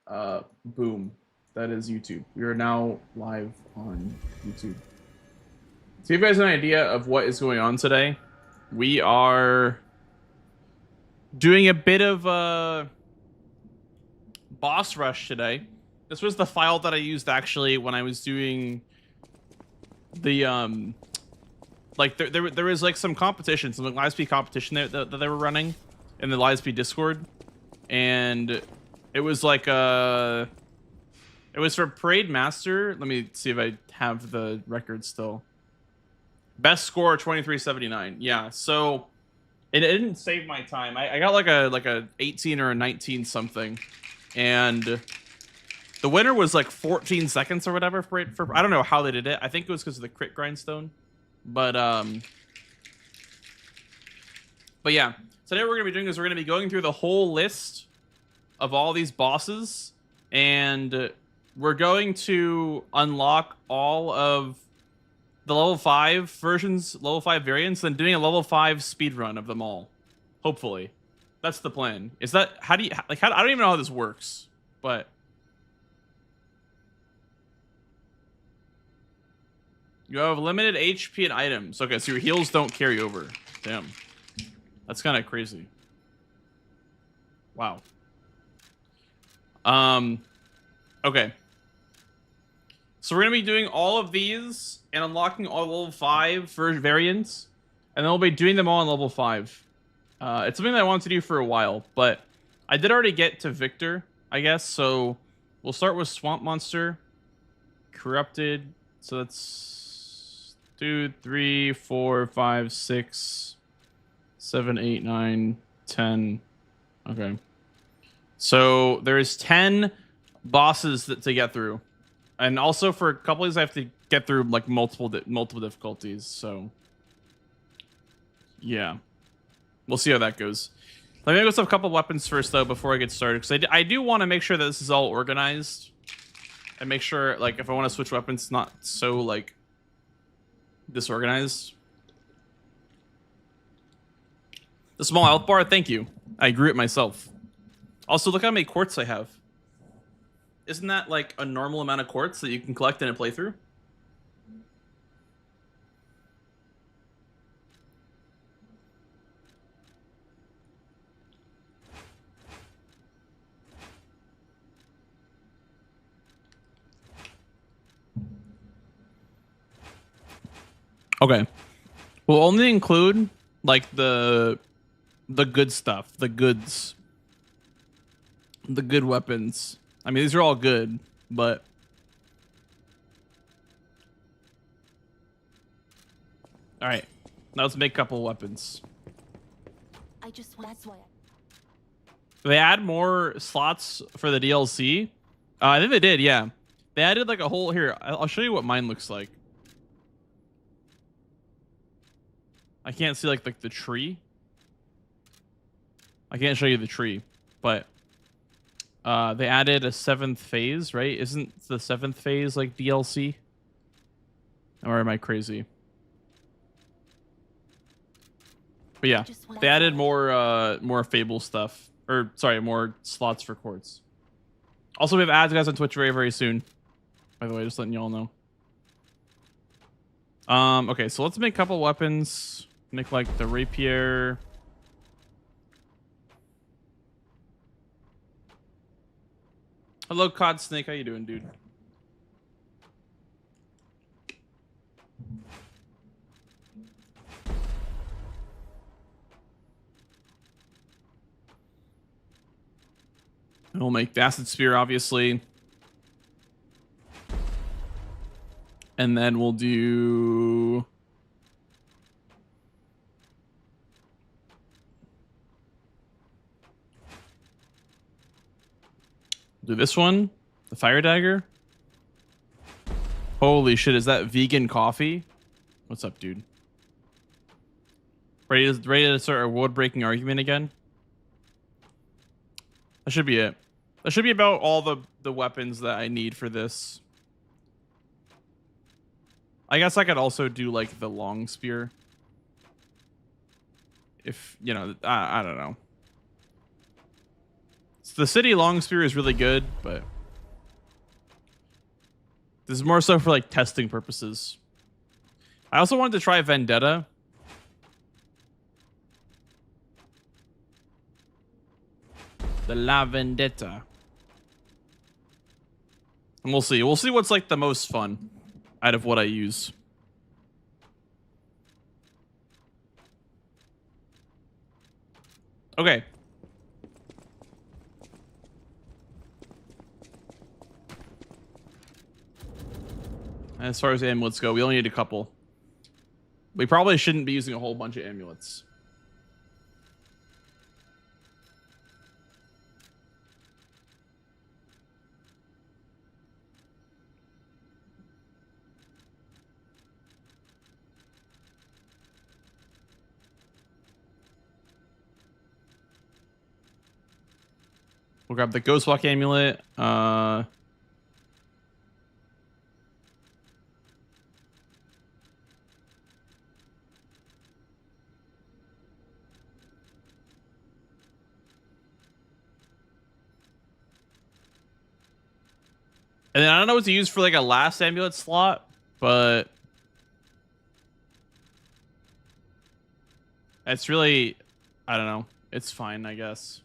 Boom. That is YouTube. We are now live on YouTube. To give you guys an idea of what is going on today, we are doing a bit of a boss rush today. This was the file that I used actually when I was doing the like there was like some competition, some live speed competition that they were running in the live speed Discord, and it was like it was for Parade Master. Let me see if I have the record still. Best score 2379. Yeah, so it didn't save my time. I got like a 18 or a 19 something, and the winner was like 14 seconds or whatever for I don't know how they did it. I think it was because of the crit grindstone, but yeah. Today what we're gonna be doing is we're gonna be going through the whole list of all these bosses, and we're going to unlock all of the level 5 versions, level 5 variants, and doing a level 5 speed run of them all. Hopefully. That's the plan. Is that, how do you, like, I don't even know how this works, but you have limited HP and items. Okay, so your heals don't carry over. Damn. That's kind of crazy. Wow. Okay. So we're going to be doing all of these and unlocking all level 5 variants, and then we'll be doing them all on level 5. It's something that I wanted to do for a while, but I did already get to Victor, I guess, so we'll start with Swamp Monster, Corrupted, so that's 2, 3, 4, 5, 6, 7, 8, 9, 10. Okay. So there's 10 bosses to get through. And also for a couple of these I have to get through like multiple difficulties, so yeah. We'll see how that goes. Let me go with a couple weapons first though before I get started, because I do want to make sure that this is all organized. And make sure, like, if I want to switch weapons, it's not so, like, disorganized. The small health bar, thank you. I grew it myself. Also, look how many quartz I have. Isn't that, like, a normal amount of quartz that you can collect in a playthrough? Okay. We'll only include, like, the good stuff. The goods. The good weapons. I mean, these are all good, but all right. Now let's make a couple weapons. That's why. They add more slots for the DLC. I think they did, yeah. They added like a whole here. I'll show you what mine looks like. I can't see like the tree. I can't show you the tree, but they added a 7th phase, right? Isn't the 7th phase like DLC? Or am I crazy? But yeah, they added more Fable stuff, or sorry, more slots for quartz. Also, we have ads, guys, on Twitch very soon. By the way, just letting y'all know. Okay, so let's make a couple weapons. Make like the rapier. Hello, Cod Snake. How you doing, dude? And we'll make the acid spear, obviously. And then we'll do this one, the fire dagger. Holy shit, is that vegan coffee? What's up, dude? Ready to start a world-breaking argument again? That should be it. That should be about all the weapons that I need for this. I guess I could also do like the long spear. If, you know, I don't know. the city long spear is really good, but this is more so for like testing purposes. I also wanted to try Vendetta. The La Vendetta. And we'll see. We'll see what's like the most fun out of what I use. Okay. As far as amulets go, we only need a couple. We probably shouldn't be using a whole bunch of amulets. We'll grab the Ghost Walk amulet. And then I don't know what to use for like a last amulet slot, but it's really, I don't know. It's fine, I guess.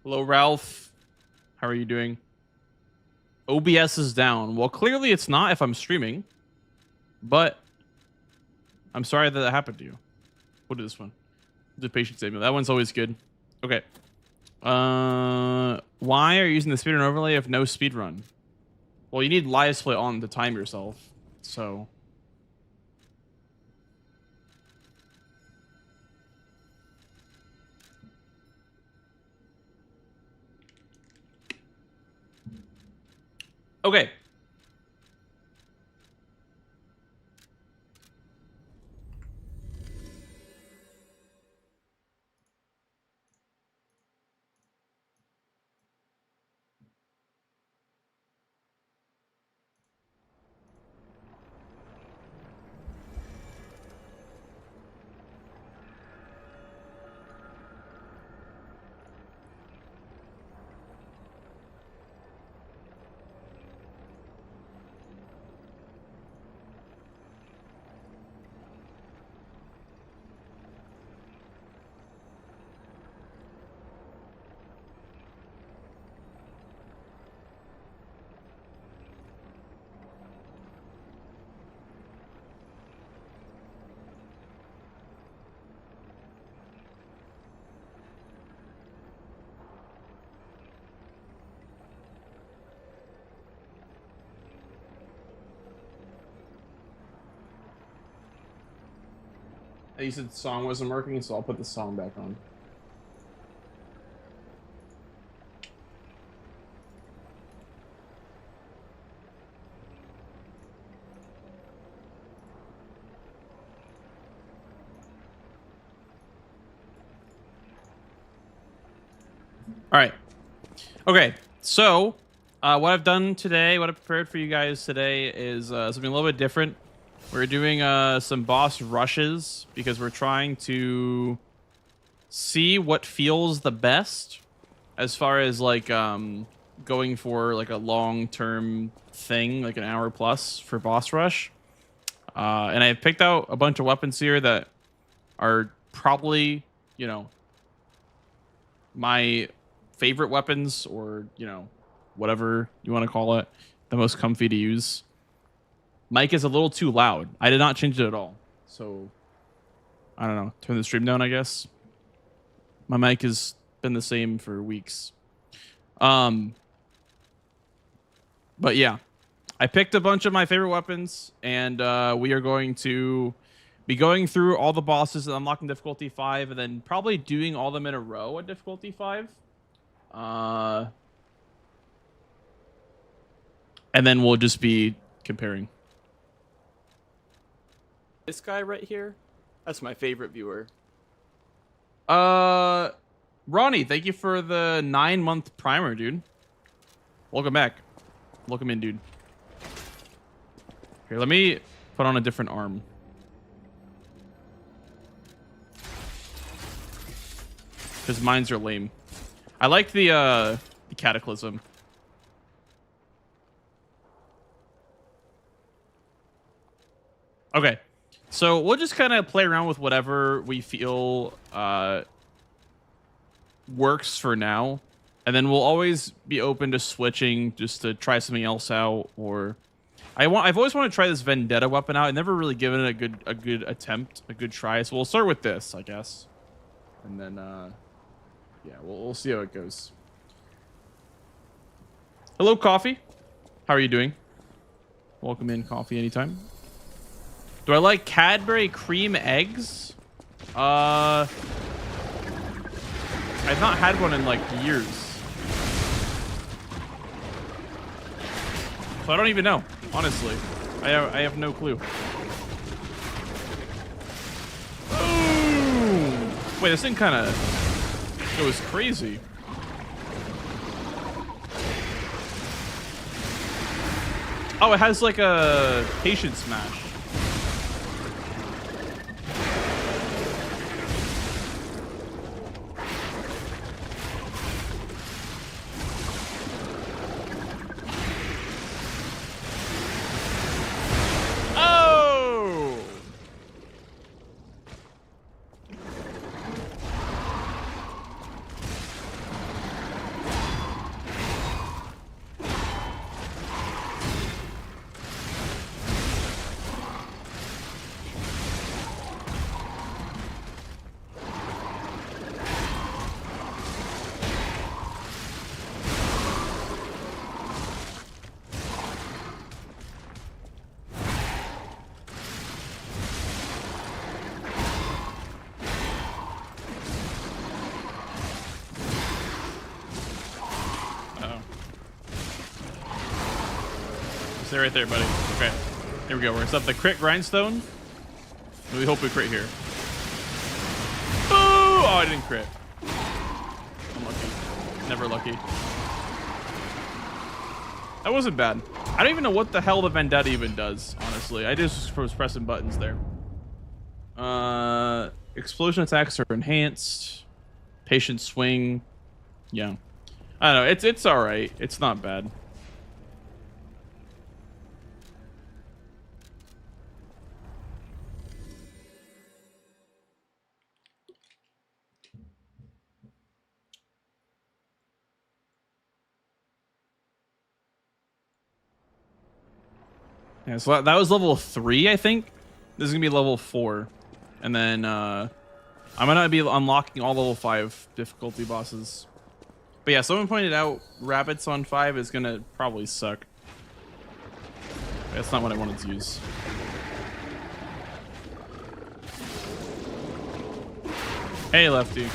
Hello, Ralph. How are you doing? OBS is down. Well, clearly it's not if I'm streaming, but I'm sorry that happened to you. What is this one? The patience amulet. That one's always good. Okay. Why are you using the speedrun overlay if no speedrun? Well, you need live display on to time yourself. So. Okay. You said the song wasn't working, so I'll put the song back on. All right. Okay. So, what I've done today, what I've prepared for you guys today is something a little bit different. We're doing some boss rushes because we're trying to see what feels the best as far as like going for like a long-term thing, like an hour plus for boss rush. And I've picked out a bunch of weapons here that are probably, you know, my favorite weapons, or, you know, whatever you want to call it, the most comfy to use. Mic is a little too loud. I did not change it at all. So, I don't know. Turn the stream down, I guess. My mic has been the same for weeks. But yeah. I picked a bunch of my favorite weapons, and we are going to be going through all the bosses and unlocking difficulty 5, and then probably doing all of them in a row at difficulty 5. And then we'll just be comparing. This guy right here, that's my favorite viewer. Ronnie, thank you for the 9-month primer, dude. Welcome back. Welcome in, dude. Here, let me Put on a different arm. Because mines are lame. I like the Cataclysm. Okay. So we'll just kind of play around with whatever we feel works for now. And then we'll always be open to switching just to try something else out. Or I've always wanted to try this Vendetta weapon out. I've never really given it a good attempt, a good try. So we'll start with this, I guess. And then yeah, we'll see how it goes. Hello, Coffee. How are you doing? Welcome in, Coffee, anytime. Do I like Cadbury cream eggs? I've not had one in like years. So I don't even know, honestly. I have no clue. Boom! Wait, this thing kind of goes crazy. Oh, it has like a patient smash. Stay right there, buddy. Okay. Here we go. We're gonna set the crit grindstone. We hope we crit here. Boo! Oh, I didn't crit. I'm lucky. Never lucky. That wasn't bad. I don't even know what the hell the Vendetta even does, honestly. I just was pressing buttons there. Explosion attacks are enhanced. Patient swing. Yeah. I don't know. It's alright. It's not bad. Yeah, so that was level 3, I think. This is gonna be level 4, and then I'm gonna be unlocking all level 5 difficulty bosses. But yeah, someone pointed out rabbits on 5 is gonna probably suck. That's not what I wanted to use. Hey, Lefty.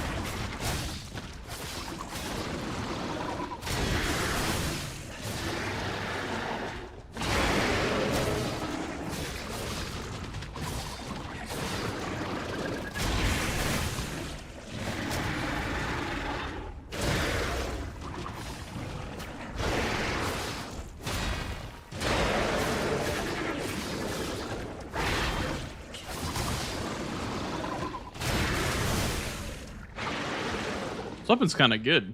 This weapon's kind of good.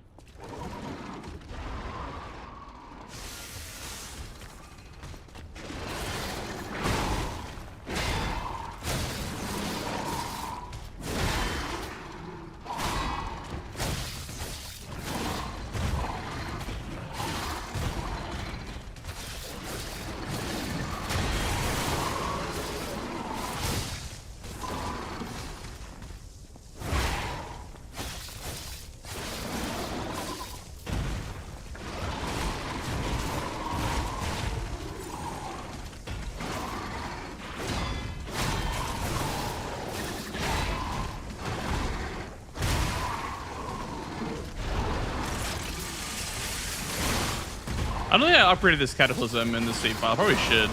I don't think I upgraded this Cataclysm in the save file. Probably should.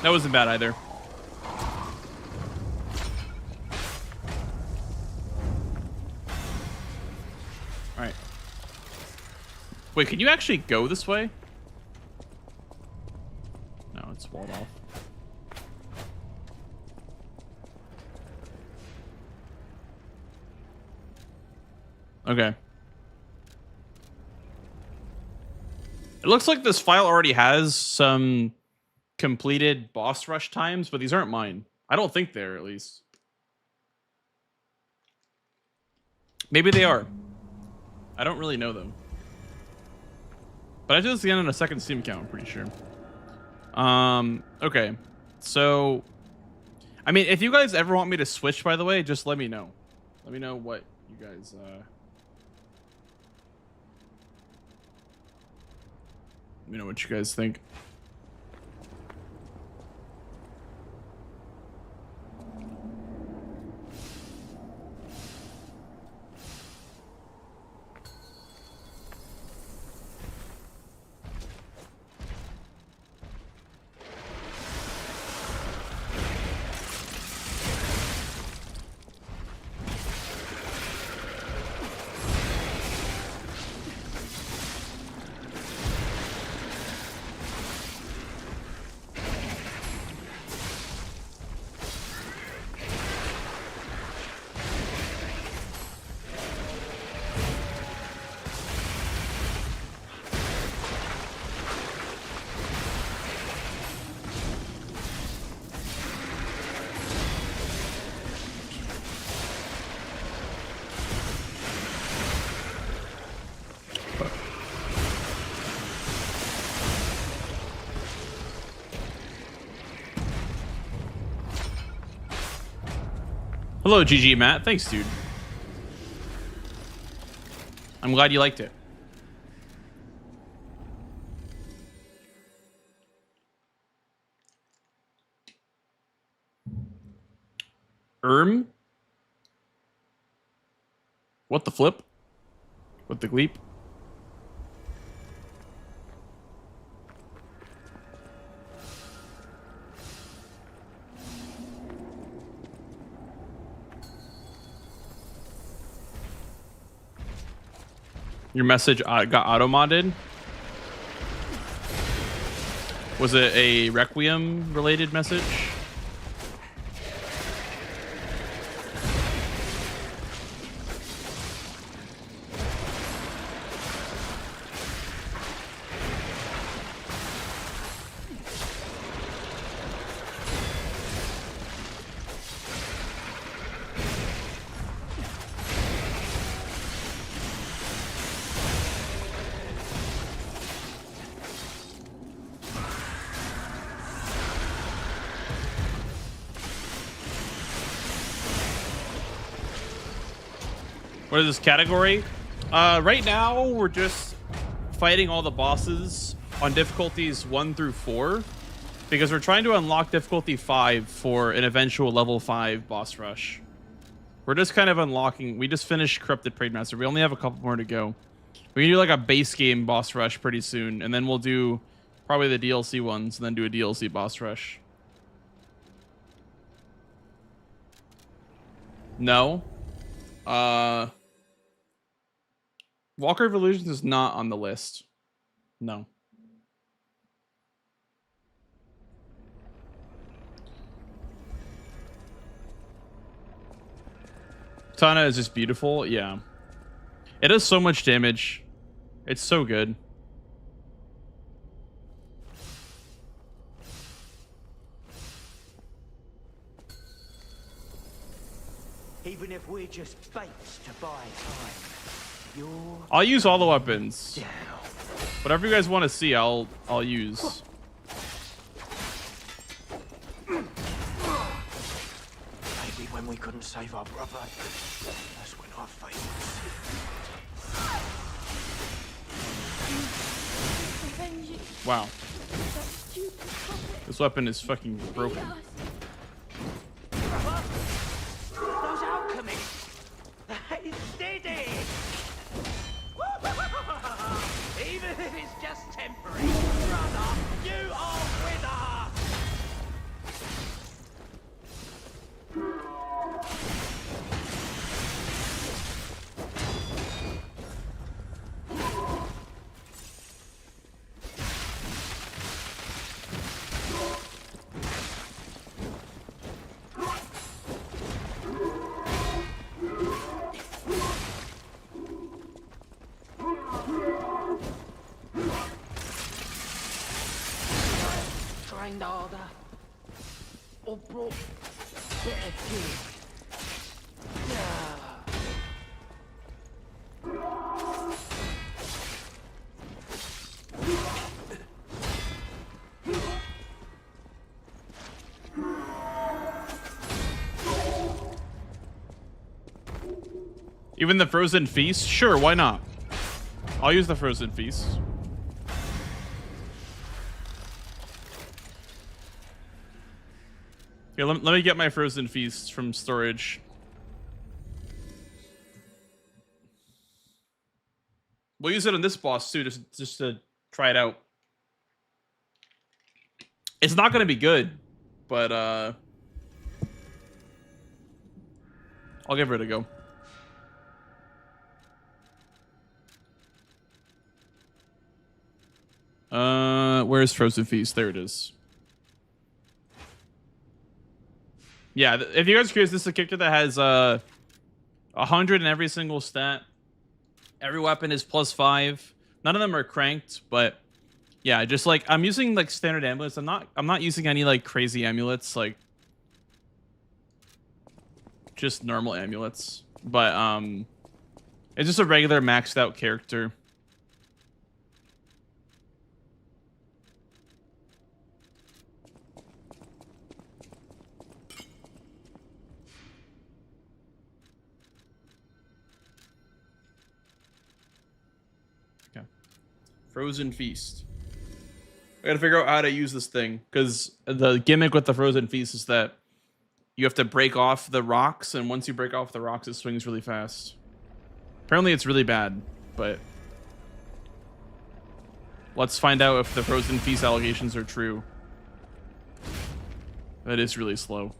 That wasn't bad either. Alright. Wait, can you actually go this way? No, wall it off. Okay. It looks like this file already has some completed boss rush times, but these aren't mine. I don't think they're, at least. Maybe they are. I don't really know them. But I did this again on a second Steam account, I'm pretty sure. Okay. So, I mean, if you guys ever want me to switch, by the way, just let me know. Let me know what you guys, let me know what you guys think. Hello, GG Matt. Thanks, dude. I'm glad you liked it. What the flip? What the gleep? Your message got auto-modded? Was it a Requiem related message? What is this category? Right now, we're just fighting all the bosses on difficulties 1 through 4 because we're trying to unlock difficulty 5 for an eventual level 5 boss rush. We're just kind of unlocking. We just finished Corrupted Parade Master. We only have a couple more to go. We can do like a base game boss rush pretty soon, and then we'll do probably the DLC ones and then do a DLC boss rush. No. Walker Evolutions is not on the list. No. Tana is just beautiful. Yeah. It does so much damage. It's so good. Even if we're just baits to buy time. I'll use all the weapons. Whatever you guys want to see, I'll use. Maybe when we couldn't save our brother, that's when I failed. Wow. This weapon is fucking broken. Those alchemists, they steady. Even if it's just temporary, brother, you are with us. or brought better gear. Even the frozen feast? Sure, why not? I'll use the frozen feast. Here, let me get my frozen feast from storage. We'll use it on this boss too, just to try it out. It's not gonna be good, but I'll give it a go. Where's Frozen Feast? There it is. Yeah, if you guys are curious, this is a character that has 100 in every single stat. Every weapon is +5. None of them are cranked, but yeah, just like I'm using like standard amulets. I'm not using any like crazy amulets, like just normal amulets. But it's just a regular maxed out character. Frozen Feast. I gotta figure out how to use this thing, because the gimmick with the Frozen Feast is that you have to break off the rocks, and once you break off the rocks, it swings really fast. Apparently it's really bad, but let's find out if the Frozen Feast allegations are true. That is really slow.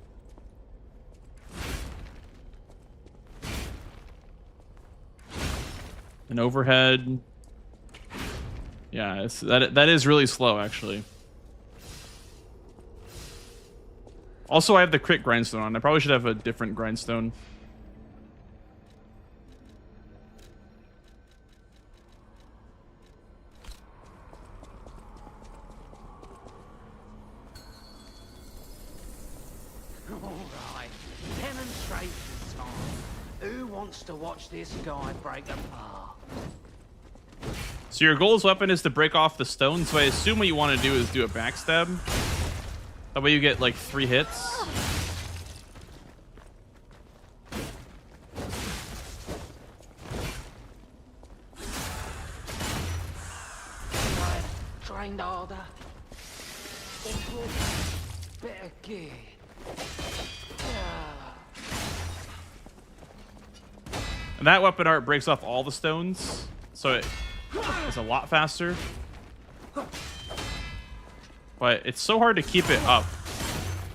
An overhead. Yeah, that is really slow, actually. Also, I have the crit grindstone on. I probably should have a different grindstone. Alright, demonstration time. Who wants to watch this guy break apart? So your goal's weapon is to break off the stone, so I assume what you want to do is do a backstab. That way you get like 3 hits. Trained harder. Better gear. And that weapon art breaks off all the stones, so it's a lot faster. But it's so hard to keep it up.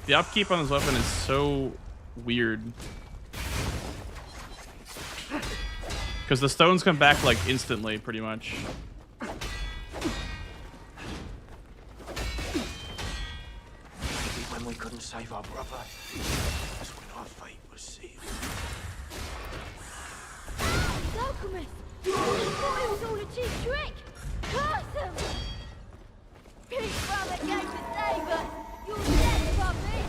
The upkeep on this weapon is so weird. Because the stones come back like instantly, pretty much. When we couldn't save our brother, that's when our fate was sealed. Alchemist! I thought it was all a cheap trick! Curse him! Big brother came to save us! You're dead, puppy!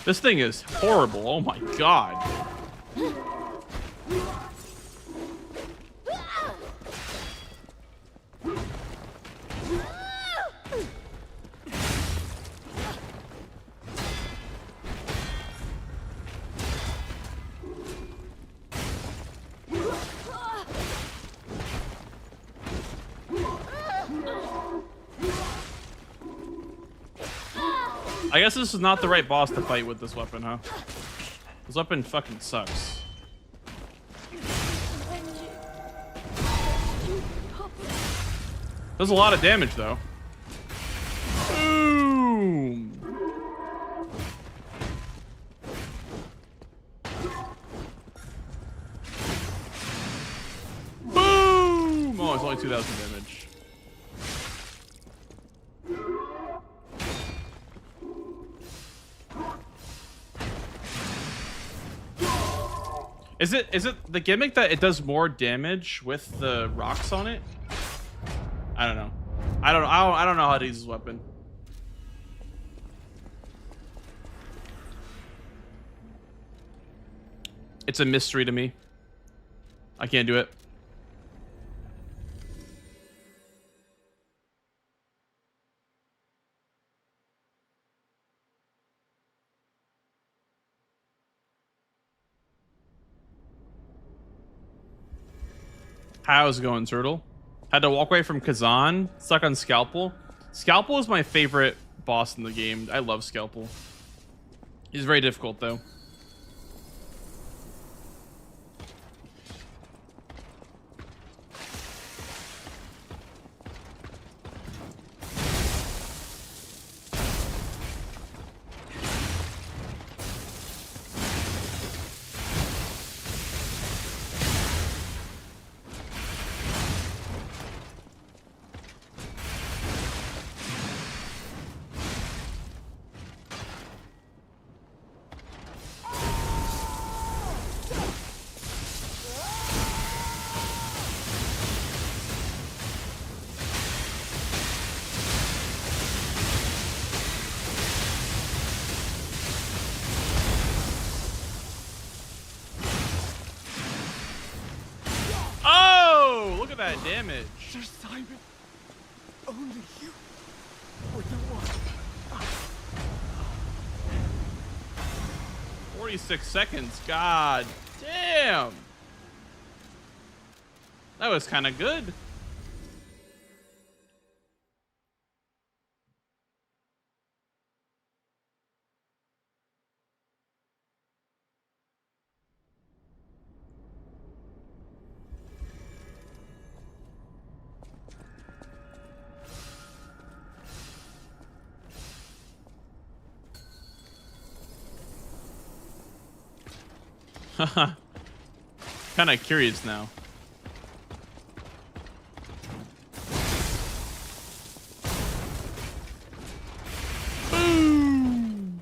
This thing is horrible. Oh my god. I guess this is not the right boss to fight with this weapon, huh? This weapon fucking sucks. Does a lot of damage, though. Boom! Boom! Oh, it's only 2,000 damage. Is it the gimmick that it does more damage with the rocks on it? I don't know. I don't know how to use this weapon. It's a mystery to me. I can't do it. How's it going, Turtle? Had to walk away from Kazan, stuck on Scalpel. Scalpel is my favorite boss in the game. I love Scalpel. He's very difficult, though. Look at that damage. Sir Simon, only you were the one. 46 seconds. God damn. That was kind of good. Haha. Kind of curious now. Boom.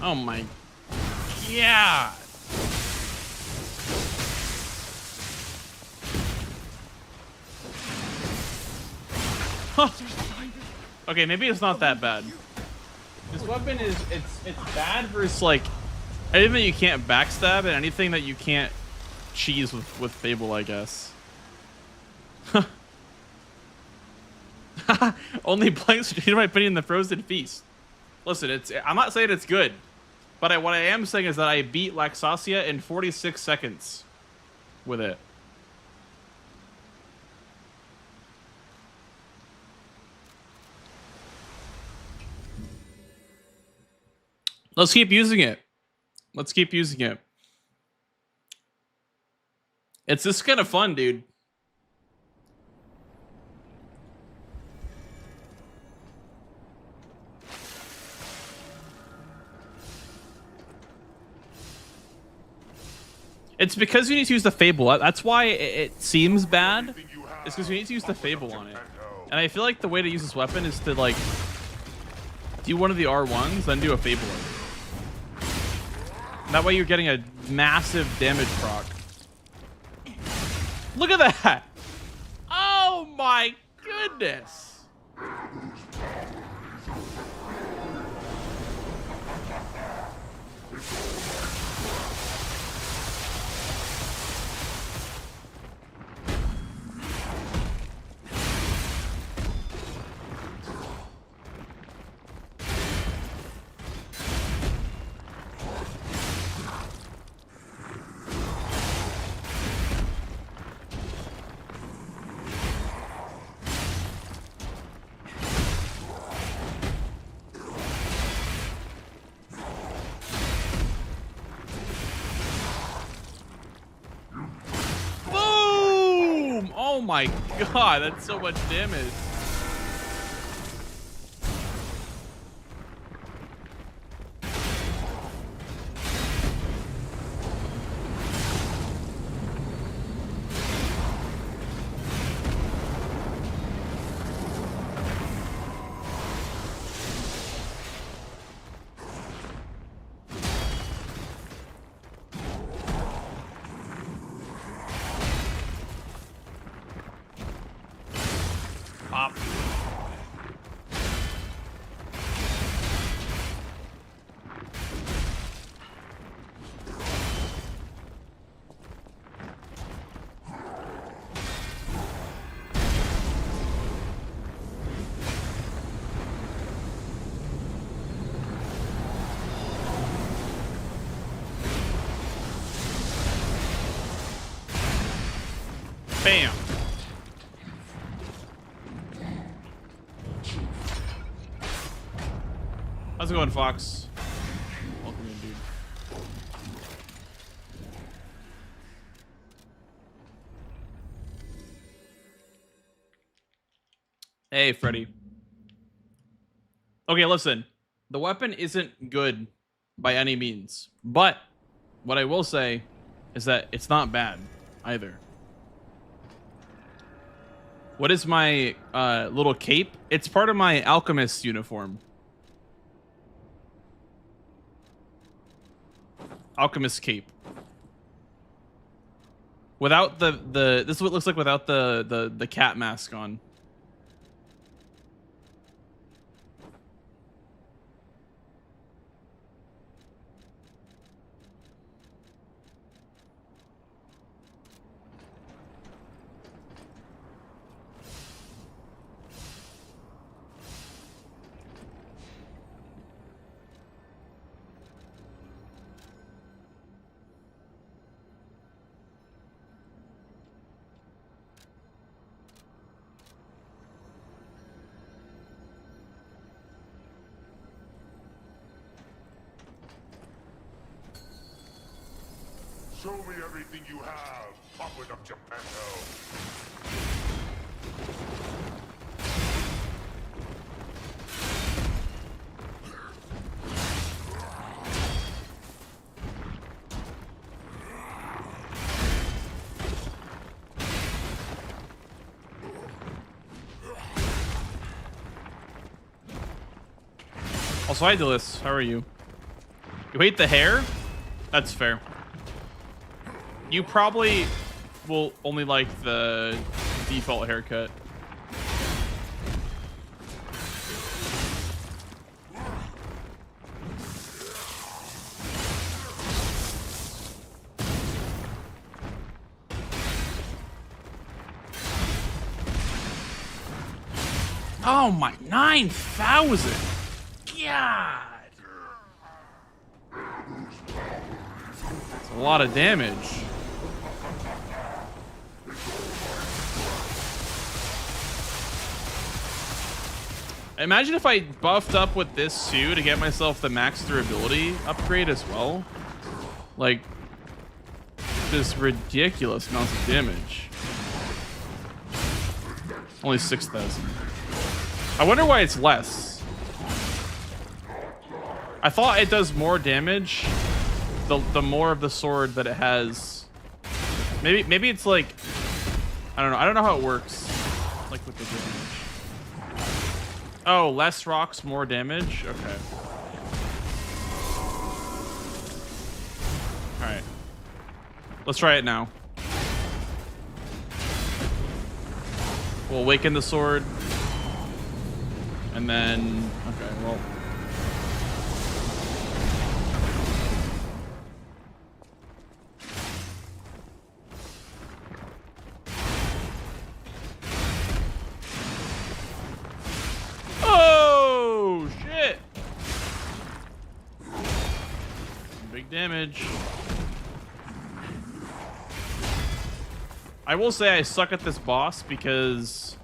Oh my god. Huh. Okay, maybe it's not that bad. This weapon is it's bad versus like anything that you can't backstab and anything that you can't cheese with Fable, I guess. Only blanks in my opinion the Frozen Feast. Listen, I'm not saying it's good, but what I am saying is that I beat Laxasia in 46 seconds with it. Let's keep using it. Let's keep using it. It's just kind of fun, dude. It's because you need to use the Fable. That's why it seems bad. It's because you need to use the Fable on it. And I feel like the way to use this weapon is to like do one of the R1s, then do a Fable. That way you're getting a massive damage proc. Look at that! Oh my goodness! Oh my god, that's so much damage. Pop. Bam. How's it going, Fox? Welcome in, dude. Hey, Freddy. Okay, listen. The weapon isn't good by any means, but what I will say is that it's not bad either. What is my little cape? It's part of my alchemist uniform. Alchemist cape. Without the this is what it looks like without the cat mask on. Show me everything you have. Pop it up, Geppetto. Also, hi, Dillis. How are you? You hate the hair? That's fair. You probably will only like the default haircut. Oh my, 9,000! God! That's a lot of damage. Imagine if I buffed up with this too to get myself the max durability upgrade as well. Like, just ridiculous amounts of damage. Only 6,000. I wonder why it's less. I thought it does more damage the more of the sword that it has. Maybe it's like, I don't know. I don't know how it works. Like with the damage. Oh, less rocks, more damage? Okay. Alright. Let's try it now. We'll awaken the sword. And then... Okay, well... Oh, shit! Big damage. I will say I suck at this boss because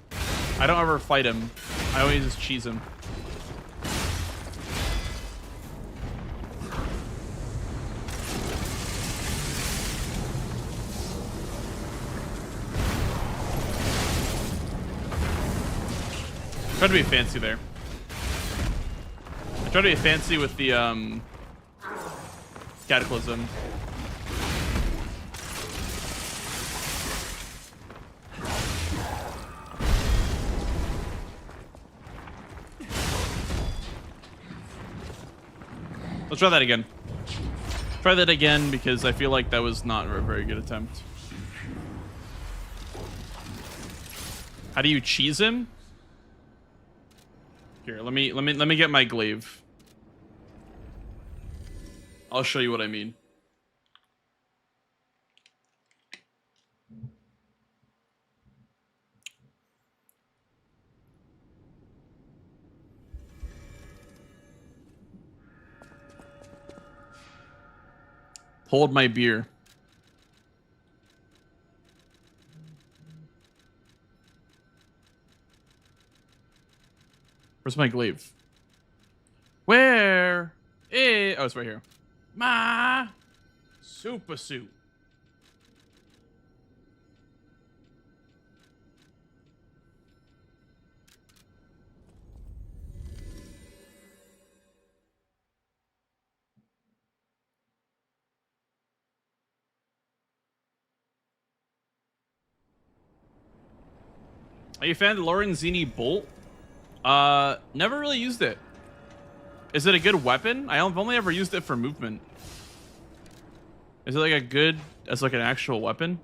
I don't ever fight him. I always just cheese him. Try to be fancy there. I try to be fancy with the Cataclysm. Let's try that again. Try that again because I feel like that was not a very good attempt. How do you cheese him? Here, let me get my glaive. I'll show you what I mean. Hold my beer. Where's my glaive? Where? Oh, it's right here. Ma! Super suit. Are you a fan of the Lorenzini bolt? Never really used it. Is it a good weapon? I've only ever used it for movement. Is it like a good as like an actual weapon?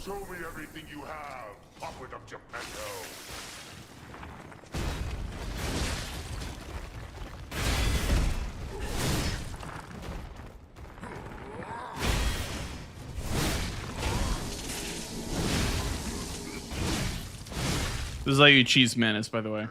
Show me everything you have, Upward of Geppetto. This is how you cheese Manus, by the way.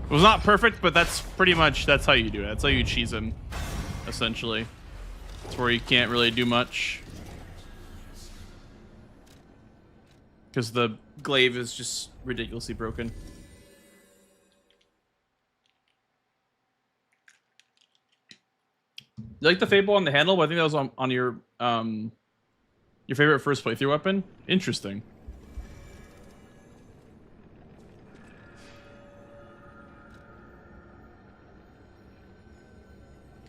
It was not perfect, but that's pretty much, that's how you do it. That's how you cheese him, essentially. It's where you can't really do much. Because the glaive is just ridiculously broken. You like the Fable on the handle? But I think that was on your favorite first playthrough weapon? Interesting.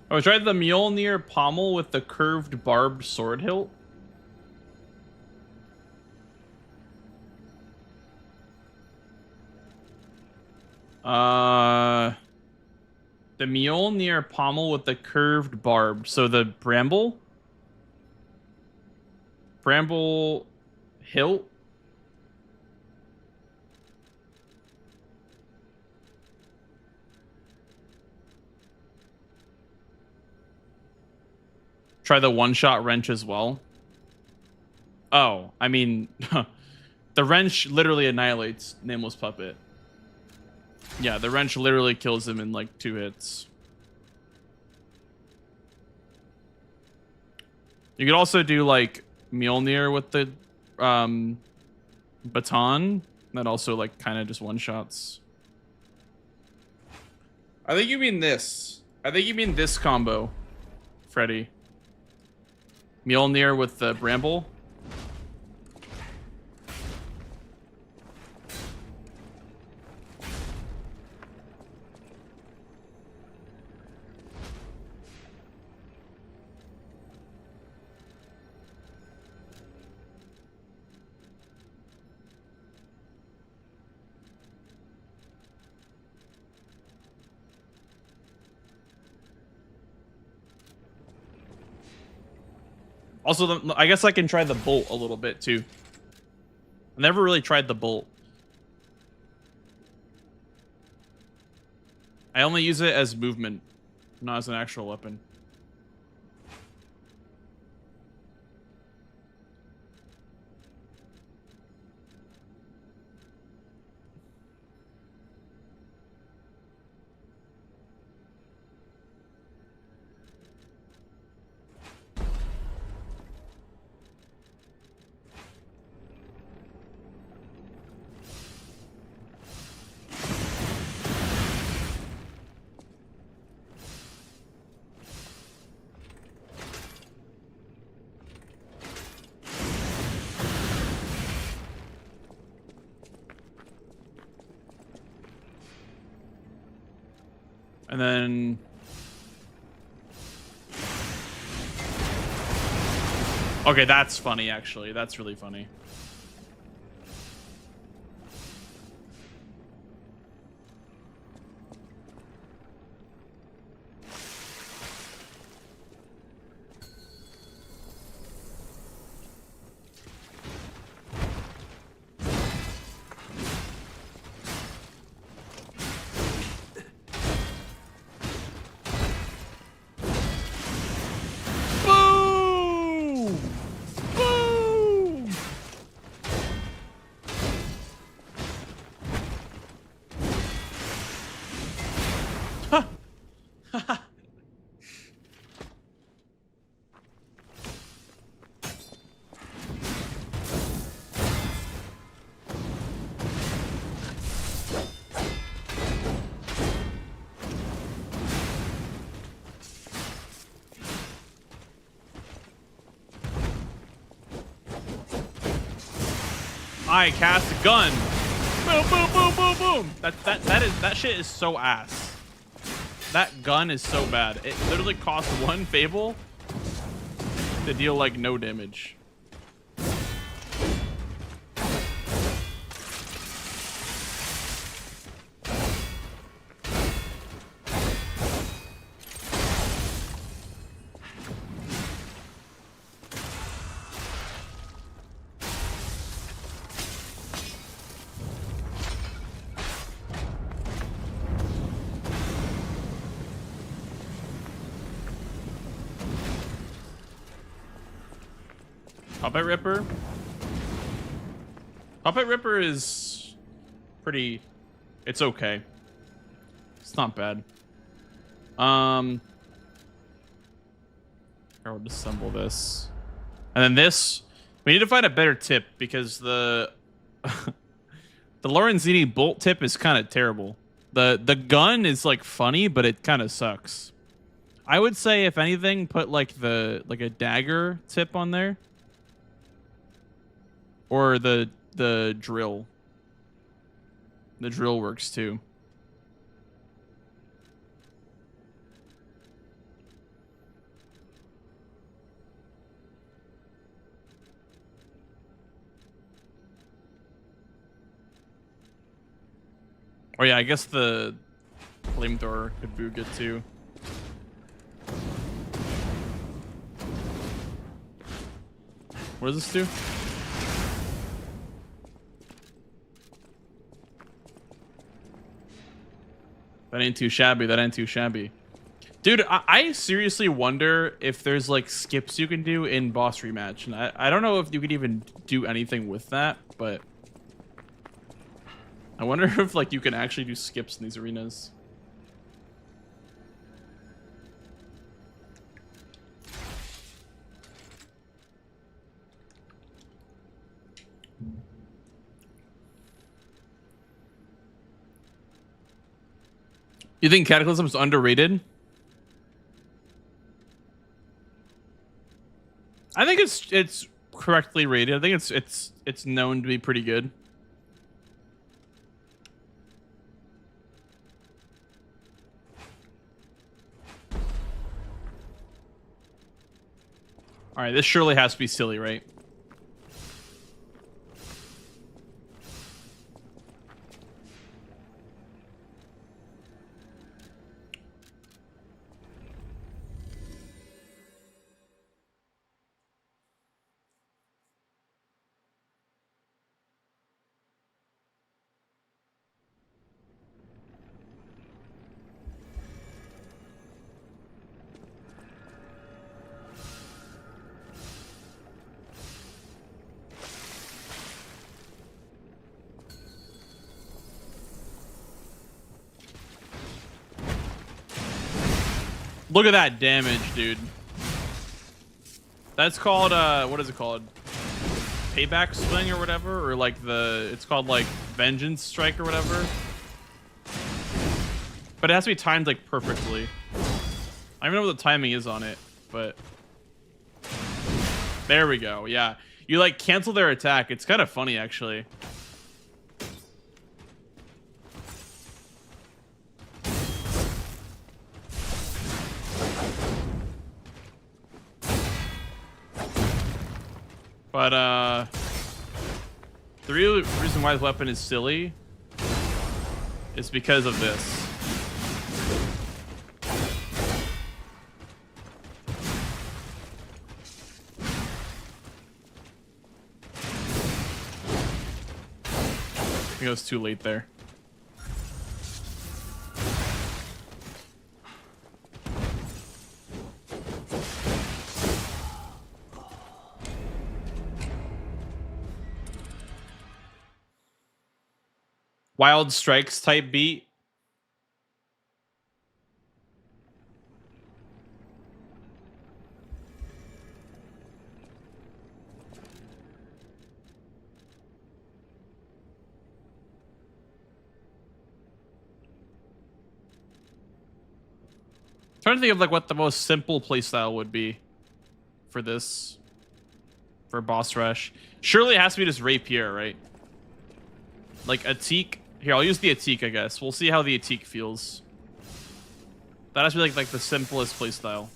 Oh, I tried the Mjolnir pommel with the curved barbed sword hilt. The Mjolnir pommel with the curved barb. So the bramble hilt. Try the one-shot wrench as well. Oh, I mean, the wrench literally annihilates Nameless Puppet. Yeah, the wrench literally kills him in like 2 hits. You could also do like Mjolnir with the baton. That also like kind of just one-shots. I think you mean this. I think you mean this combo, Freddy. Mjolnir with the bramble. Also, I guess I can try the bolt a little bit too. I never really tried the bolt. I only use it as movement, not as an actual weapon. And then... Okay, that's funny, actually. That's really funny. Boom! Boom! Huh. I cast a gun. Boom, boom, boom, boom, boom. That shit is so ass. That gun is so bad. It literally costs one Fable to deal like no damage. Puppet Ripper. Puppet Ripper is pretty... It's okay. It's not bad. I'll disassemble this. And then this... We need to find a better tip because the... the Lorenzini bolt tip is kind of terrible. The gun is like funny, but it kind of sucks. I would say, if anything, put like a dagger tip on there. Or the drill. The drill works too. Oh yeah, I guess the flamethrower could be good too. What does this do? That ain't too shabby. That ain't too shabby. Dude, I seriously wonder if there's like skips you can do in boss rematch. And I don't know if you could even do anything with that, but I wonder if like you can actually do skips in these arenas. You think Cataclysm is underrated? I think it's correctly rated. I think it's known to be pretty good. All right, this surely has to be silly, right? Look at that damage, dude. That's called, what is it called? Payback swing or whatever? Or like it's called like vengeance strike or whatever. But it has to be timed like perfectly. I don't even know what the timing is on it, but there we go. Yeah. You like cancel their attack. It's kind of funny actually. But the real reason why this weapon is silly is because of this. I think it was too late there. Wild Strikes type beat. Trying to think of like what the most simple playstyle would be for this, for boss rush. Surely it has to be just rapier, right? Like Atik. Here, I'll use the Atik, I guess. We'll see how the Atik feels. That has to be like the simplest playstyle.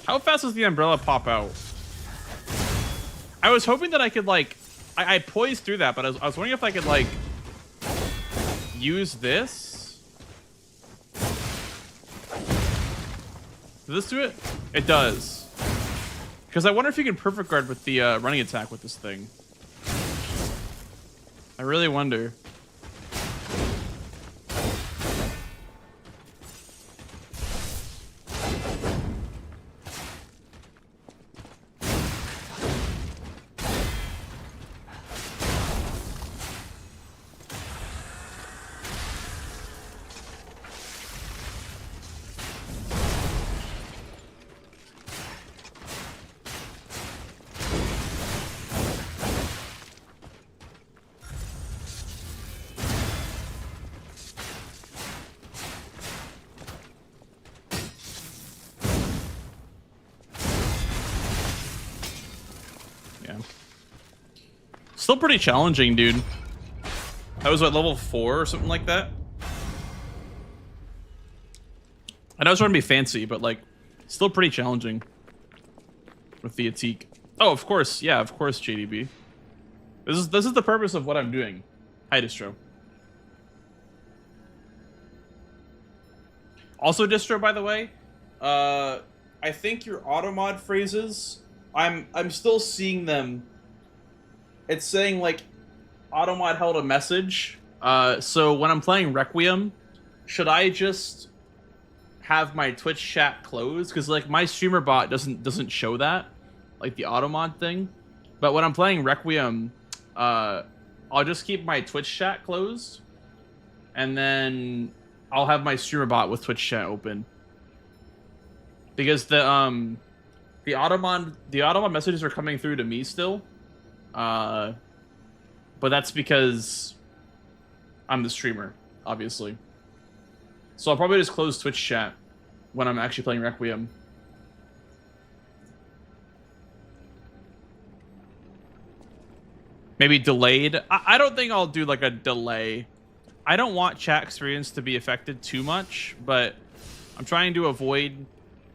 How fast does the umbrella pop out? I was hoping that I could like, I poised through that, but I was wondering if I could like use this. Does this do it? It does. Because I wonder if you can perfect guard with the running attack with this thing. I really wonder. Still pretty challenging, dude. That was what, level 4 or something like that? I know I was trying to be fancy, but like, still pretty challenging with the Atik. Oh, of course, yeah, of course, JDB. This is the purpose of what I'm doing. Hi, Distro. Also, Distro, by the way, I think your automod phrases, I'm still seeing them. It's saying like automod held a message. So when I'm playing Requiem, should I just have my Twitch chat closed? Because like my streamer bot doesn't show that, like the automod thing. But when I'm playing Requiem, I'll just keep my Twitch chat closed, and then I'll have my streamer bot with Twitch chat open. Because the automod messages are coming through to me still. But that's because I'm the streamer, obviously. So I'll probably just close Twitch chat when I'm actually playing Requiem. Maybe delayed. I don't think I'll do like a delay. I don't want chat experience to be affected too much, but I'm trying to avoid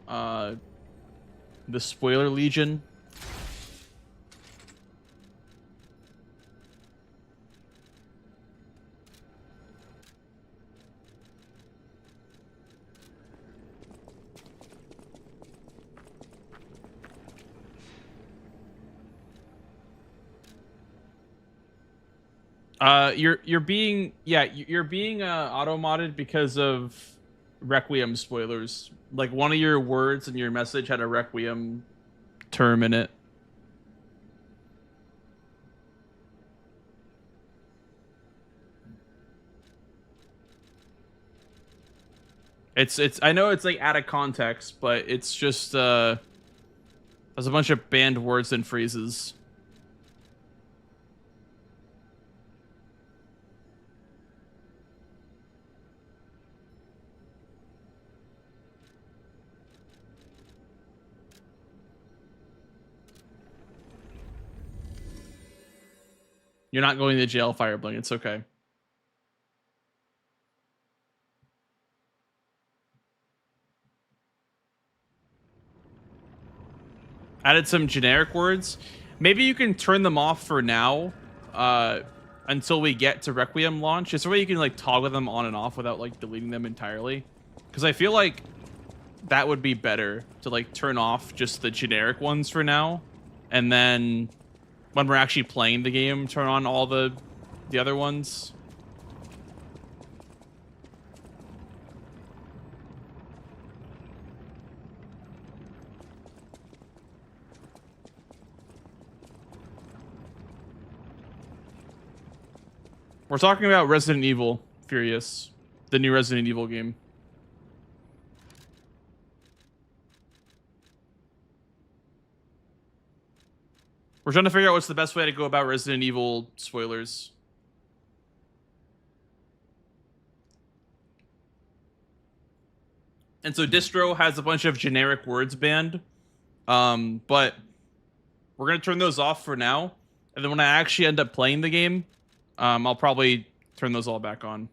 the spoiler legion. You're being auto modded because of Requiem spoilers. Like one of your words in your message had a Requiem term in it. It's I know it's like out of context, but it's just there's a bunch of banned words and phrases. You're not going to jail, Firebling. It's okay. Added some generic words. Maybe you can turn them off for now until we get to Requiem launch. Is there a way you can like toggle them on and off without like deleting them entirely? Because I feel like that would be better to like turn off just the generic ones for now. And then when we're actually playing the game, turn on all the other ones. We're talking about Resident Evil Furious, the new Resident Evil game. We're trying to figure out what's the best way to go about Resident Evil spoilers. And so distro has a bunch of generic words banned, but we're going to turn those off for now. And then when I actually end up playing the game, I'll probably turn those all back on.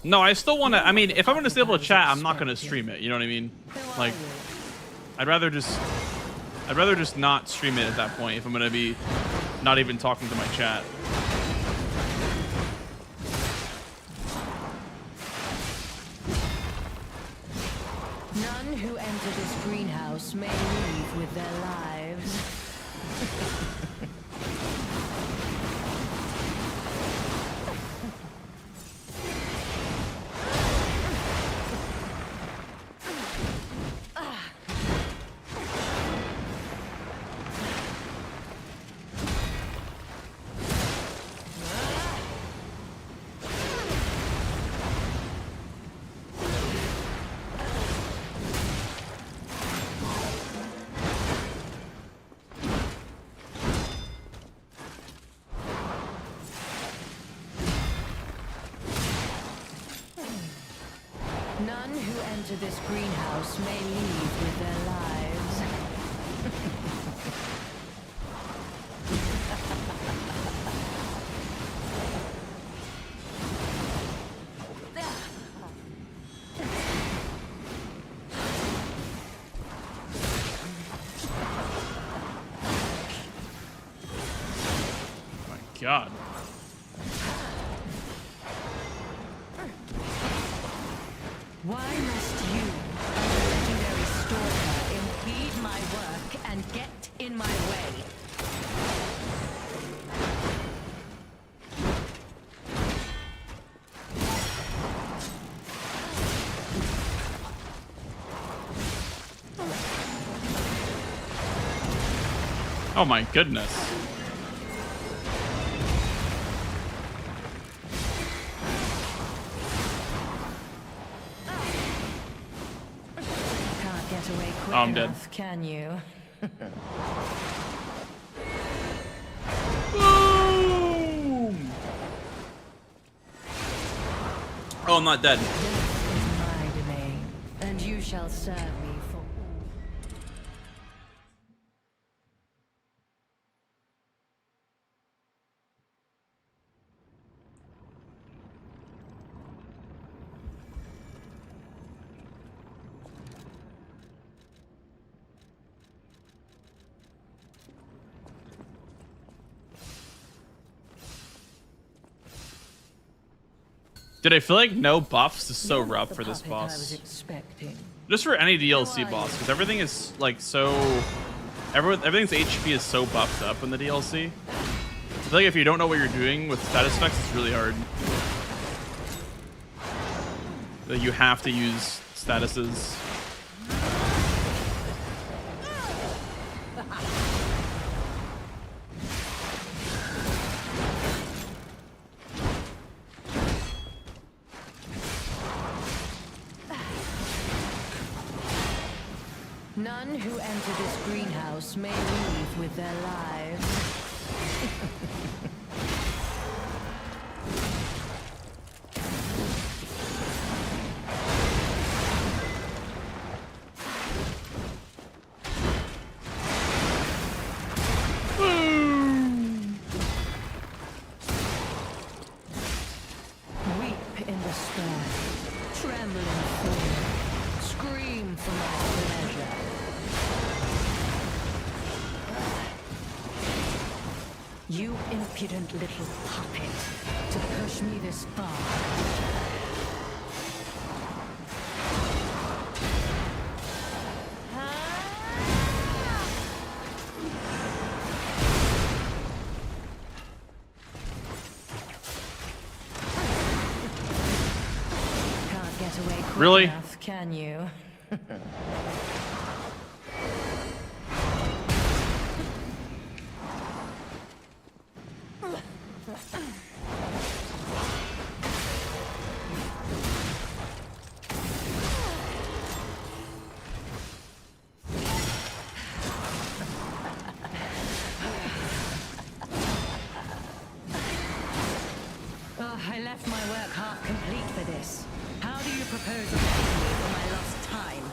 No, I still want to. I mean, if I'm going to disable chat, I'm not going to stream it. You know what I mean? Like, I'd rather just not stream it at that point if I'm going to be not even talking to my chat. None who enter this greenhouse may leave with their lives. None who enter this greenhouse may leave with their lives. My God. Why must you, a legendary stalker, impede my work and get in my way? Oh my goodness. Can't get away quick I'm dead. enough, can you? Boom! Oh, I'm not dead. This is my domain, and you shall serve me for all. Did I feel like no buffs is so Not rough the for this puppet I was boss? expecting. Just for any DLC boss, because everything is like so Everything's HP is so buffed up in the DLC. I feel like if you don't know what you're doing with status effects, it's really hard. Like you have to use statuses. None who enter this greenhouse may leave with their lives. Weep in despair, tremble in fear, scream for my pleasure. You impudent little puppet, to push me this far. Can't get away quick Really? enough, can you? I left my work half complete for this. How do you propose to pay me for my lost time?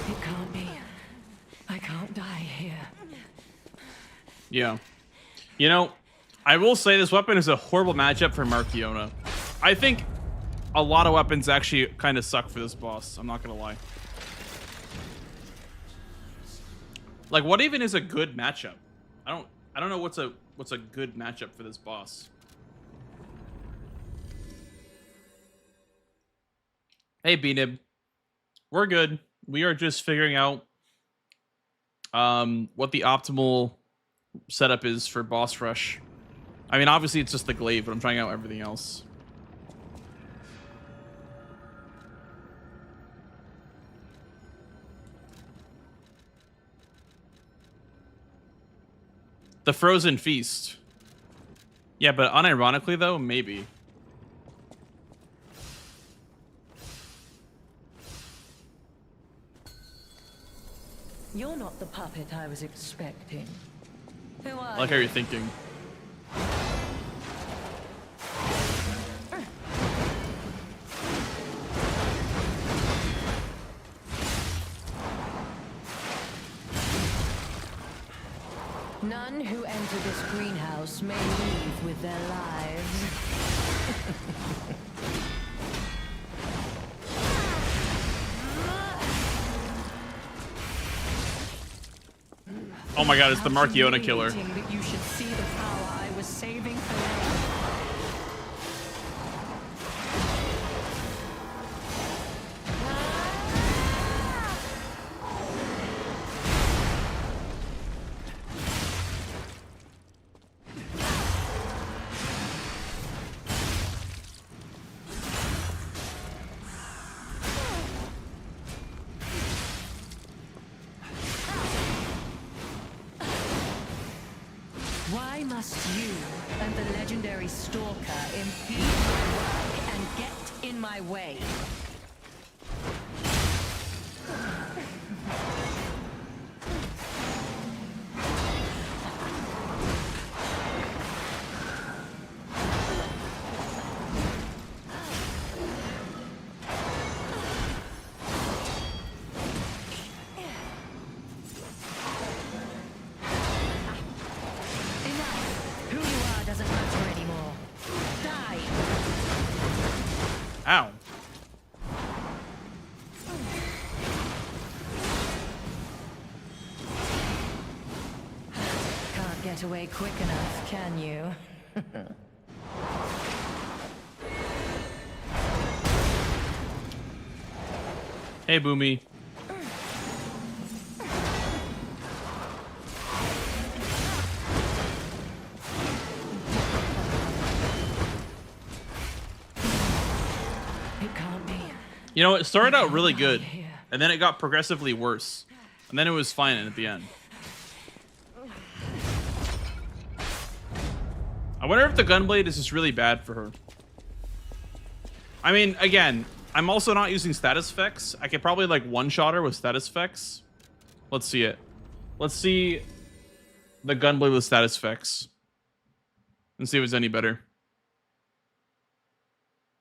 It can't be. I can't die here. Yeah. You know, I will say this weapon is a horrible matchup for Markiona. I think a lot of weapons actually kind of suck for this boss. I'm not gonna lie. Like, what even is a good matchup? I don't know what's a good matchup for this boss. Hey, B-Nib. We're good. We are just figuring out what the optimal setup is for boss rush. I mean, obviously it's just the glaive, but I'm trying out everything else. The Frozen Feast. Yeah, but unironically though, maybe. You're not the puppet I was expecting. Who are I like how you? you're thinking. None who enter this greenhouse may leave with their lives. Oh my god, it's the How Markiona killer. humiliating that you should see the power I was saving for later. Why must you and the legendary Stalker impede my work and get in my way? Enough! Who you are doesn't matter anymore. Ow. Can't get away quick enough, can you? Hey, Boomy. It can't be. You know, it started out really good, and then it got progressively worse, and then it was fine at the end. I wonder if the gunblade is just really bad for her. I mean, again, I'm also not using status effects. I could probably like one-shot her with status effects. Let's see it. Let's see the gunblade with status effects and see if it's any better.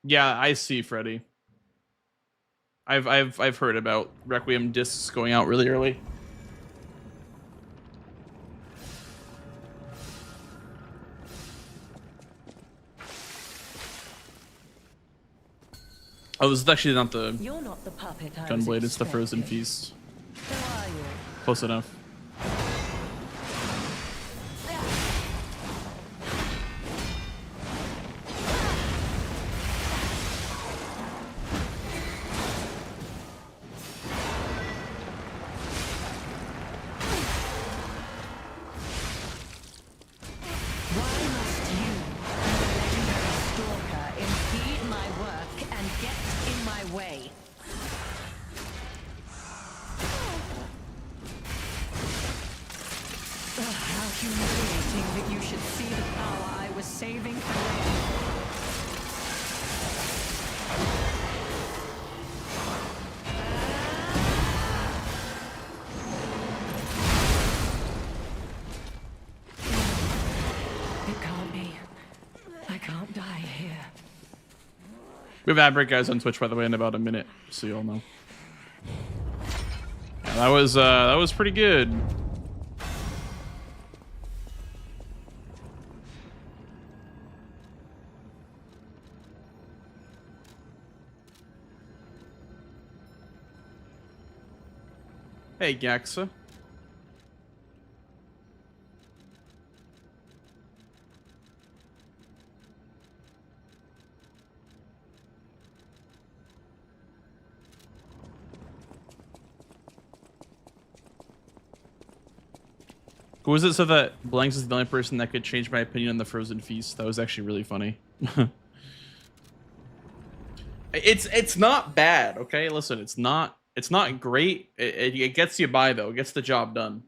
Yeah, I see, Freddy. I've heard about Requiem discs going out really early. Oh, this is actually not the You're not the puppet I was gunblade, it's the Frozen expecting. Feast. Who are you? Close enough. Why must you, the legendary stalker, impede my work and get in my way? Ugh, how humiliating that you should see the power I was saving for later. It can't be. I can't die here. We have ad break guys on Twitch, by the way, in about a minute, so you all know. Yeah, that was pretty good. Hey, Gaxa. Who was it said that Blanks is the only person that could change my opinion on the Frozen Feast? That was actually really funny. It's not bad, okay? Listen, it's not great. It gets you by though. It gets the job done.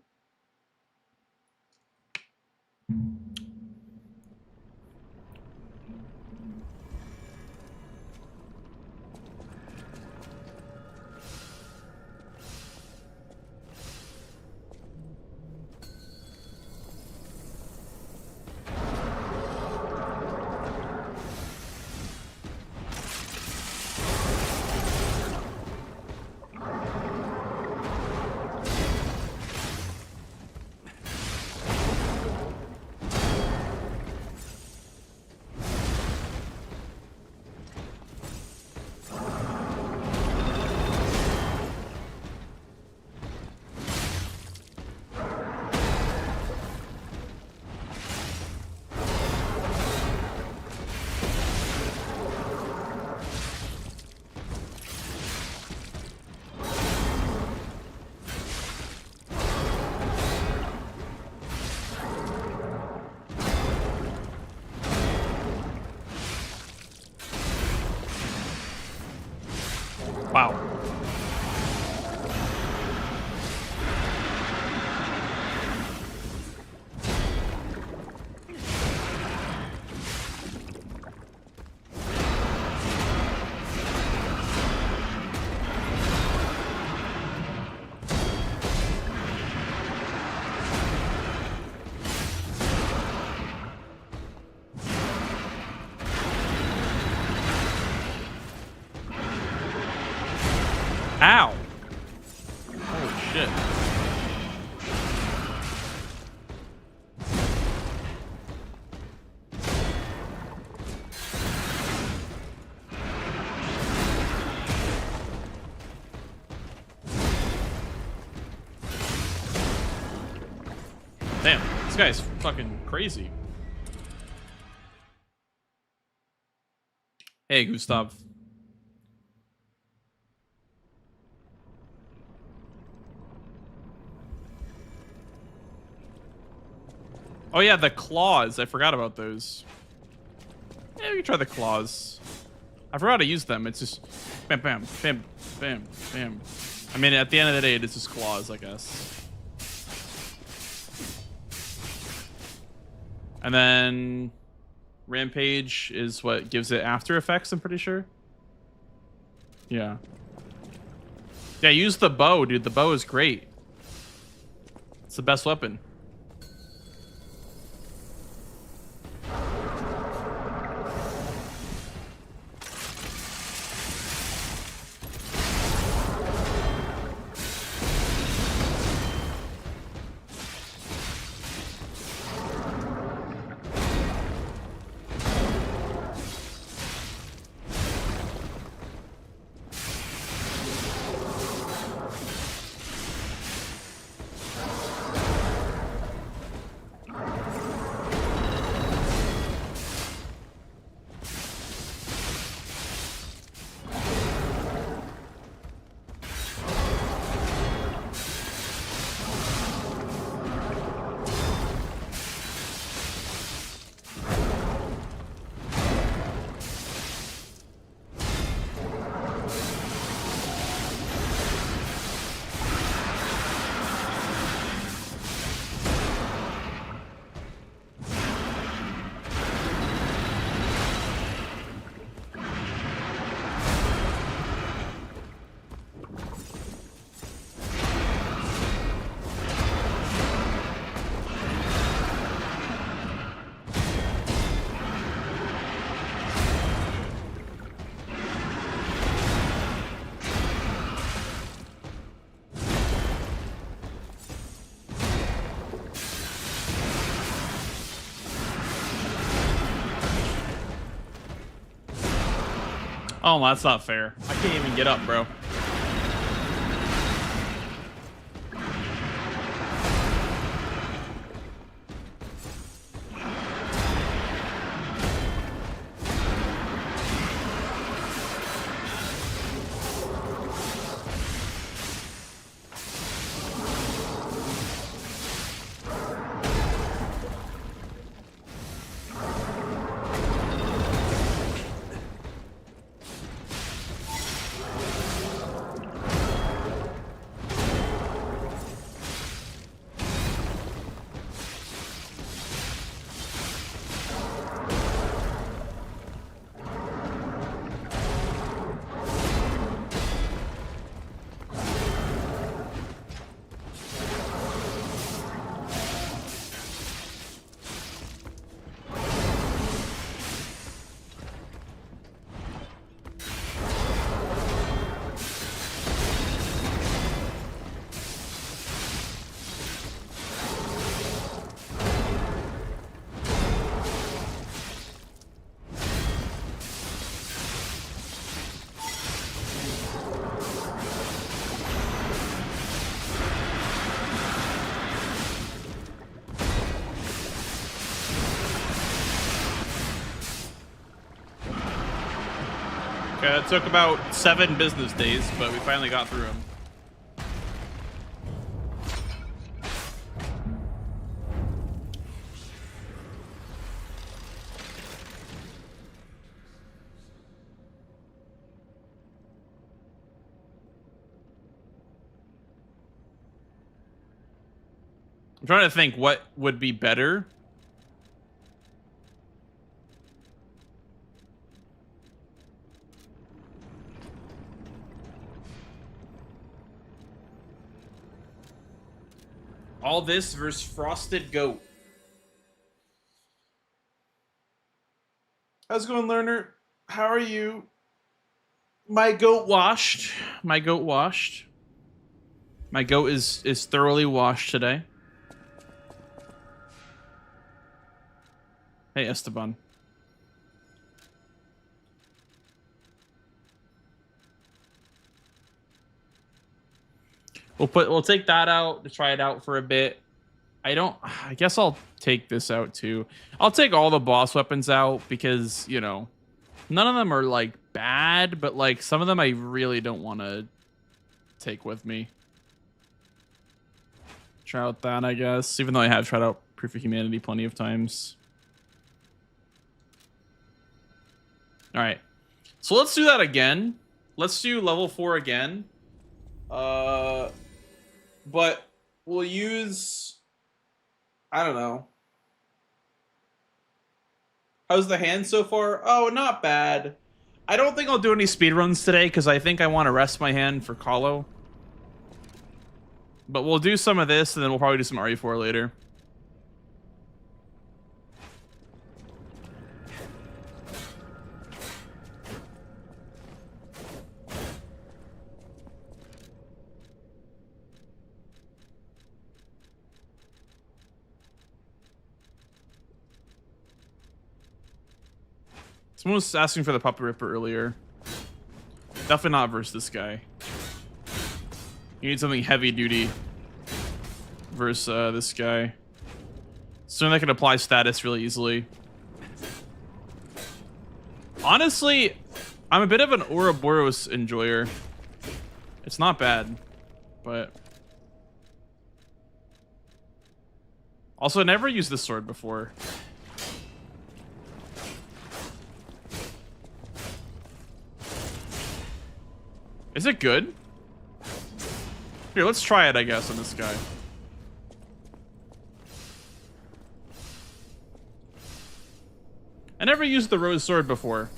Wow. Ow! Holy shit. Damn, this guy's fucking crazy. Hey, Gustav. Oh yeah, the claws. I forgot about those. Yeah, we can try the claws. I forgot to use them. It's just bam, bam, bam, bam, bam. I mean, at the end of the day, it's just claws, I guess. And then Rampage is what gives it after effects, I'm pretty sure. Yeah. Yeah, use the bow, dude. The bow is great. It's the best weapon. Oh, that's not fair. I can't even get up, bro. Okay, it took about 7 business days, but we finally got through them. I'm trying to think what would be better. All this versus Frosted Goat. How's it going, learner? How are you? My goat washed. My goat washed. My goat is thoroughly washed today. Hey, Esteban. We'll take that out to try it out for a bit. I guess I'll take this out too. I'll take all the boss weapons out because, you know, none of them are like bad, but like some of them I really don't want to take with me. Try out that, I guess, even though I have tried out Proof of Humanity plenty of times. All right. So let's do that again. Let's do level 4 again. But we'll use, I don't know. How's the hand so far? Oh, not bad. I don't think I'll do any speedruns today because I think I want to rest my hand for Colo. But we'll do some of this and then we'll probably do some RE4 later. Someone was asking for the Puppet Ripper earlier. Definitely not versus this guy. You need something heavy duty versus this guy. Something that can apply status really easily. Honestly, I'm a bit of an Ouroboros enjoyer. It's not bad, but... Also, I never used this sword before. Is it good? Here, let's try it, I guess, on this guy. I never used the rose sword before.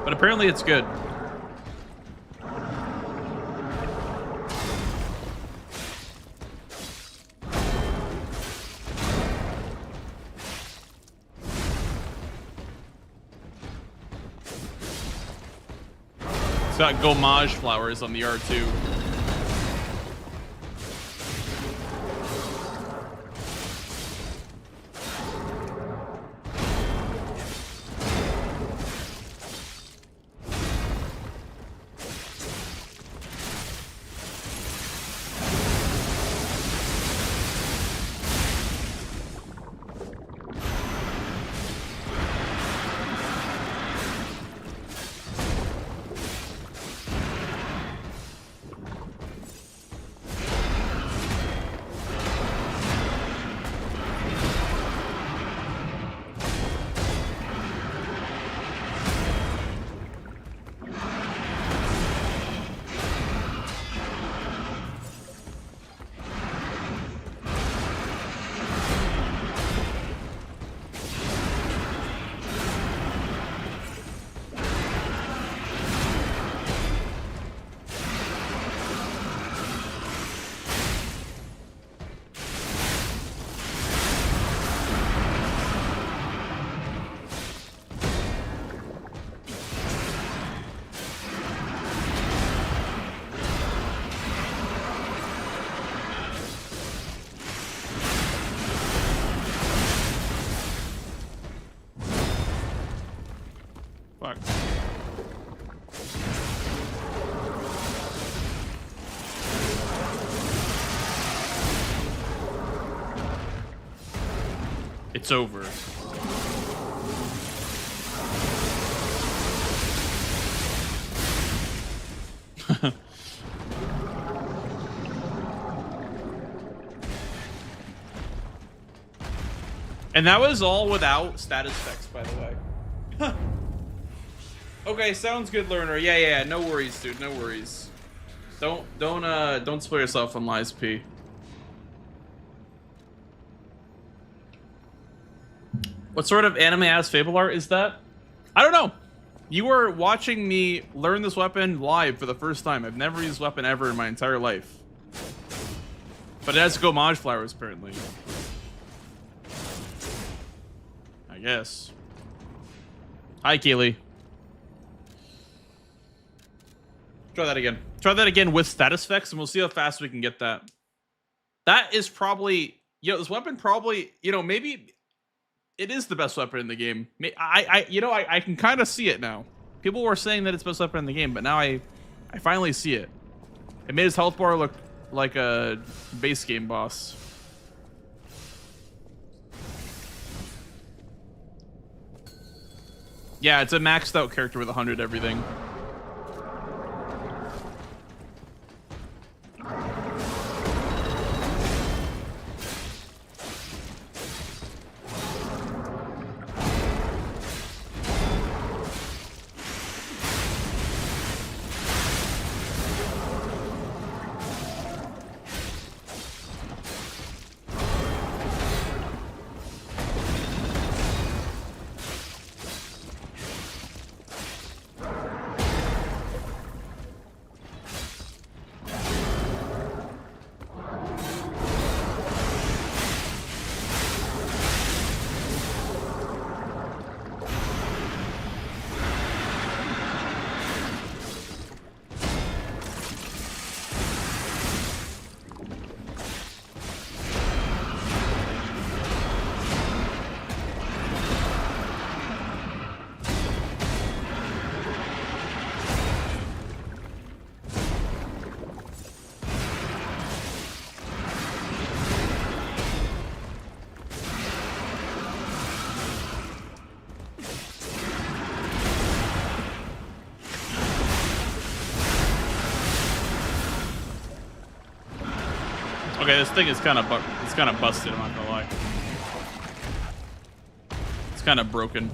But apparently it's good. It's got gommage flowers on the R2. Fuck. It's over. And that was all without status effects, by the way. Huh. Okay, sounds good, learner. Yeah, no worries, dude. No worries. Don't split yourself on lies, P. What sort of anime-ass fable art is that? I don't know. You were watching me learn this weapon live for the first time. I've never used this weapon ever in my entire life. But it has gommage flowers, apparently. I guess. Hi, Keely. Try that again. Try that again with status effects, and we'll see how fast we can get that. That is probably... this weapon probably... maybe... It is the best weapon in the game. I can kind of see it now. People were saying that it's the best weapon in the game, but now I finally see it. It made his health bar look like a base game boss. Yeah, it's a maxed out character with 100 everything. Okay, this thing is kind of busted. I'm not gonna lie. It's kind of broken.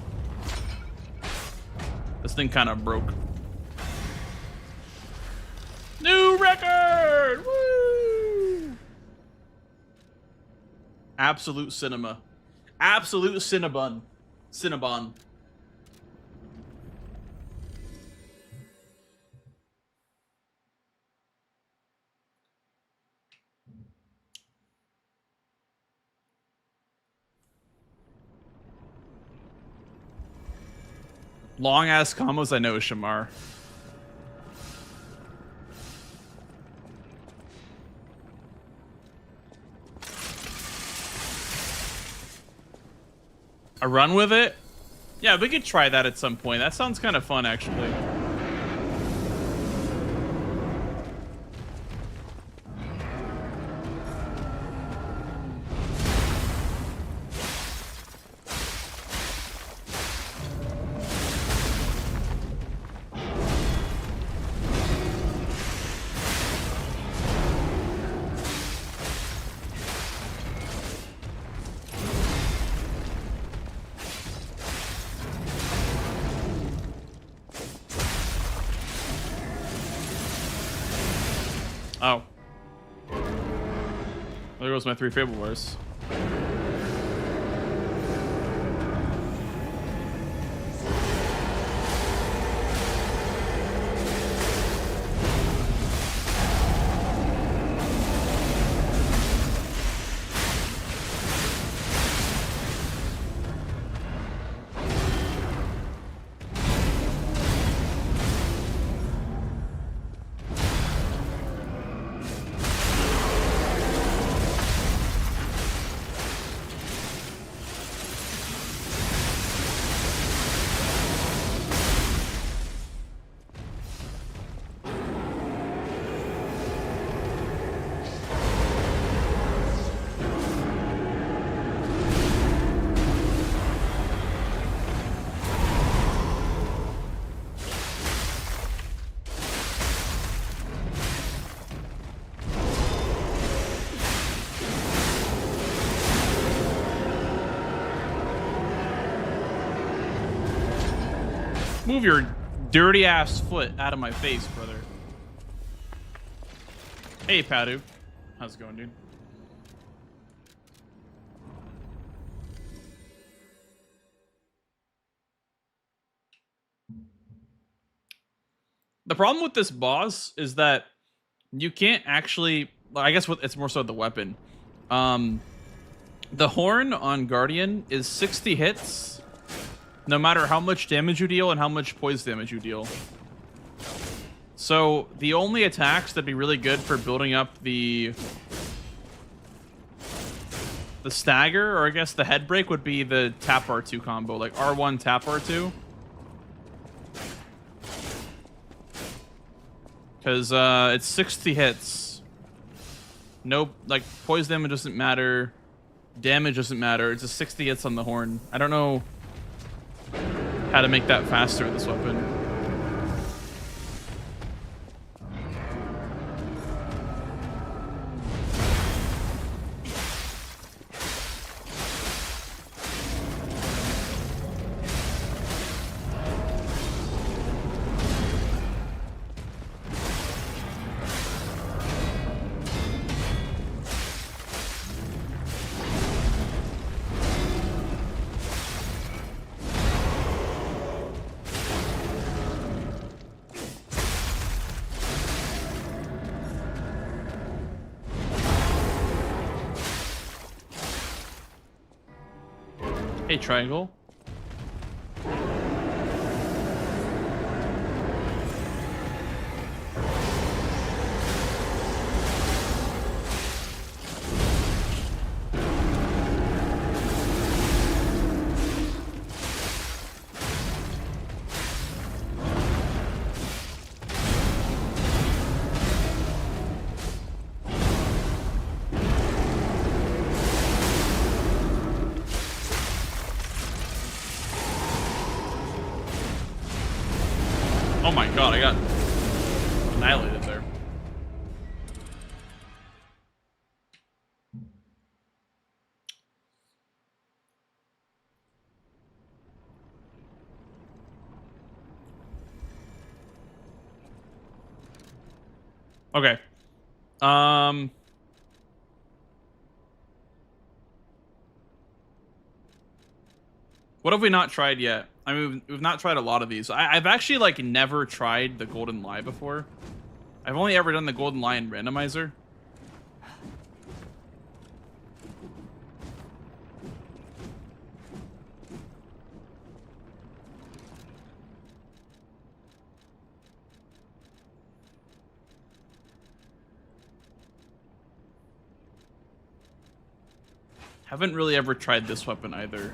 This thing kind of broke. New record! Woo! Absolute cinema. Absolute Cinnabon. Cinnabon. Long ass combos I know is Shamar. A run with it? Yeah, we could try that at some point. That sounds kind of fun, actually. Oh. There goes my 3 Fable Wars. Move your dirty ass foot out of my face, brother. Hey, Padu. How's it going, dude? The problem with this boss is that you can't actually... I guess it's more so the weapon. The horn on Guardian is 60 hits, no matter how much damage you deal and how much poison damage you deal. So the only attacks that'd be really good for building up the stagger, or I guess the head break, would be the tap R2 combo, like R1 tap R2. Because it's 60 hits. Nope. Like poison damage doesn't matter. Damage doesn't matter. It's a 60 hits on the horn. I don't know how to make that faster with this weapon. Hey, triangle. Oh my god, I got annihilated there. Okay. What have we not tried yet? I mean, we've not tried a lot of these. I've actually like never tried the golden lie before. I've only ever done the golden lie in randomizer. Haven't really ever tried this weapon either.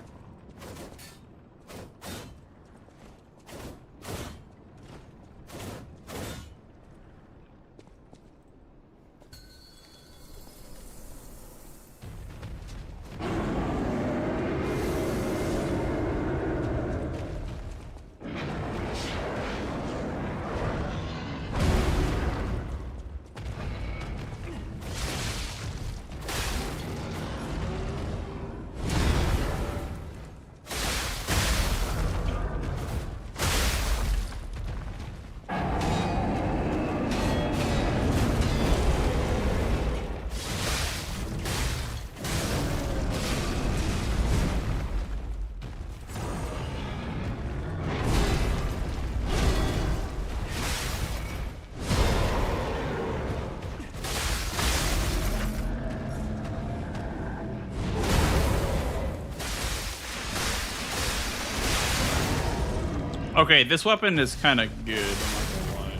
Okay, this weapon is kind of good. I'm not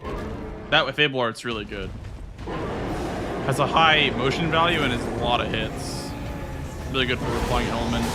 gonna lie. That with Fable Art's really good. Has a high motion value and is a lot of hits. Really good for applying an element.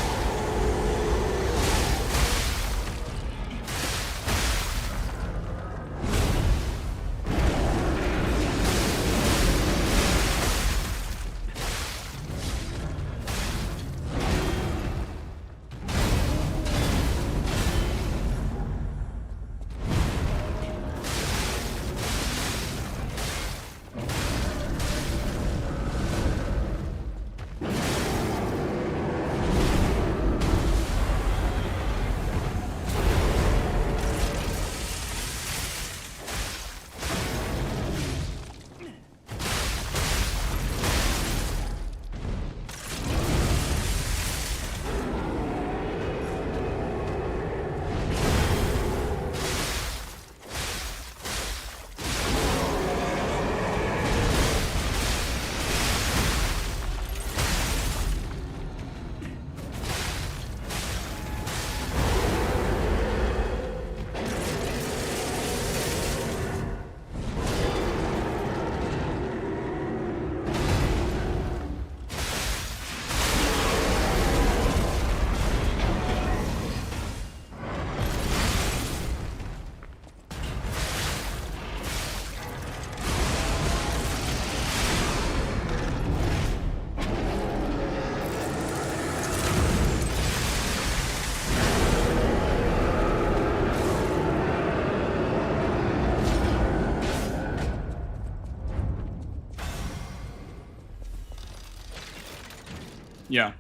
Yeah,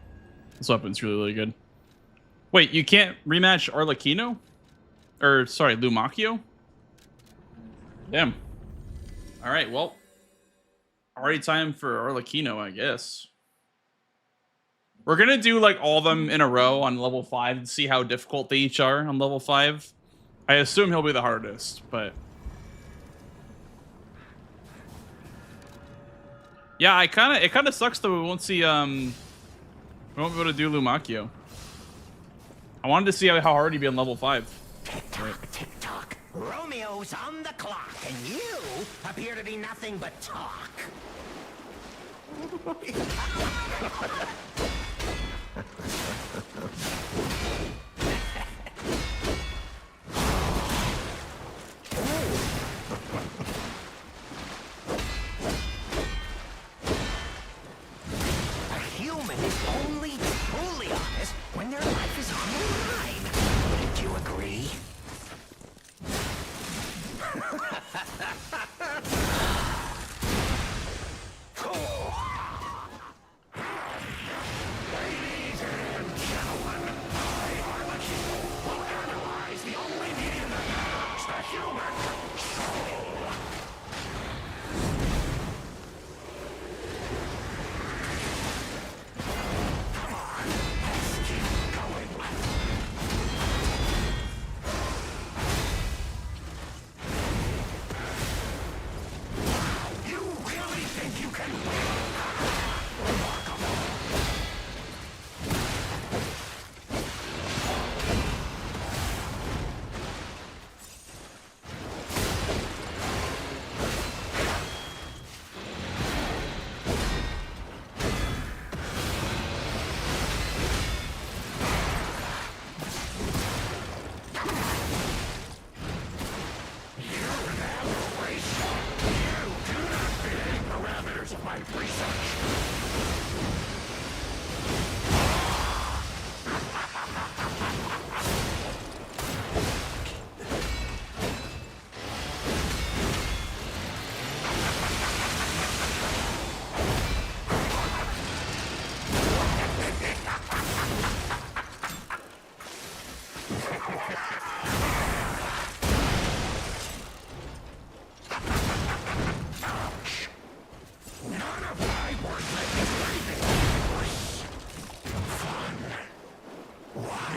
this weapon's really, really good. Wait, you can't rematch Arlecchino? Or, sorry, Lumacchio? Damn. Alright, well. Already time for Arlecchino, I guess. We're gonna do, like, all of them in a row on level 5 and see how difficult they each are on level 5. I assume he'll be the hardest, but... Yeah, it kinda sucks that we won't see, we won't be able to do Lumacchio. I wanted to see how hard he'd be on level 5. Tick-tock, tick-tock. Romeo's on the clock, and you appear to be nothing but talk. A human is only truly honest when their life is on the line. Wouldn't you agree?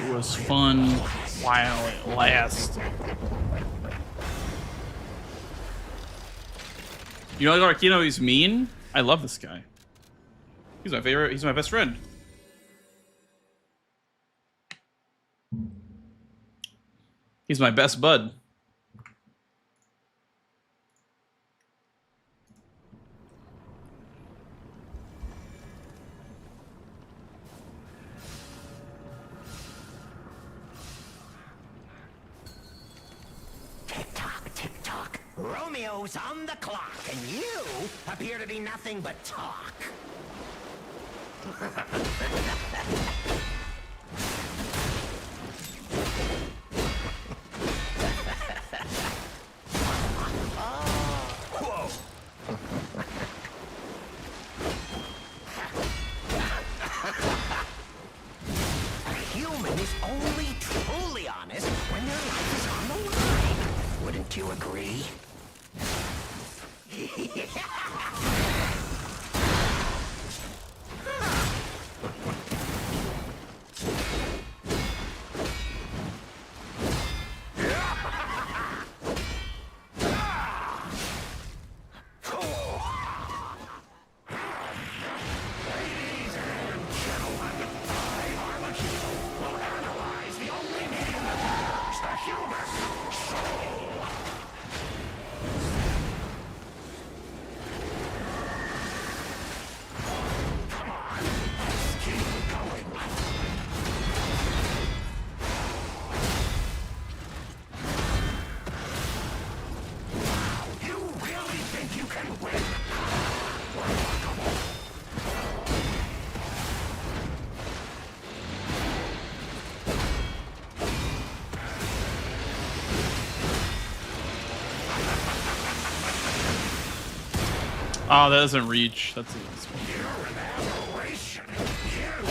It was fun while it lasted. You know, like Arlecchino, he's mean. I love this guy. He's my favorite. He's my best friend. He's my best bud. Tick-tock, tick-tock. Romeo's on the clock, and you appear to be nothing but talk. A human is only truly honest when their life is on the line. Wouldn't you agree? Oh, that doesn't reach. That's You're an aberration. You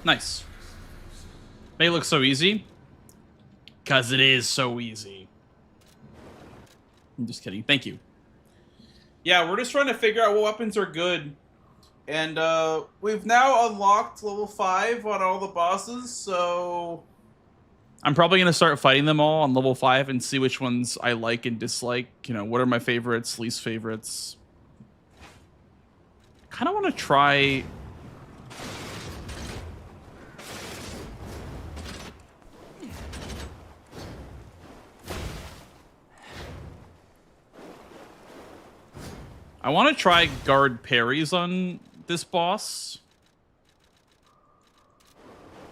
Nice. May look so easy. Because it is so easy. I'm just kidding. Thank you. Yeah, we're just trying to figure out what weapons are good. And we've now unlocked level 5 on all the bosses, so I'm probably going to start fighting them all on level 5 and see which ones I like and dislike. You know, what are my favorites, least favorites. I kind of want to try... I want to try guard parries on this boss.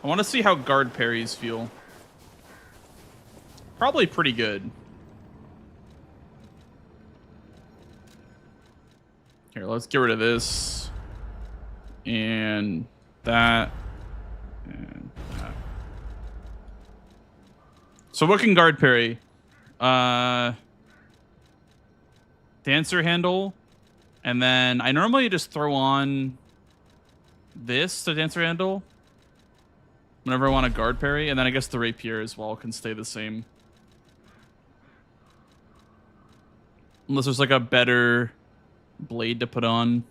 I want to see how guard parries feel. Probably pretty good. Here, let's get rid of this. And that. And that. So what can guard parry? Dancer handle. And then I normally just throw on this to dancer handle whenever I want a guard parry. And then I guess the rapier as well can stay the same. Unless there's like a better blade to put on.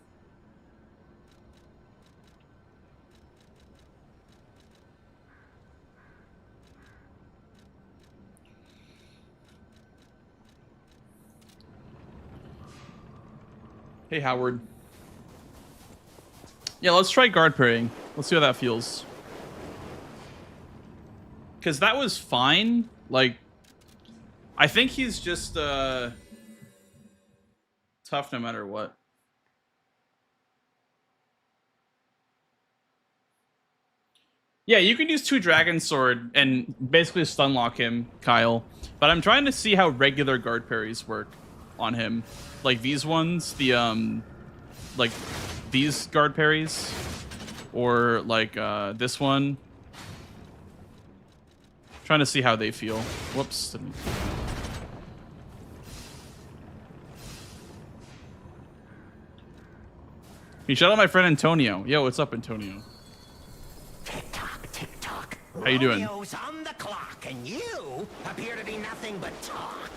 Hey, Howard. Yeah, let's try guard parrying. Let's see how that feels. Because that was fine. Like, I think he's just tough no matter what. Yeah, you can use 2 Dragon Sword and basically stun lock him, Kyle. But I'm trying to see how regular guard parries work on him. Like these ones, the like these guard parries, or like this one. Trying to see how they feel. Whoops. Can you shout out my friend Antonio? Yo, what's up, Antonio? Tick tock, tick tock. How you doing? Romeo's on the clock, and you appear to be nothing but talk.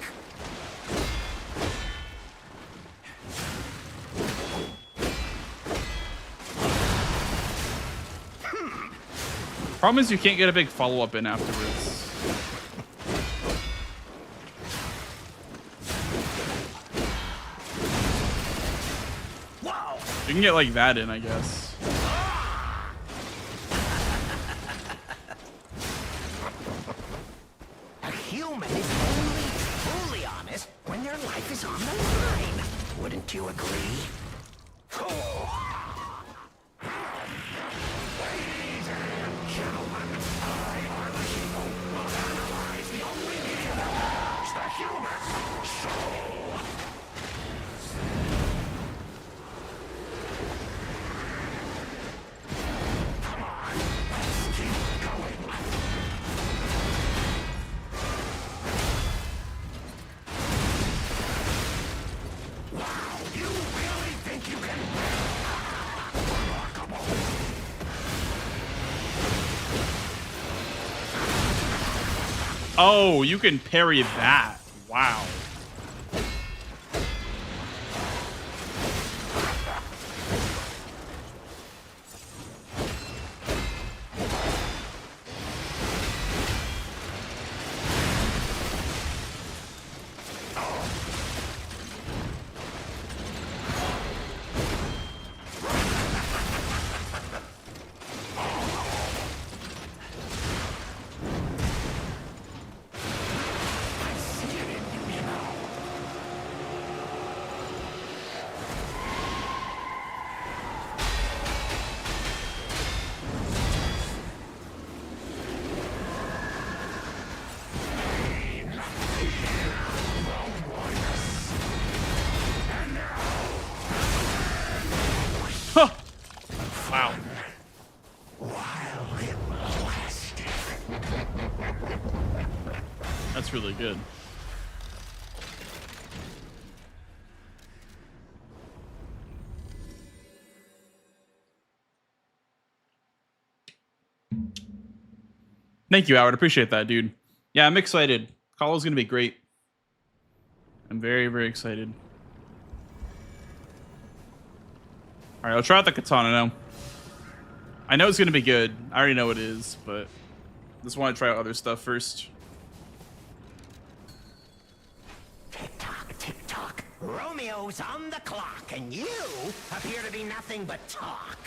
Problem is you can't get a big follow-up in afterwards. Wow. You can get like that in, I guess. A human is only truly honest when their life is on the line. Wouldn't you agree? Oh, you can parry that. Wow. Wow. That's really good. Thank you, Howard. Appreciate that, dude. Yeah, I'm excited. Call is gonna be great. I'm very, very excited. All right, I'll try out the katana now. I know it's gonna be good. I already know it is, but just want to try out other stuff first. Tick-tock, tick-tock. Romeo's on the clock, and you appear to be nothing but talk.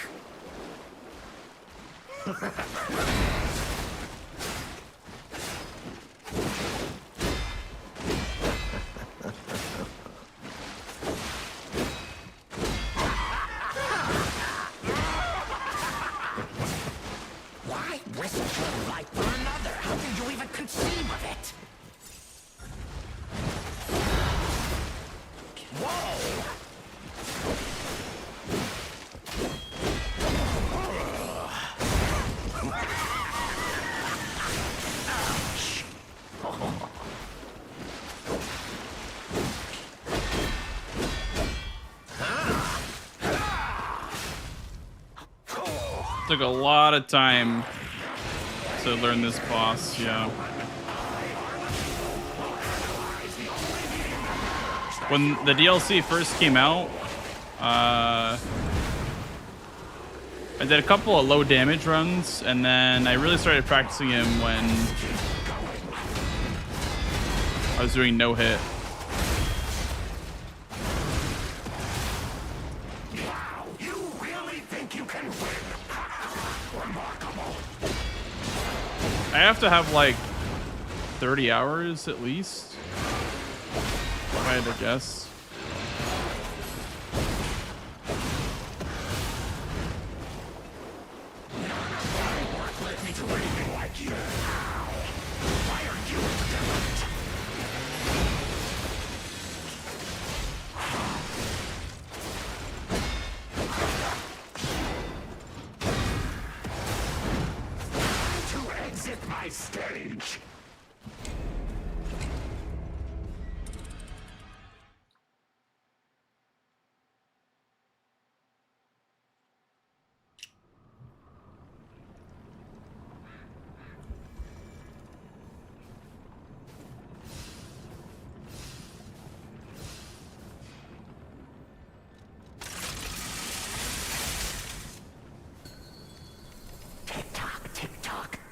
Why risk your life for another? How did you even conceive of it? Whoa! Took a lot of time to learn this boss, yeah. When the DLC first came out, I did a couple of low damage runs, and then I really started practicing him when I was doing no hit. I have to have like 30 hours at least, if I had to guess. Stage.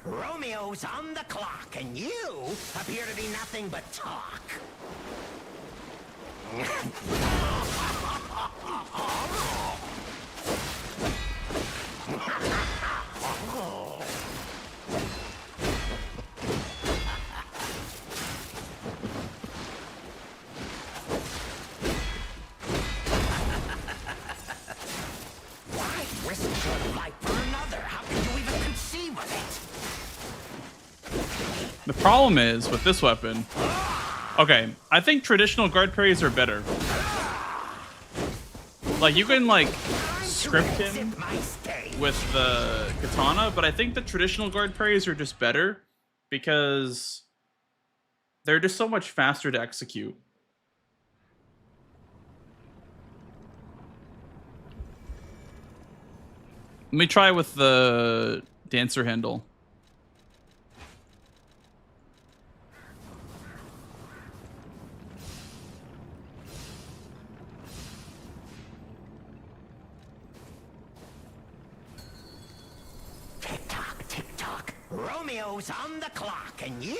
Romeo's on the clock, and you appear to be nothing but talk. Why risk your life for another? How can you even conceive of it? The problem is with this weapon. Okay, I think traditional guard parries are better. Like you can like script him with the katana, but I think the traditional guard parries are just better because they're just so much faster to execute. Let me try with the dancer handle. Romeo's on the clock, and you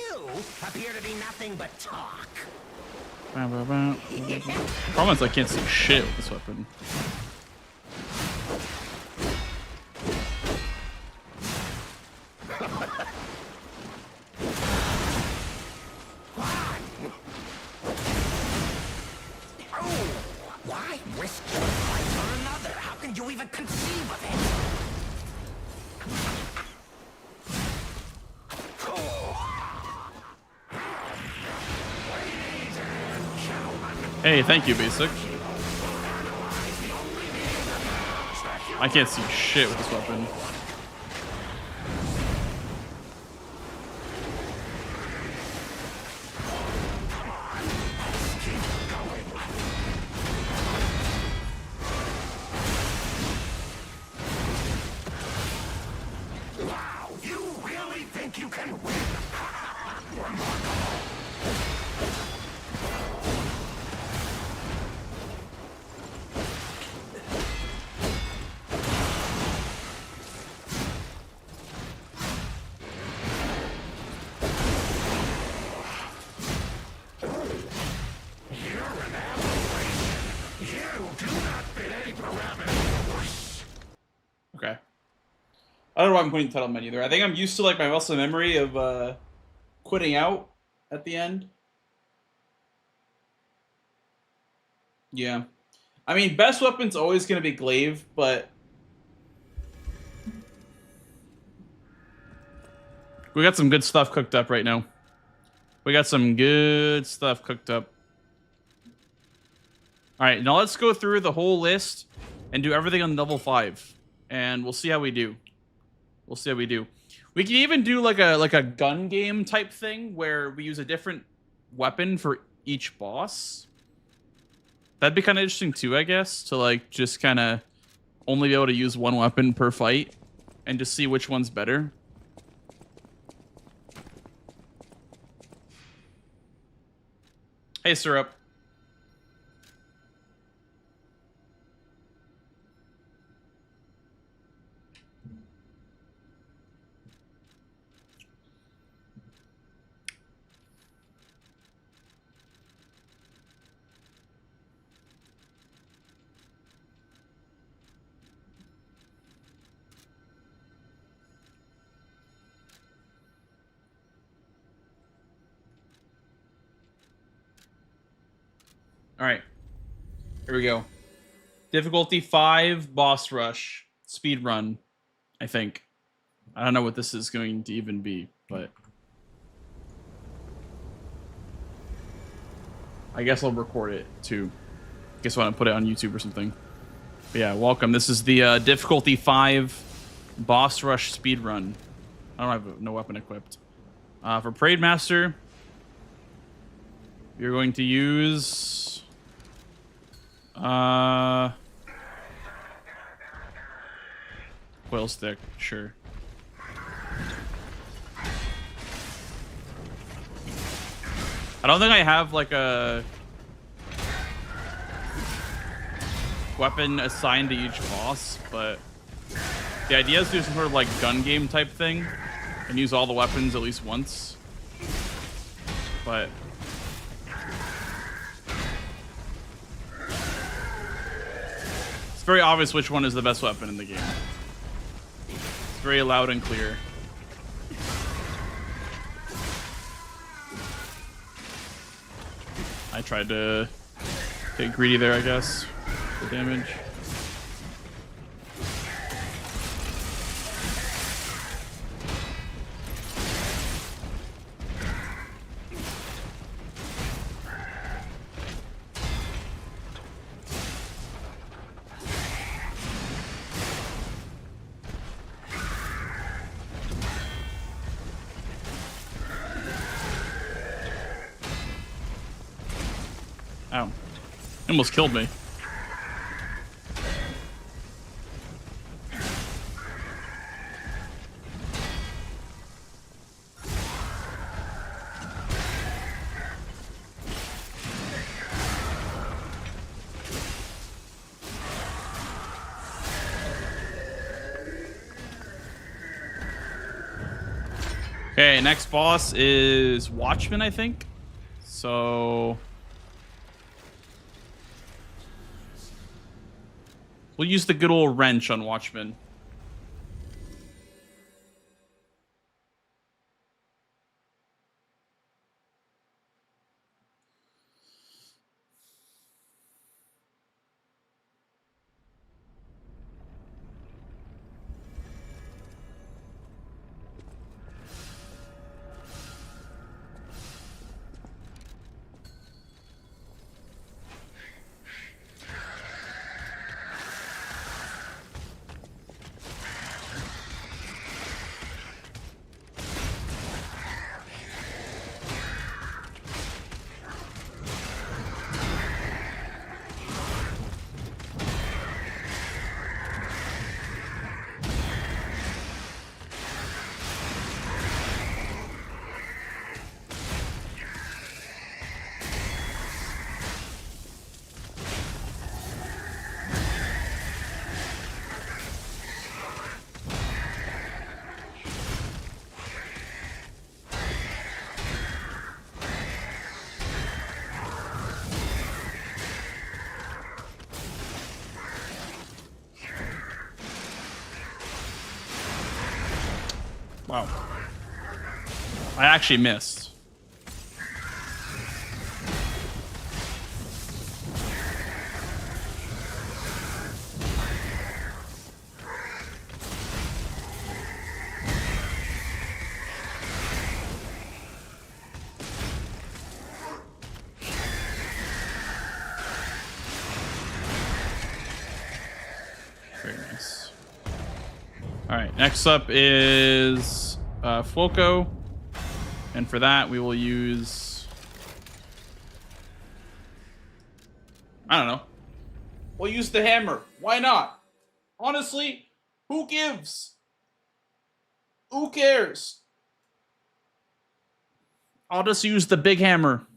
appear to be nothing but talk. Problem is I can't see shit with this weapon. Why risk your life for another? How can you even conceive of it? Hey, thank you, Basic. I can't see shit with this weapon. Wow, you really think you can I don't know why I'm putting title menu there. I think I'm used to like my muscle memory of quitting out at the end. Yeah. I mean, best weapon's always going to be Glaive, but we got some good stuff cooked up right now. We got some good stuff cooked up. All right, now let's go through the whole list and do everything on level 5, and we'll see how we do. We'll see how we do. We can even do like a gun game type thing where we use a different weapon for each boss. That'd be kind of interesting too, I guess, to like just kind of only be able to use one weapon per fight and just see which one's better. Hey, Syrup. All right, here we go. Difficulty 5, boss rush, speed run. I think. I don't know what this is going to even be, but I guess I'll record it too. I guess I want to put it on YouTube or something. But yeah, welcome. This is the difficulty 5 boss rush speed run. I don't have no weapon equipped. For Parade Master, you're going to use coil stick, sure. I don't think I have like a weapon assigned to each boss, but the idea is to do some sort of like gun game type thing and use all the weapons at least once. But it's very obvious which one is the best weapon in the game. It's very loud and clear. I tried to get greedy there, I guess, for damage. Ow. It almost killed me. Okay, next boss is Watchman, I think. So we'll use the good old wrench on Watchman. Wow. I actually missed. Very nice. All right, next up is Fuoco. And for that, we will use... I don't know. We'll use the hammer. Why not? Honestly, who gives? Who cares? I'll just use the big hammer.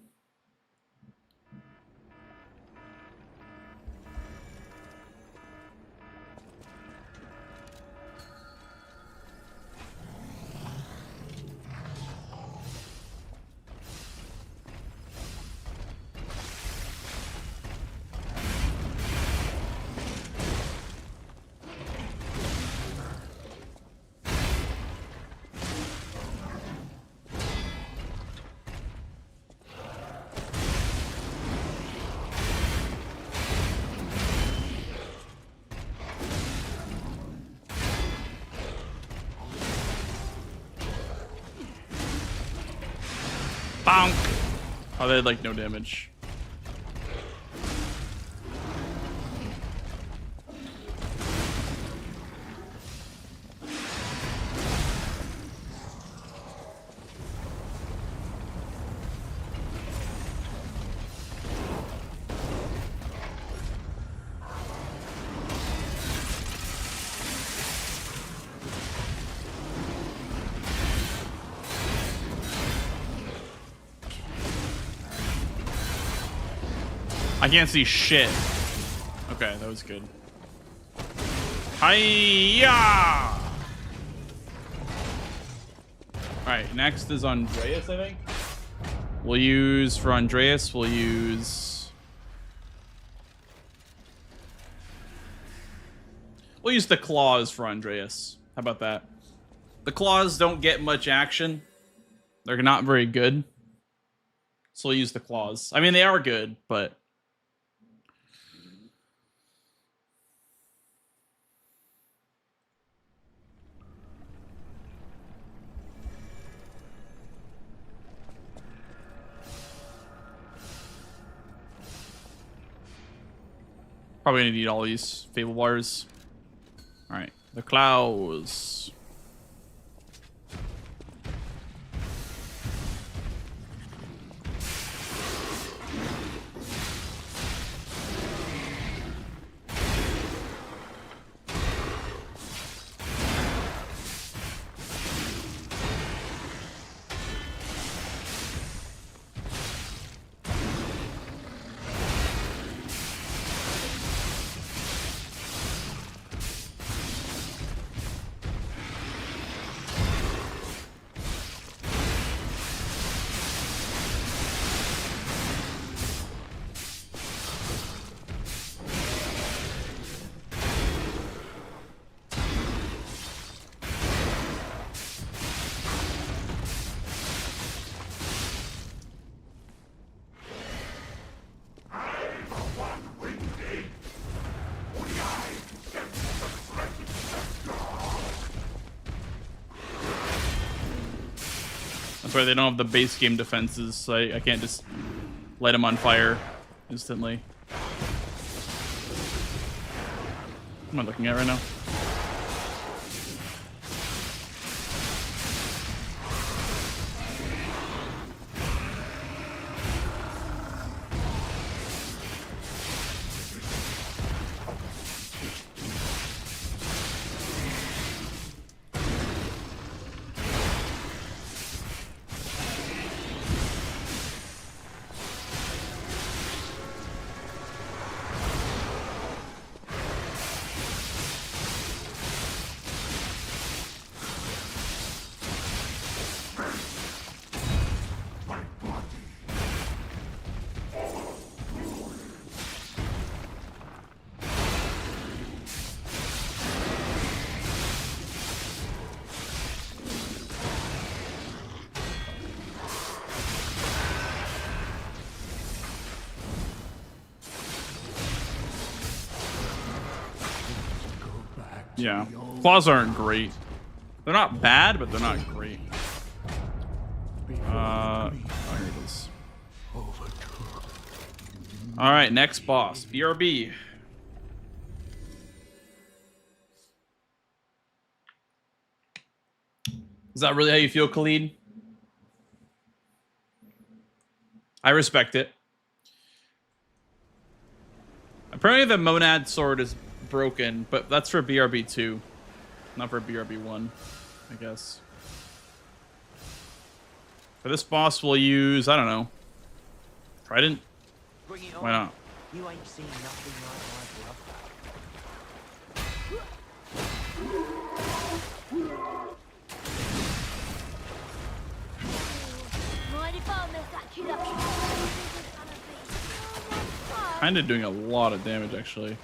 Bonk. Oh, they had like no damage. I can't see shit. Okay, that was good. Hiya! Alright, next is Andreas, I think. We'll use, for Andreas, we'll use the claws for Andreas. How about that? The claws don't get much action. They're not very good. So we'll use the claws. I mean, they are good, but... Probably gonna need all these Fable bars. Alright, the claws. That's why they don't have the base game defenses, so I can't just light them on fire instantly. What am I looking at right now? Yeah. Claws aren't great. They're not bad, but they're not great. Oh, here it is. All right, next boss, BRB. Is that really how you feel, Khalid? I respect it. Apparently the Moonad sword is broken, but that's for BRB 2, not for BRB 1, I guess. For this boss, we'll use, I don't know, Trident? Bring it on. Why not? You ain't seen nothing like my love. Mind if I mess that kid up? Kind of doing a lot of damage, actually.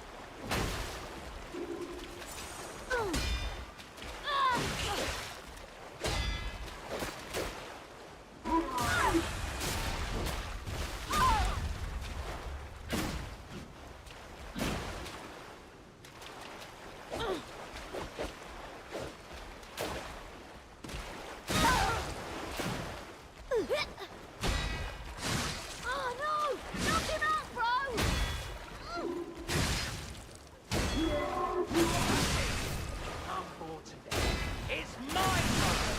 Oh no! Knock him out, bro! I'm bored to death. It's my turn.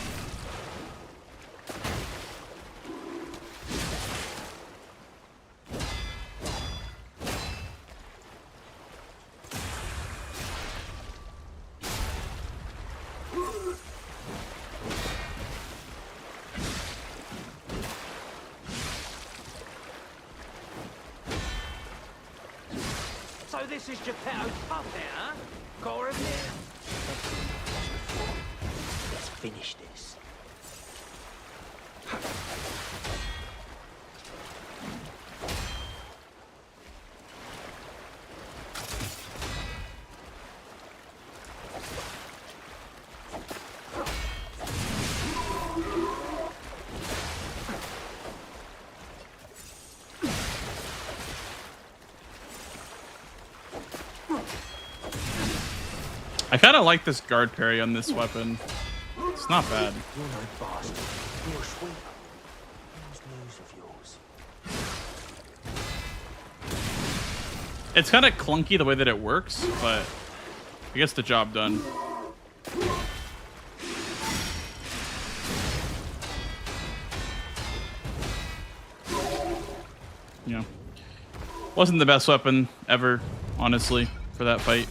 So this is Geppetto's puppet, huh? Core of it. Let's finish this. I kind of like this guard parry on this weapon. It's not bad. You're no bastard. You're a sweetheart. How's news of yours? It's kind of clunky the way that it works, but it gets the job done. Yeah. Wasn't the best weapon ever, honestly, for that fight,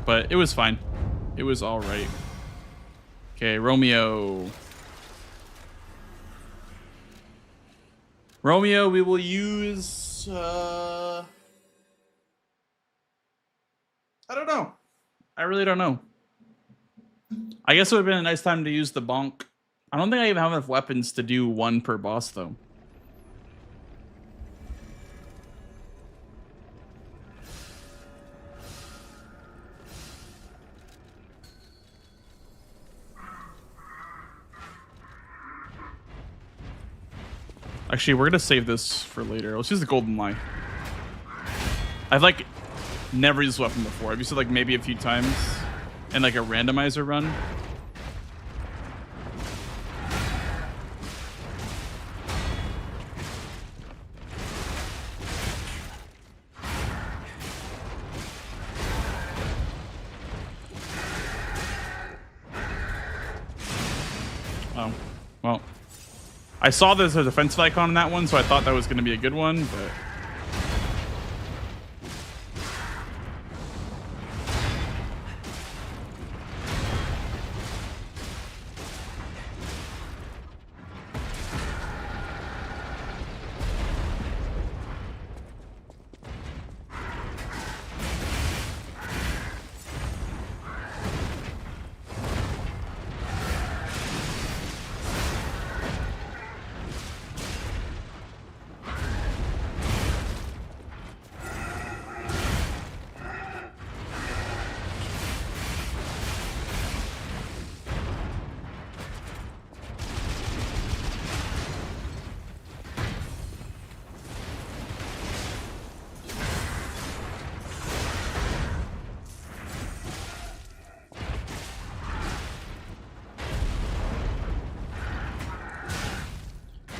but it was fine. It was all right. Okay, Romeo. Romeo, we will use... I don't know. I really don't know. I guess it would have been a nice time to use the bonk. I don't think I even have enough weapons to do one per boss, though. Actually, we're gonna save this for later. Let's use the golden lie. I've like never used this weapon before. I've used it like maybe a few times in like a randomizer run. Oh, well. I saw there's a defensive icon in that one, so I thought that was going to be a good one, but...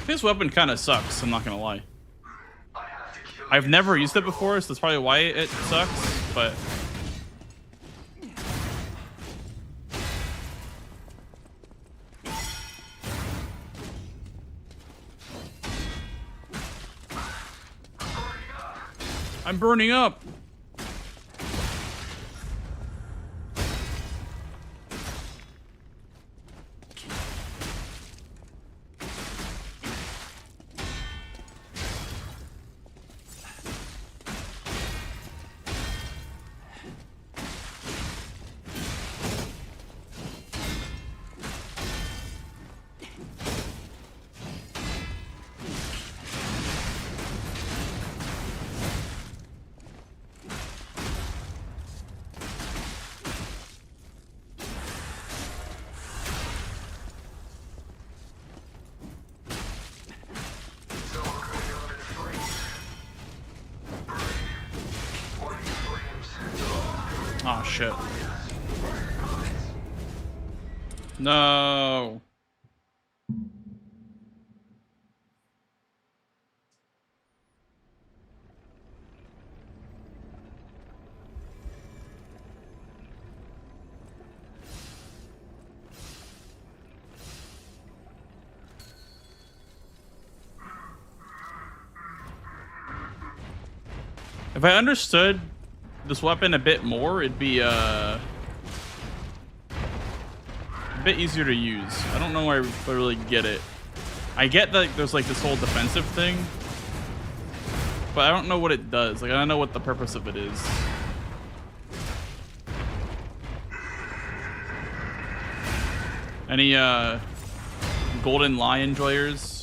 This weapon kind of sucks, I'm not gonna lie. I've never used it before, so that's probably why it sucks, but... I'm burning up! Oh shit. No. If I understood this weapon a bit more, it'd be a bit easier to use. I don't know where I really get it. I get that there's like this whole defensive thing, but I don't know what it does. Like I don't know what the purpose of it is. Any golden lie enjoyers?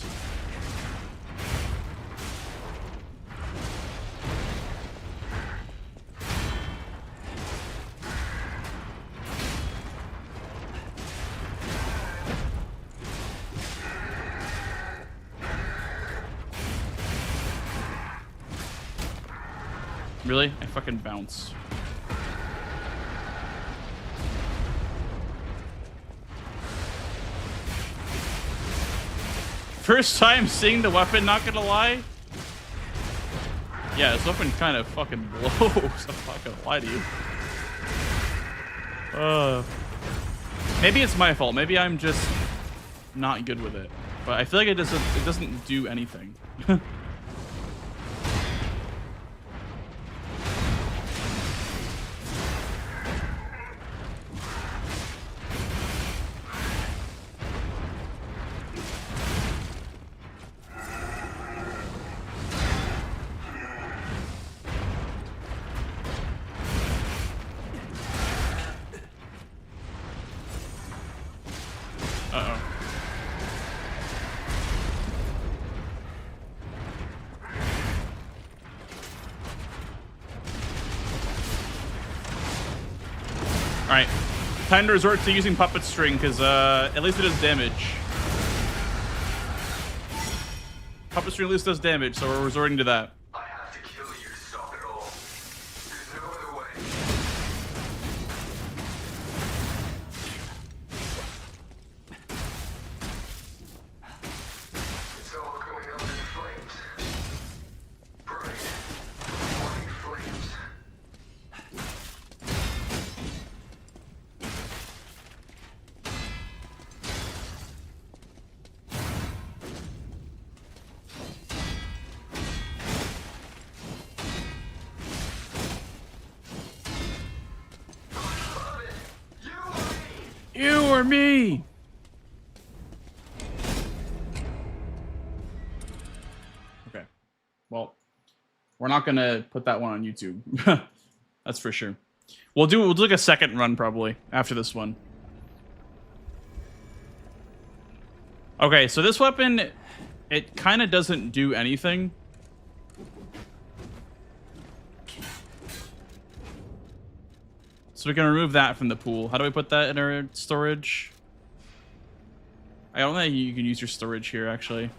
Really? I fucking bounced. First time seeing the weapon, not gonna lie. Yeah, this weapon kind of fucking blows. I'm not gonna lie to you. Maybe it's my fault. Maybe I'm just not good with it. But I feel like it doesn't do anything. Uh-oh. Alright. Time to resort to using puppet string, because at least it does damage. Puppet string at least does damage, so we're resorting to that. I have to kill you to stop it all. There's no other way. It's all going up in flames. Bright, white flames. You or me? Okay. Well, we're not gonna put that one on YouTube. That's for sure. We'll do like a second run probably after this one. Okay, so this weapon, it kind of doesn't do anything. So we can remove that from the pool. How do we put that in our storage? I don't think you can use your storage here, actually.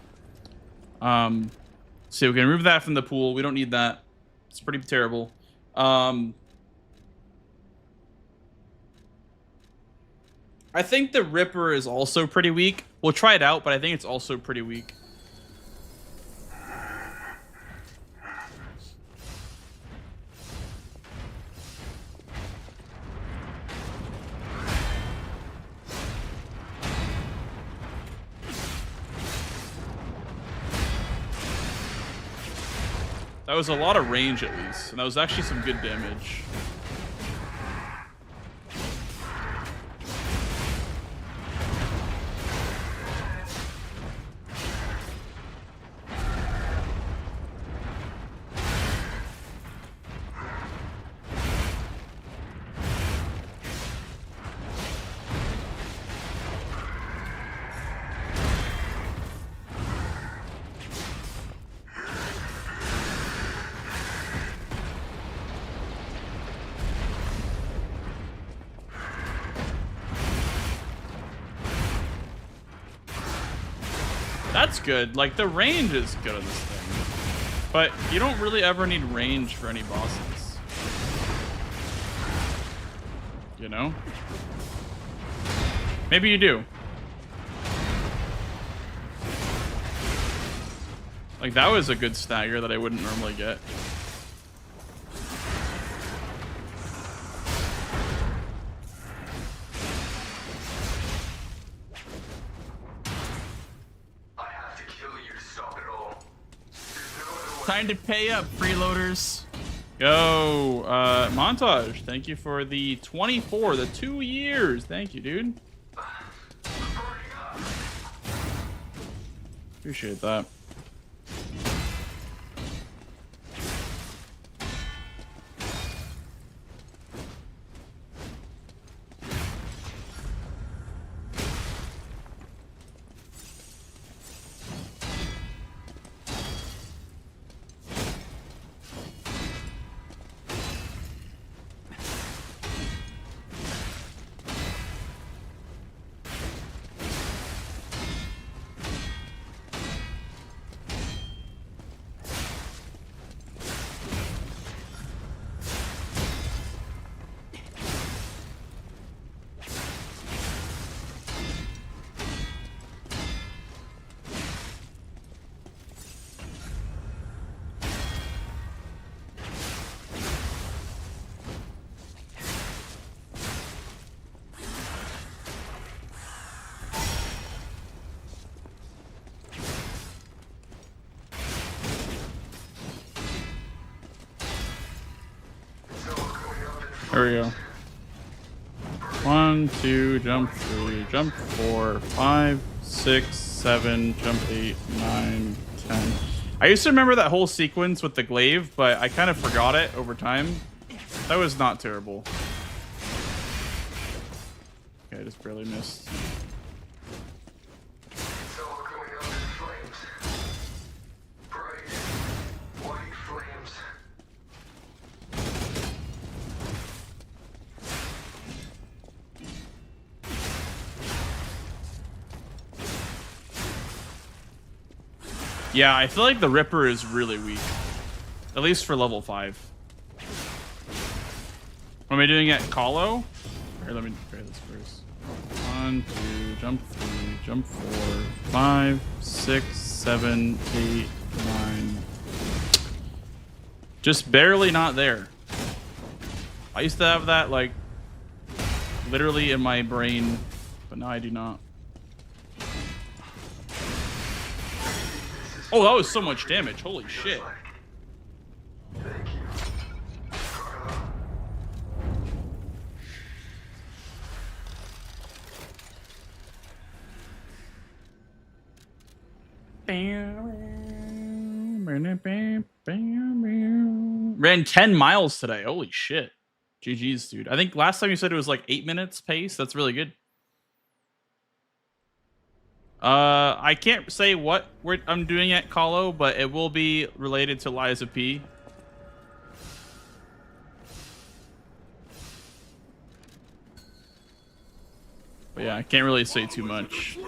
So we can remove that from the pool. We don't need that. It's pretty terrible. I think the Ripper is also pretty weak. We'll try it out, but I think it's also pretty weak. That was a lot of range at least, and that was actually some good damage. That's good. Like, the range is good on this thing. But you don't really ever need range for any bosses. You know? Maybe you do. Like, that was a good stagger that I wouldn't normally get. Time to pay up, freeloaders. Go, Montage. Thank you for the 24, the 2 years. Thank you, dude. Appreciate that. There we go. 1, 2, jump 3, jump 4, 5, 6, 7, jump 8, 9, 10. I used to remember that whole sequence with the glaive, but I kind of forgot it over time. That was not terrible. Okay, I just barely missed. Yeah, I feel like the Ripper is really weak. At least for level 5. What am I doing at Kahlo? Here, let me try this first. 1, 2, jump 3, jump 4, 5, 6, 7, 8, 9. Just barely not there. I used to have that, like, literally in my brain, but now I do not. Oh, that was so much damage. Holy shit. Ran 10 miles today. Holy shit. GG's, dude. I think last time you said it was like 8 minutes pace. That's really good. I can't say what I'm doing at Kahlo, but it will be related to Liza P. But yeah, I can't really say too much.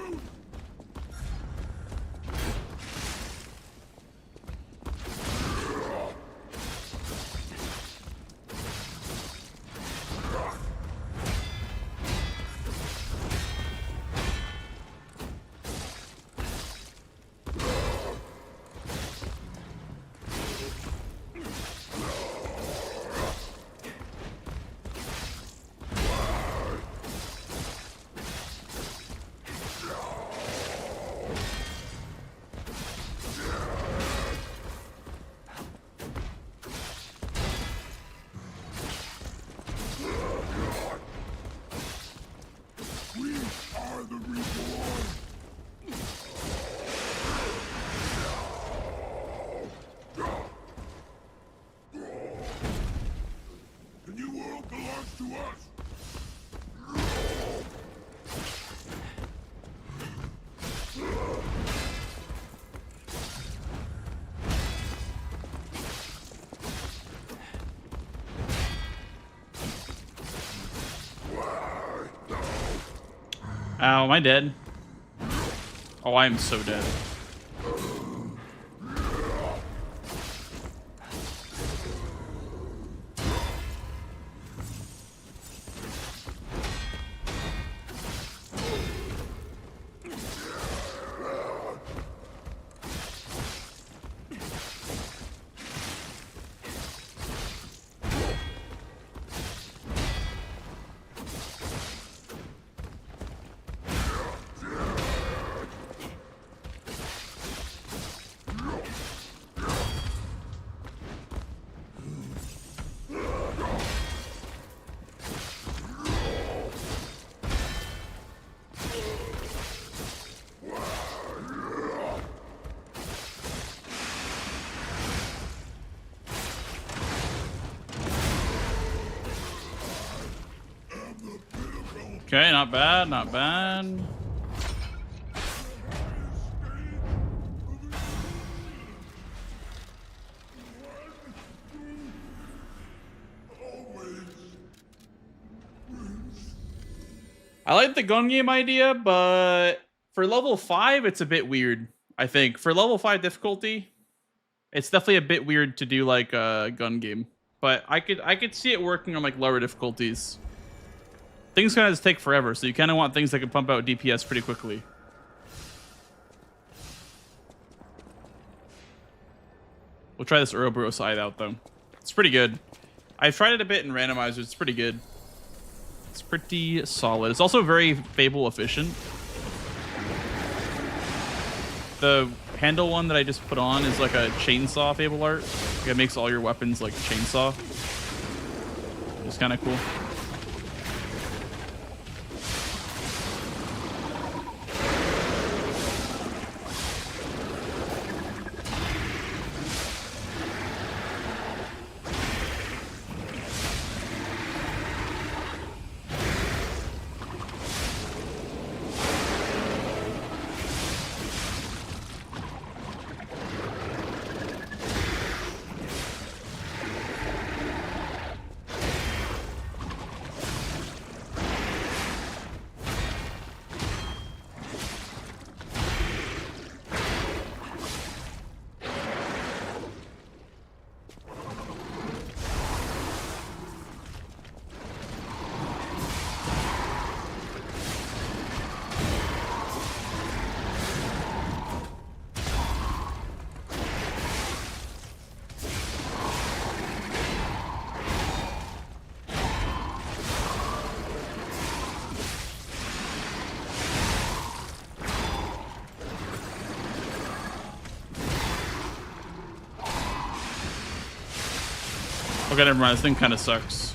the RE4R. The new world belongs to us. Ow, am I dead? Oh, I am so dead. Okay, not bad, not bad. I like the gun game idea, but for level 5, it's a bit weird, I think. For level 5 difficulty, it's definitely a bit weird to do like a gun game. But I could see it working on like lower difficulties. Things kind of just take forever, so you kind of want things that can pump out DPS pretty quickly. We'll try this Ouroboros side out, though. It's pretty good. I've tried it a bit in randomizers. It's pretty good. It's pretty solid. It's also very Fable efficient. The handle one that I just put on is like a chainsaw Fable art. It makes all your weapons like a chainsaw. It's kind of cool. Okay, never mind. This thing kind of sucks.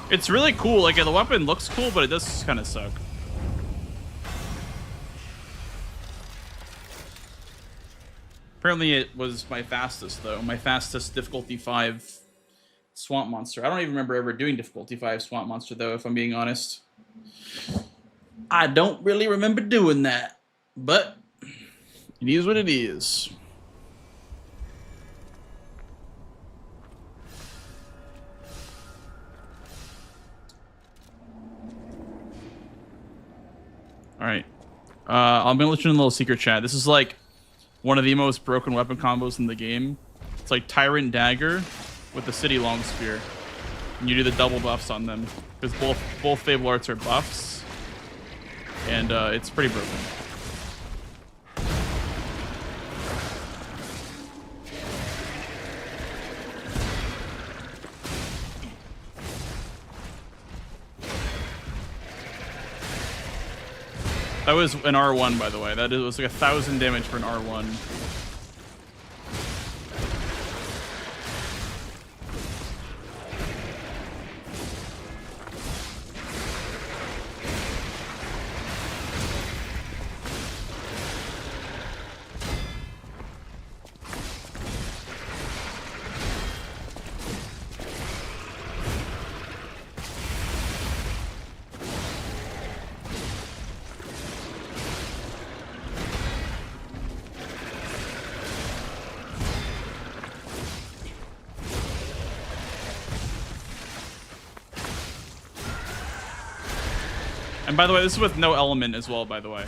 It's really cool. Like, the weapon looks cool, but it does kind of suck. Apparently it was my fastest, though. My fastest difficulty 5 swamp monster. I don't even remember ever doing difficulty 5 swamp monster, though, if I'm being honest. I don't really remember doing that. But it is what it is. right. I'm gonna let you in a little secret chat. This is like one of the most broken weapon combos in the game. It's like Tyrant Dagger with the City Long Spear. And you do the double buffs on them. Because both Fable Arts are buffs. And it's pretty broken. That was an R1, by the way. That was like 1,000 damage for an R1. And by the way, this is with no element as well, by the way.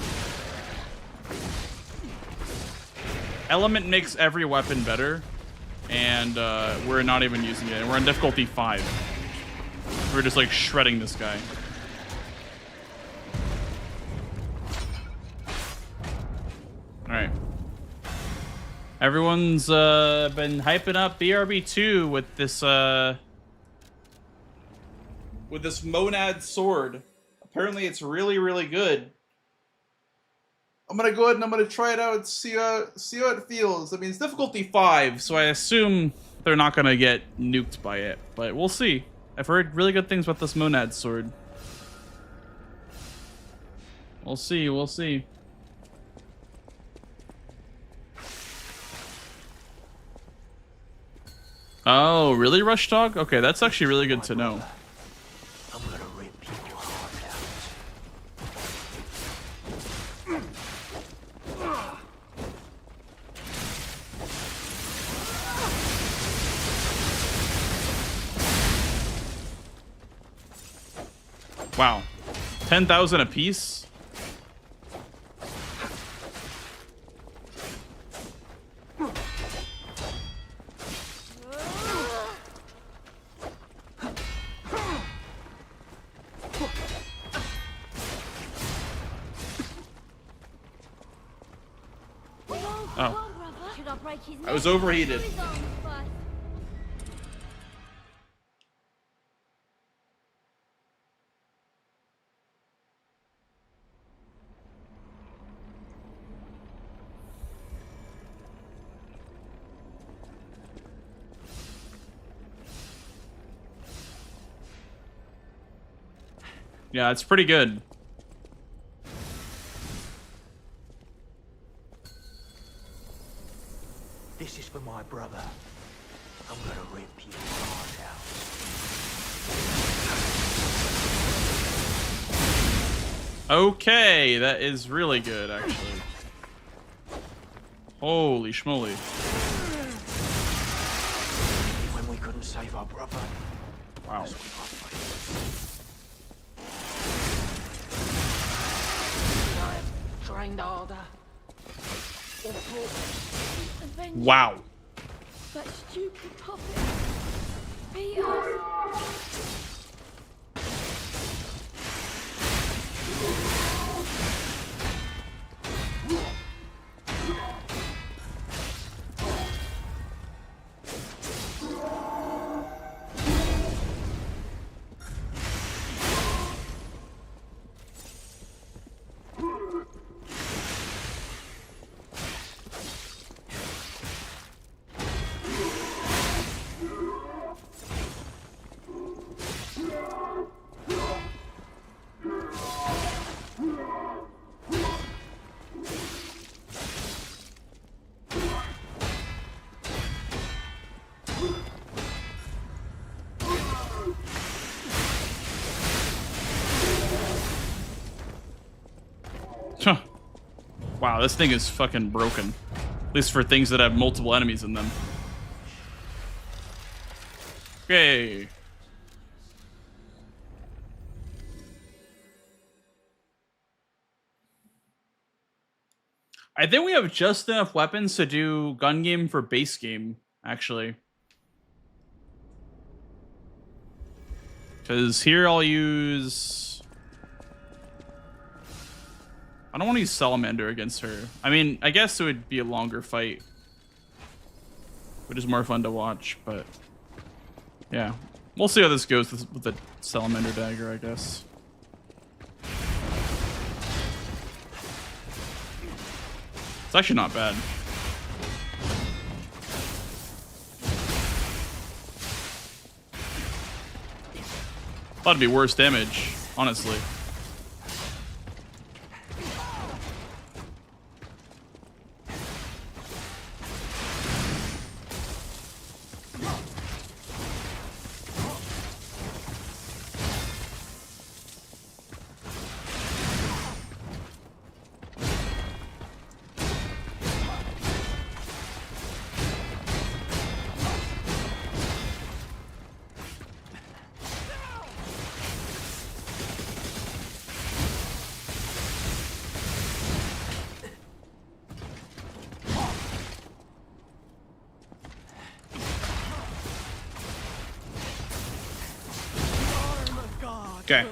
Element makes every weapon better, and we're not even using it. We're on difficulty 5. We're just like shredding this guy. Alright. Everyone's been hyping up BRB2 with this Moonad sword. Apparently it's really, really good. I'm gonna go ahead and I'm gonna try it out and see how it feels. I mean, it's difficulty 5, so I assume they're not gonna get nuked by it, but we'll see. I've heard really good things about this Moonad sword. We'll see, we'll see. Oh, really, Rush Dog? Okay, that's actually really good to know. I'm gonna rip your heart out. Wow. 10,000 apiece? Oh. Should I break his I was neck? overheated. His arms first. Yeah, it's pretty good. This is for my brother. I'm gonna rip your heart out. Okay, that is really good, actually. Holy schmoly. When we couldn't save our brother. Wow. Should I have trained harder? Or fought? Avenge Wow. that stupid puppet. Peter. Huh. Wow, this thing is fucking broken. At least for things that have multiple enemies in them. Okay. I think we have just enough weapons to do gun game for base game, actually. Because here I'll use... I don't want to use Salamander against her. I mean, I guess it would be a longer fight, which is more fun to watch, but... Yeah. We'll see how this goes with the Salamander dagger, I guess. It's actually not bad. Thought it'd be worse damage, honestly. Okay,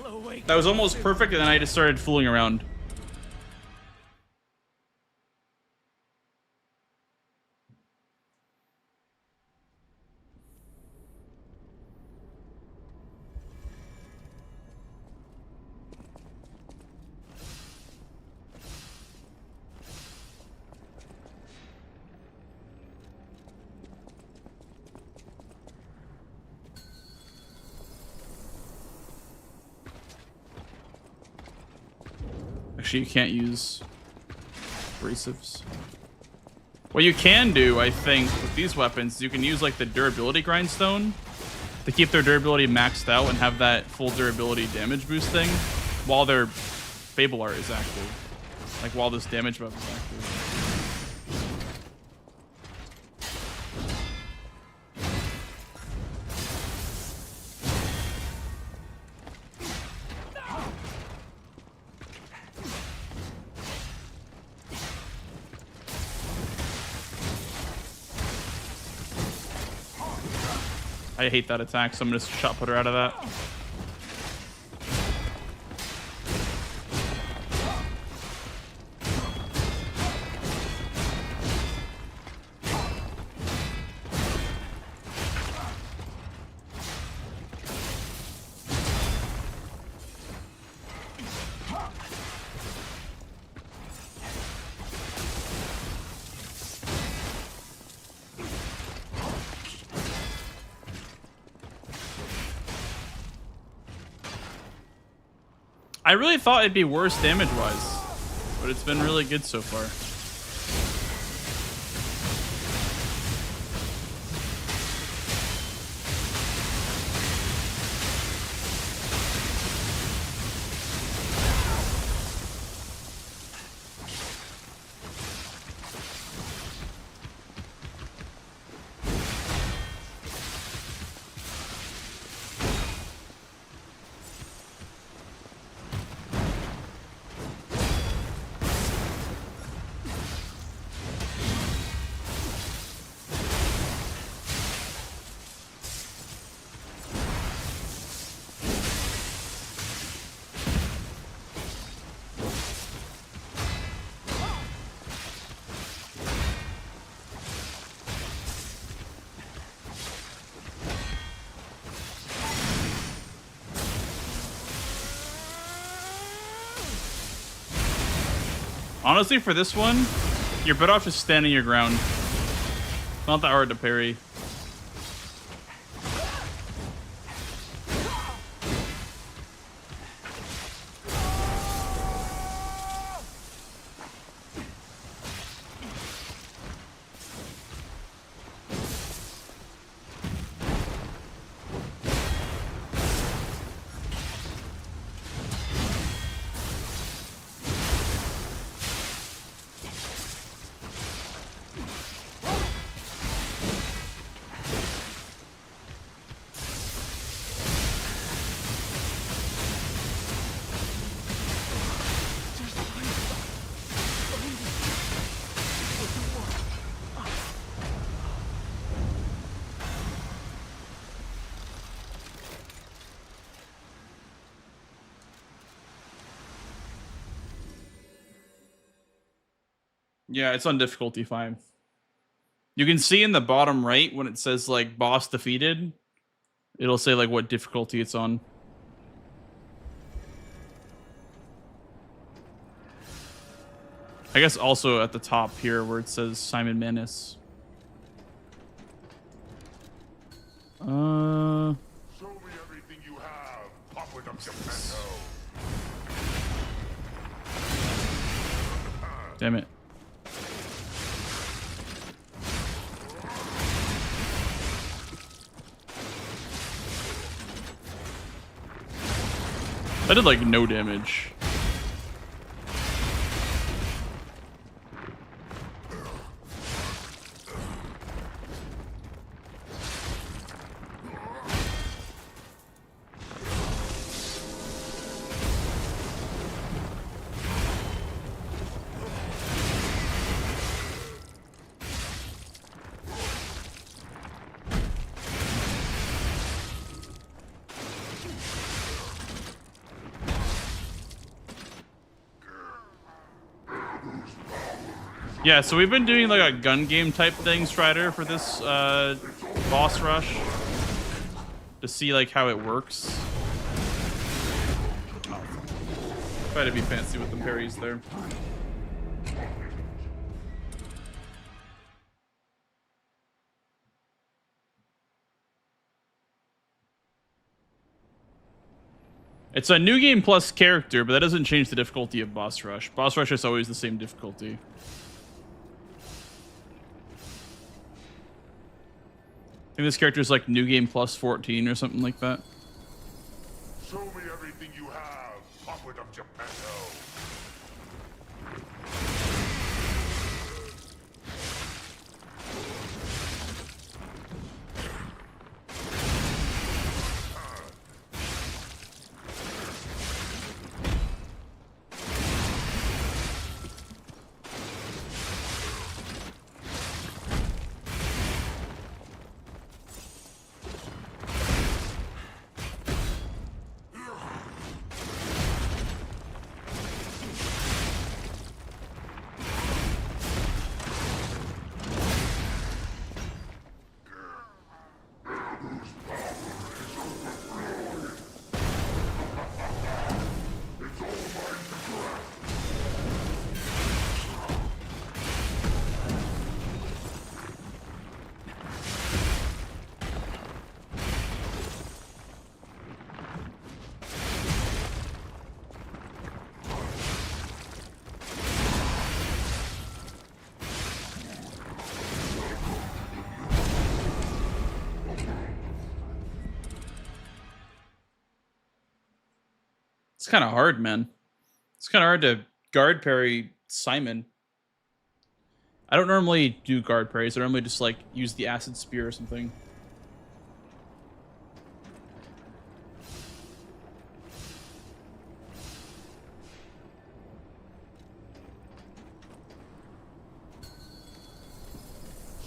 that was almost perfect, and then I just started fooling around. Actually, you can't use abrasives. What you can do, I think, with these weapons, you can use like the durability grindstone to keep their durability maxed out and have that full durability damage boost thing while their Fable Art is active. Like while this damage buff is active. I hate that attack, so I'm gonna shot put her out of that. I really thought it'd be worse damage-wise, but it's been really good so far. Honestly, for this one, you're better off just standing your ground. It's not that hard to parry. Yeah, it's on difficulty 5. You can see in the bottom right when it says like boss defeated, it'll say like what difficulty it's on. I guess also at the top here where it says Simon Menace. Show me everything you have. Pop it up, Geppetto. Damn it. That did like no damage. Yeah, so we've been doing like a gun game type thing, Strider, for this boss rush to see like how it works. Oh. Try to be fancy with the parries there. It's a new game plus character, but that doesn't change the difficulty of boss rush. Boss rush is always the same difficulty. I think this character is like new game plus 14 or something like that. Show me everything you have. Pop it up, Geppetto. It's kind of hard, man. It's kind of hard to guard parry Simon. I don't normally do guard parries. I normally just like use the acid spear or something.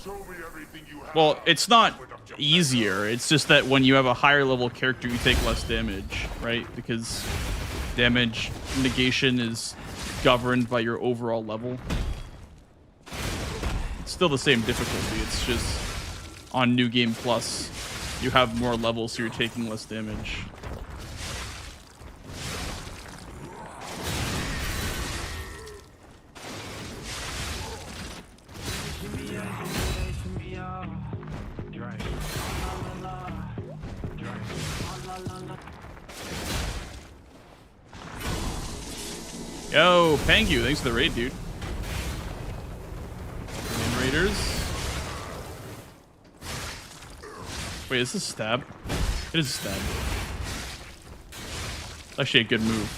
Show me everything you have. Well, it's not Pop it up, Geppetto. easier. It's just that when you have a higher level character, you take less damage, right? Because damage negation is governed by your overall level. It's still the same difficulty. It's just on New Game Plus, you have more levels, so you're taking less damage. Yo, thank you. Thanks for the raid, dude. And raiders. Wait, is this a stab? It is a stab. Actually, a good move.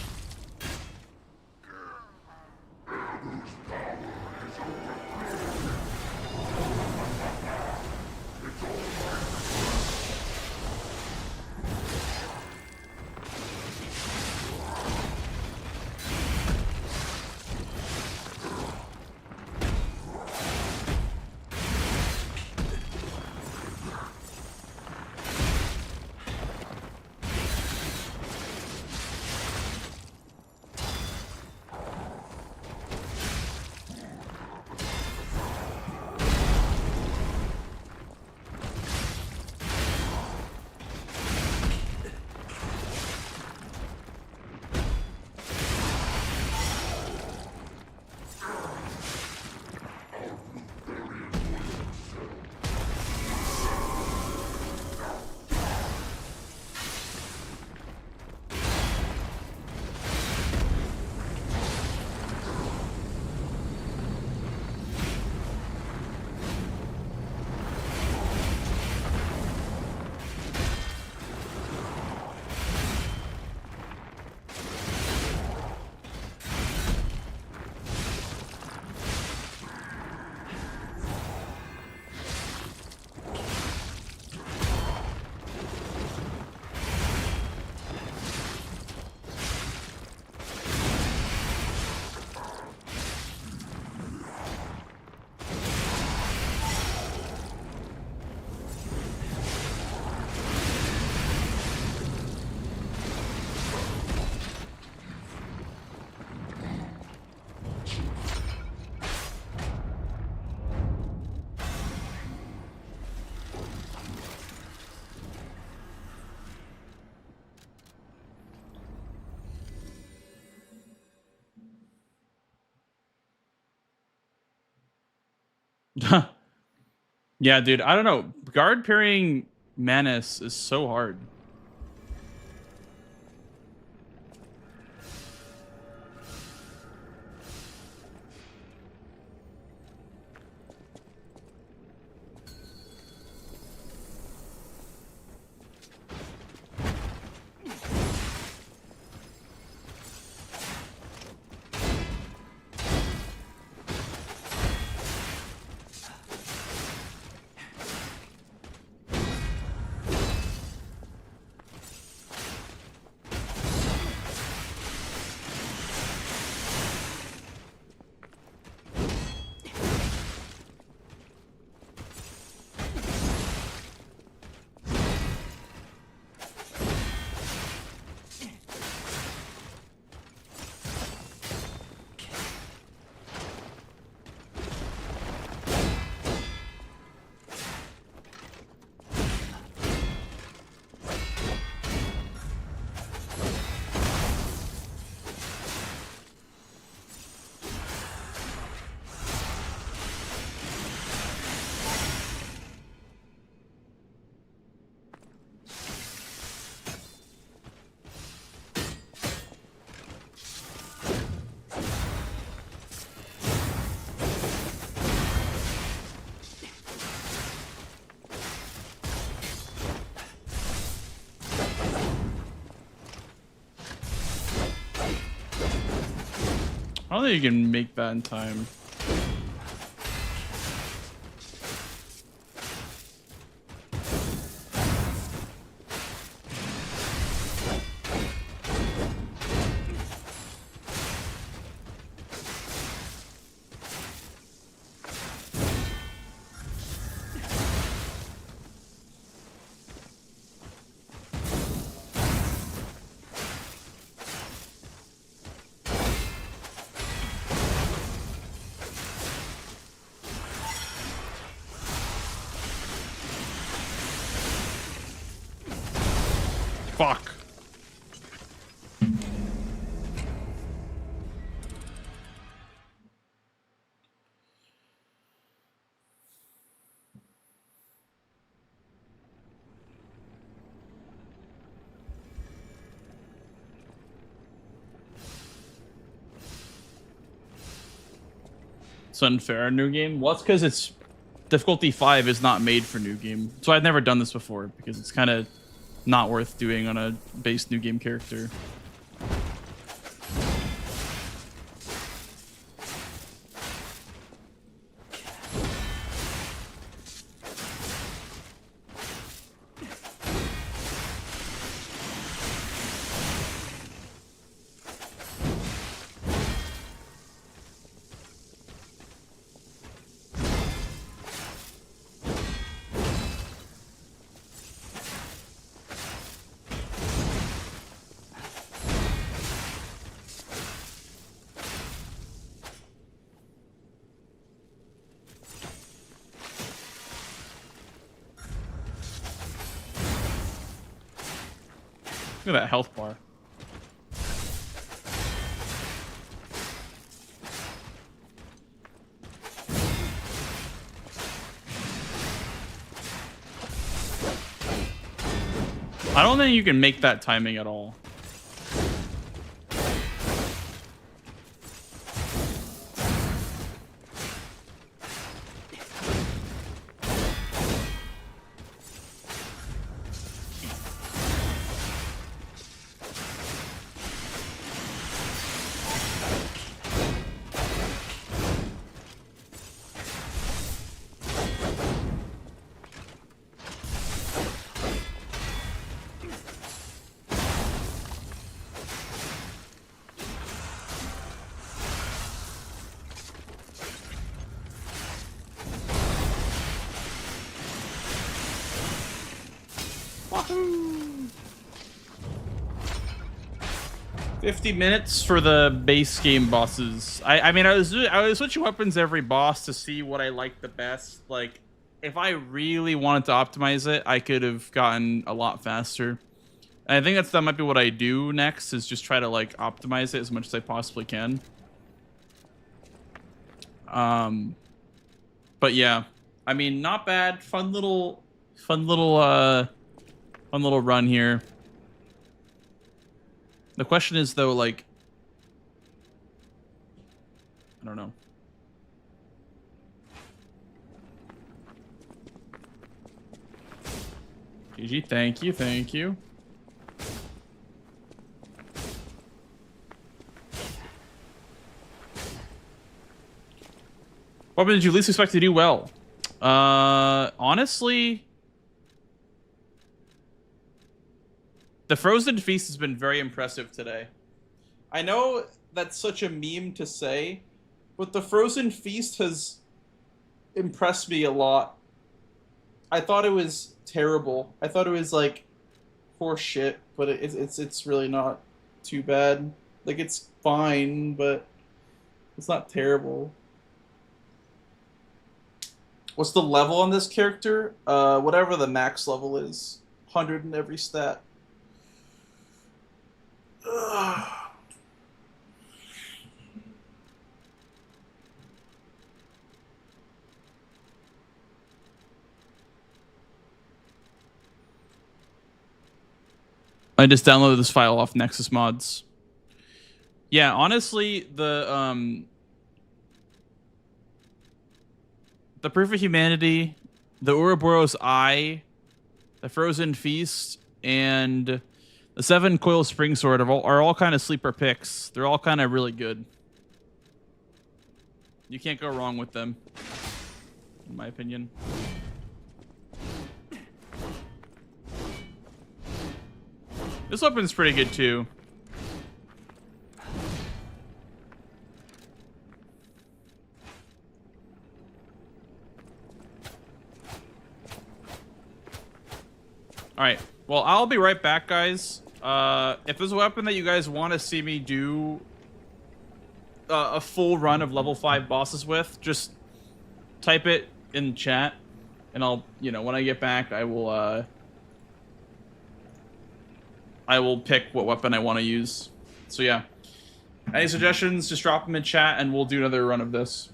Yeah, dude. I don't know. Guard parrying Manus is so hard. I don't think you can make that in time. Fuck. It's unfair, new game. Well, it's because it's difficulty 5 is not made for new game. So I've never done this before because it's kind of not worth doing on a base new game character. Look at that health bar. I don't think you can make that timing at all. Wahoo! 50 minutes for the base game bosses. I mean, I was switching weapons every boss to see what I liked the best. Like, if I really wanted to optimize it, I could have gotten a lot faster. And I think that might be what I do next, is just try to like optimize it as much as I possibly can. But yeah, I mean, not bad. Fun little run here. The question is though, like, I don't know. GG, thank you, thank you. What did you least expect to do well? Honestly, the Frozen Feast has been very impressive today. I know that's such a meme to say, but the Frozen Feast has impressed me a lot. I thought it was terrible. I thought it was like horse shit, but it's really not too bad. Like, it's fine, but it's not terrible. What's the level on this character? Whatever the max level is. 100 in every stat. Ugh. I just downloaded this file off Nexus Mods. Yeah, honestly, the Proof of Humanity, the Ouroboros Eye, the Frozen Feast, and the 7 Coil Spring Sword are all kind of sleeper picks. They're all kind of really good. You can't go wrong with them, in my opinion. This weapon's pretty good too. Alright, well, I'll be right back, guys. If there's a weapon that you guys want to see me do a full run of level 5 bosses with, just type it in chat, and I'll, you know, when I get back, I will pick what weapon I want to use. So yeah, any suggestions, just drop them in chat, and we'll do another run of this.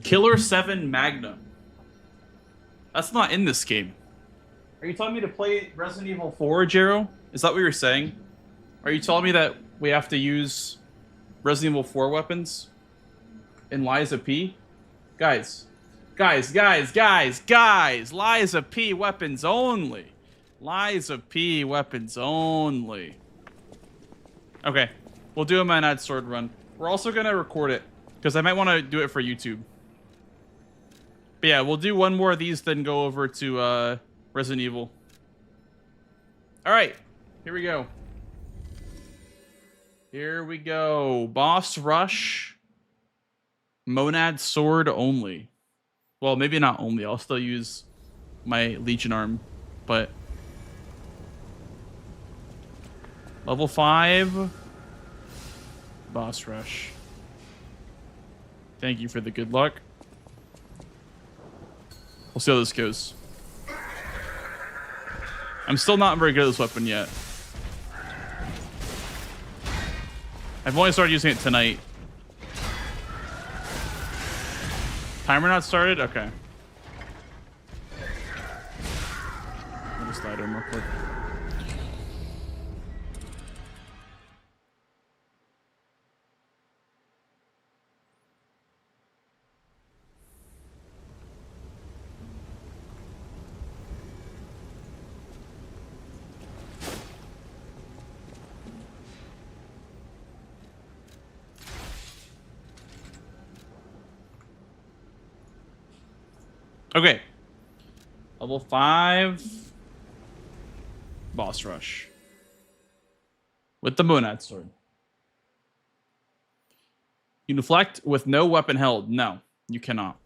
Killer 7 Magnum. That's not in this game. Are you telling me to play Resident Evil 4, Jero? Is that what you're saying? Are you telling me that we have to use Resident Evil 4 weapons in Liza P? Guys. Liza P weapons only. Liza P weapons only. Okay. We'll do a Moonad sword run. We're also going to record it, because I might want to do it for YouTube. But yeah, we'll do one more of these, then go over to Resident Evil. All right, here we go. Here we go. Boss rush. Moonad sword only. Well, maybe not only. I'll still use my Legion arm, but level 5 boss rush. Thank you for the good luck. We'll see how this goes. I'm still not very good at this weapon yet. I've only started using it tonight. Timer not started? Okay. I'll just slide in real quick. Okay. Level 5 boss rush. With the Moonad sword. You deflect with no weapon held. No, you cannot.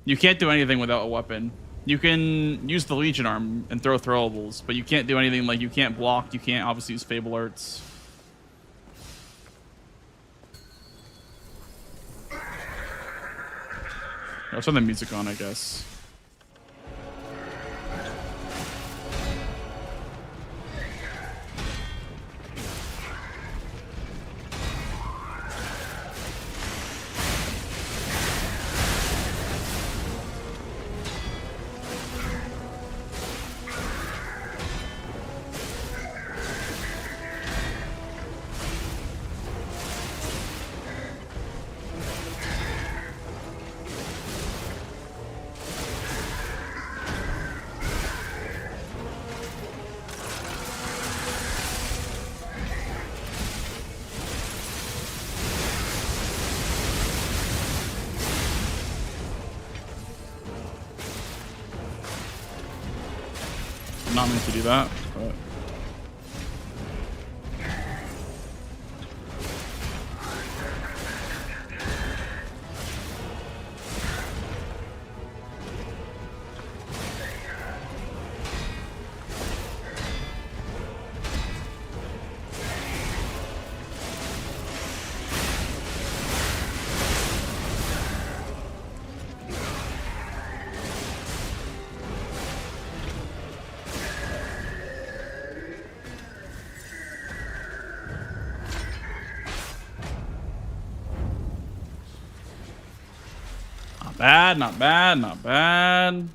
You can't do anything without a weapon. You can use the Legion arm and throw throwables, but you can't do anything. Like, you can't block. You can't obviously use Fable Arts. Let's turn the music on, I guess. Not meant to do that, but bad, not bad, not bad.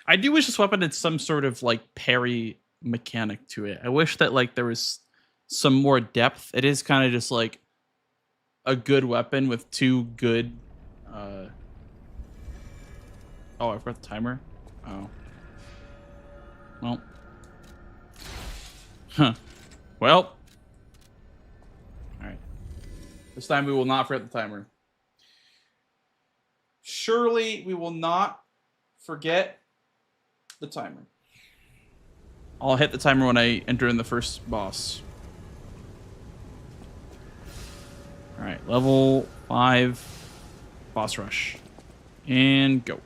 I do wish this weapon had some sort of like parry mechanic to it. I wish that like there was some more depth. It is kind of just like a good weapon with two good oh, I forgot the timer. Oh. Well. Huh. Well. Alright. This time we will not forget the timer. Surely we will not forget the timer. I'll hit the timer when I enter in the first boss. Alright, level 5 boss rush. And go.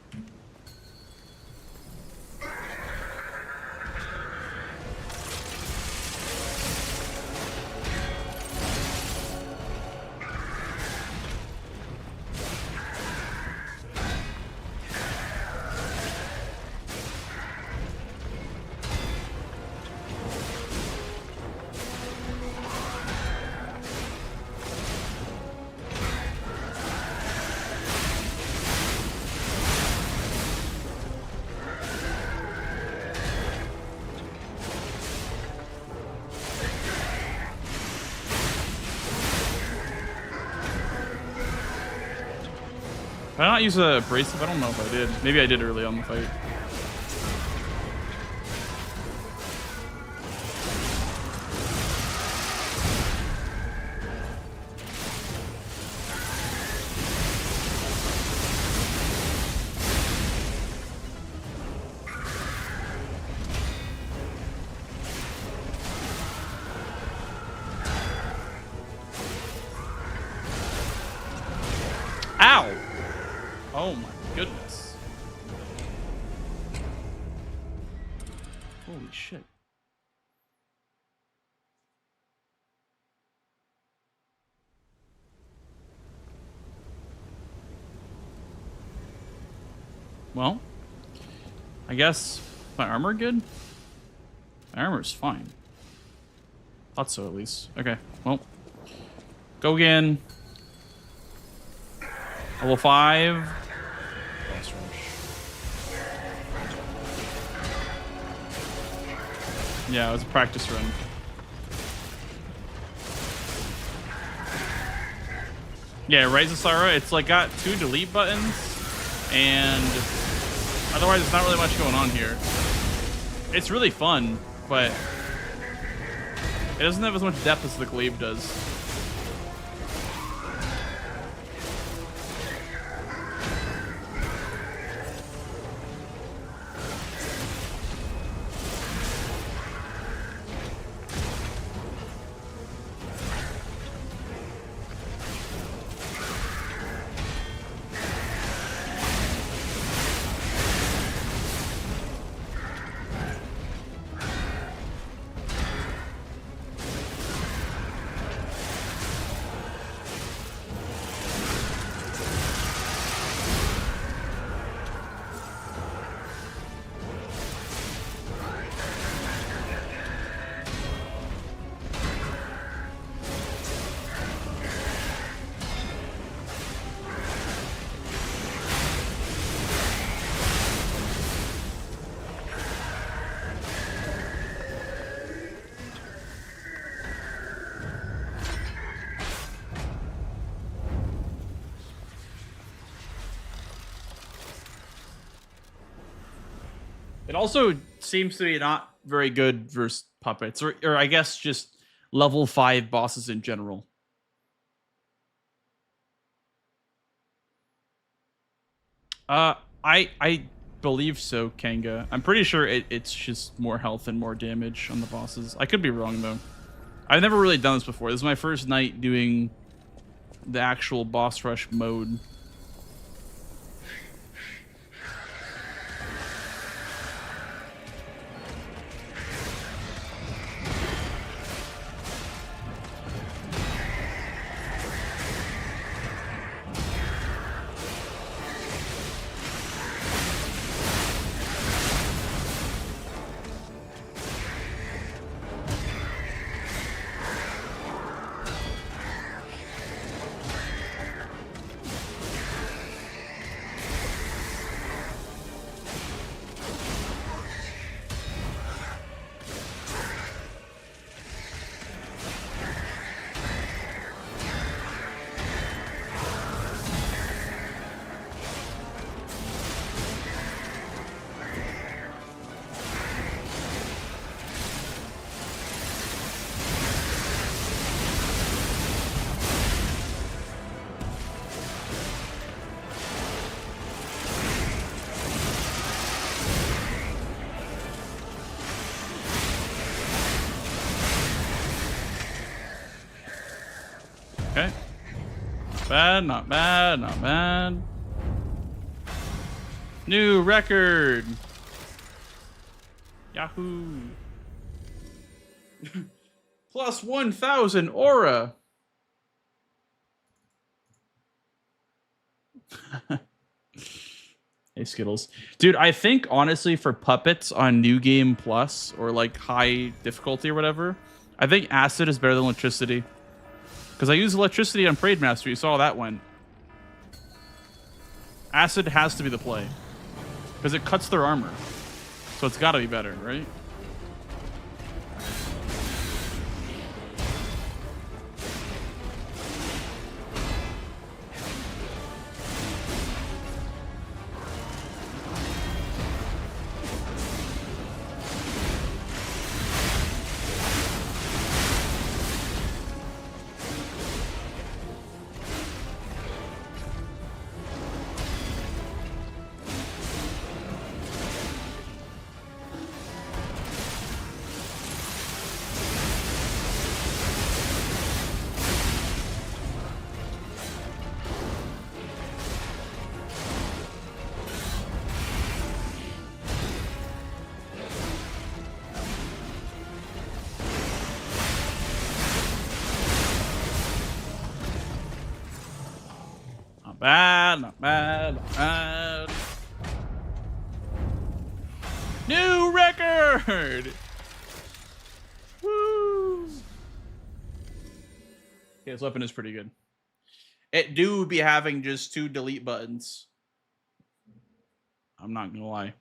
Did I not use a abrasive? I don't know if I did. Maybe I did early on the fight. Ow! Oh my goodness. Holy shit. Well, I guess my armor good? My armor's fine. Thought so, at least. Okay, well. Go again. Level 5. Boss rush. Yeah, it was a practice run. Yeah, Rise of Sara, it's like got 2 delete buttons, and otherwise there's not really much going on here. It's really fun, but it doesn't have as much depth as the Glaive does. It also seems to be not very good versus puppets, or I guess just level 5 bosses in general. I believe so, Kanga. I'm pretty sure it's just more health and more damage on the bosses. I could be wrong though. I've never really done this before. This is my first night doing the actual boss rush mode. Okay. Bad, not bad, not bad. New record. Yahoo. Plus 1,000 aura. Hey, Skittles. Dude, I think honestly for puppets on New Game Plus or like high difficulty or whatever, I think Acid is better than Electricity. Because I used Electricity on Parade Master. You saw how that went. Acid has to be the play. Because it cuts their armor. So it's got to be better, right? bad, not bad, not bad. New record! Woo! Yeah, this weapon is pretty good. It do be having just 2 delete buttons. I'm not gonna lie.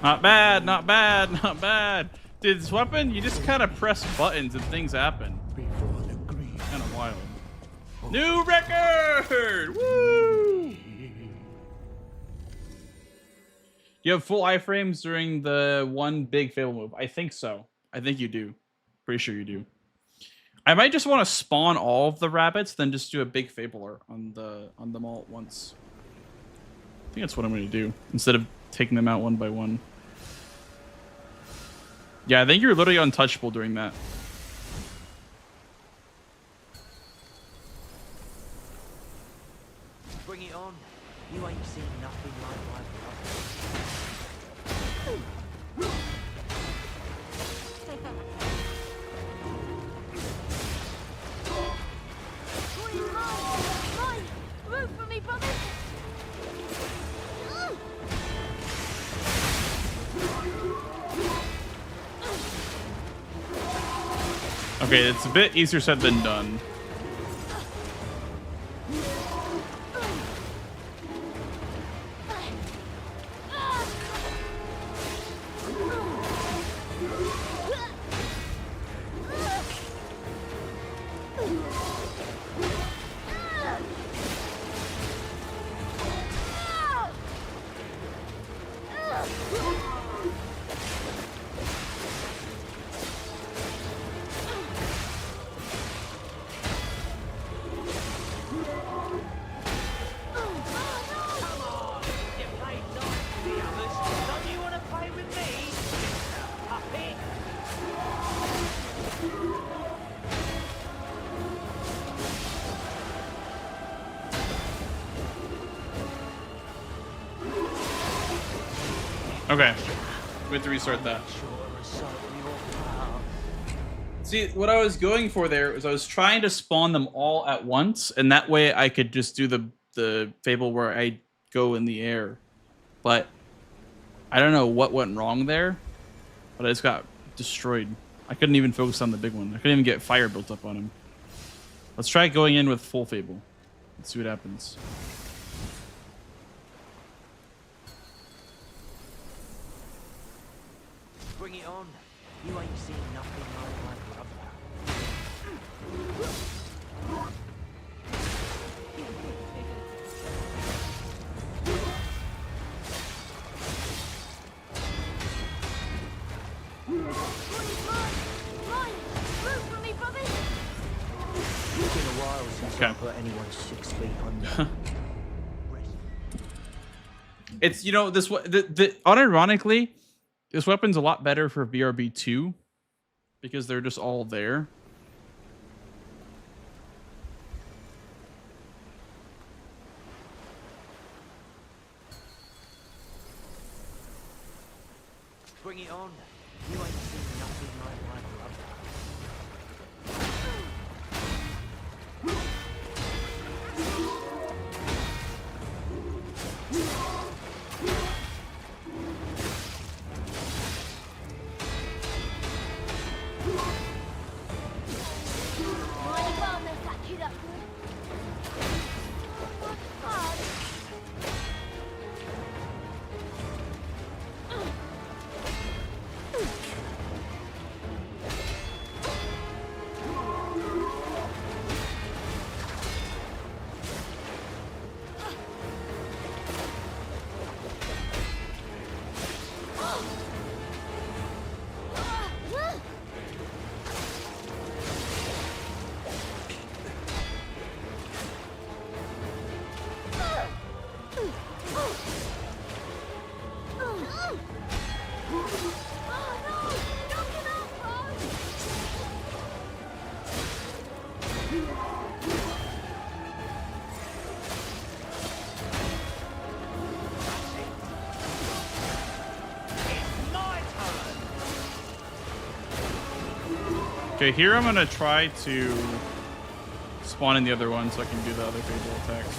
Not bad, not bad, not bad. Dude, this weapon, you just kind of press buttons and things happen. Kind of wild. New record! Woo! You have full iframes during the one big Fable move. I think so. I think you do. Pretty sure you do. I might just want to spawn all of the rabbits, then just do a big Fabler on them all at once. I think that's what I'm going to do instead of taking them out one by one. Yeah, I think you're literally untouchable during that. Bring it on. You ain't seen nothing like my Mine! Root for me, brother! Okay, it's a bit easier said than done. Okay, we have to restart that. See, what I was going for there was I was trying to spawn them all at once, and that way I could just do the Fable where I go in the air. But I don't know what went wrong there, but I just got destroyed. I couldn't even focus on the big one. I couldn't even get fire built up on him. Let's try going in with full Fable. Let's see what happens. Bring it on. You ain't seen nothing like my brother. Mine! Root for me, brother! It's been a while while since Okay. I put anyone 6 feet under. It's, you know, this unironically, this weapon's a lot better for BRB2 because they're just all there. Bring it on. You ain't seen nothing like my brother. Mighty well mess that kid up good. Hard. Okay, here I'm gonna try to spawn in the other one so I can do the other fatal attacks.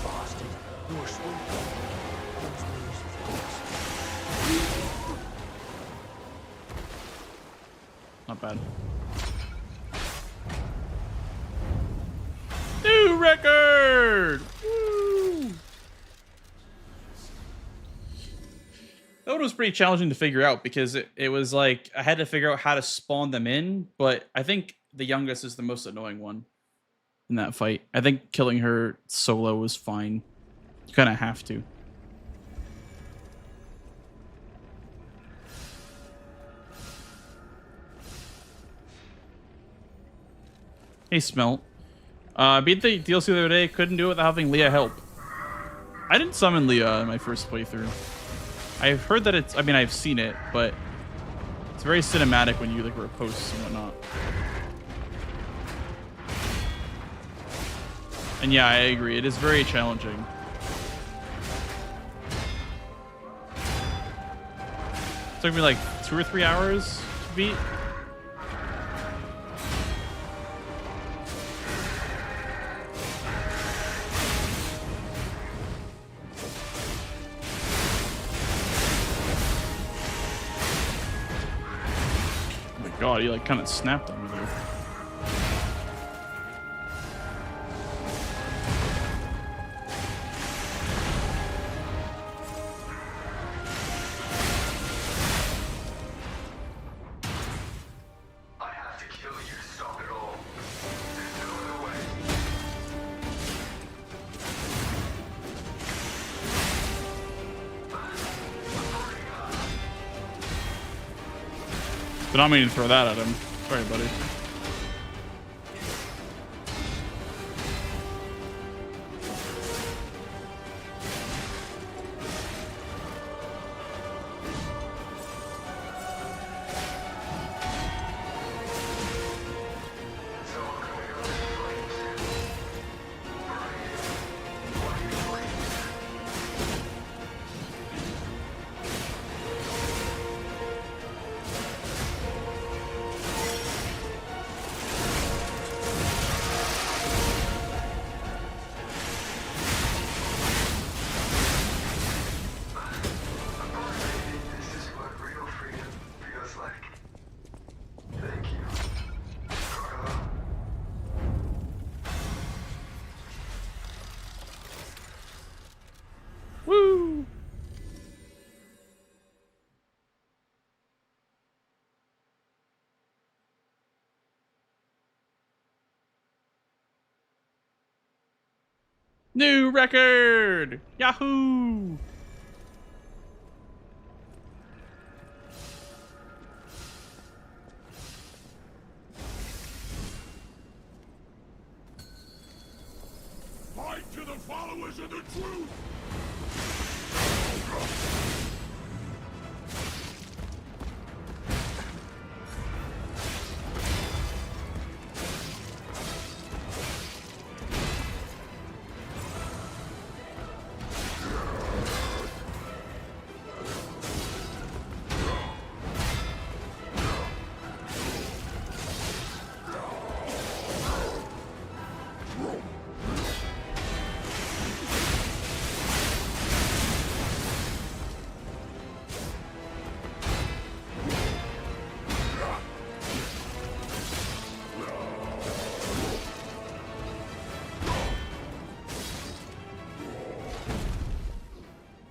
Bastard. You're a sweet. Not bad. New record! Woo! That one was pretty challenging to figure out because it was like I had to figure out how to spawn them in, but I think the youngest is the most annoying one in that fight. I think killing her solo was fine. You kind of have to. Hey, Smelt. Beat the DLC the other day. Couldn't do it without having Leah help. I didn't summon Leah in my first playthrough. I've heard that it's... I mean, I've seen it, but it's very cinematic when you like riposte and whatnot. And yeah, I agree. It is very challenging. It took me like 2 or 3 hours to beat. God, he like kind of snapped on me there. I have to kill you to stop it all. There's no other way. But I'm meaning to throw that at him. Sorry, buddy. New record! Yahoo! Fight to the followers of the truth!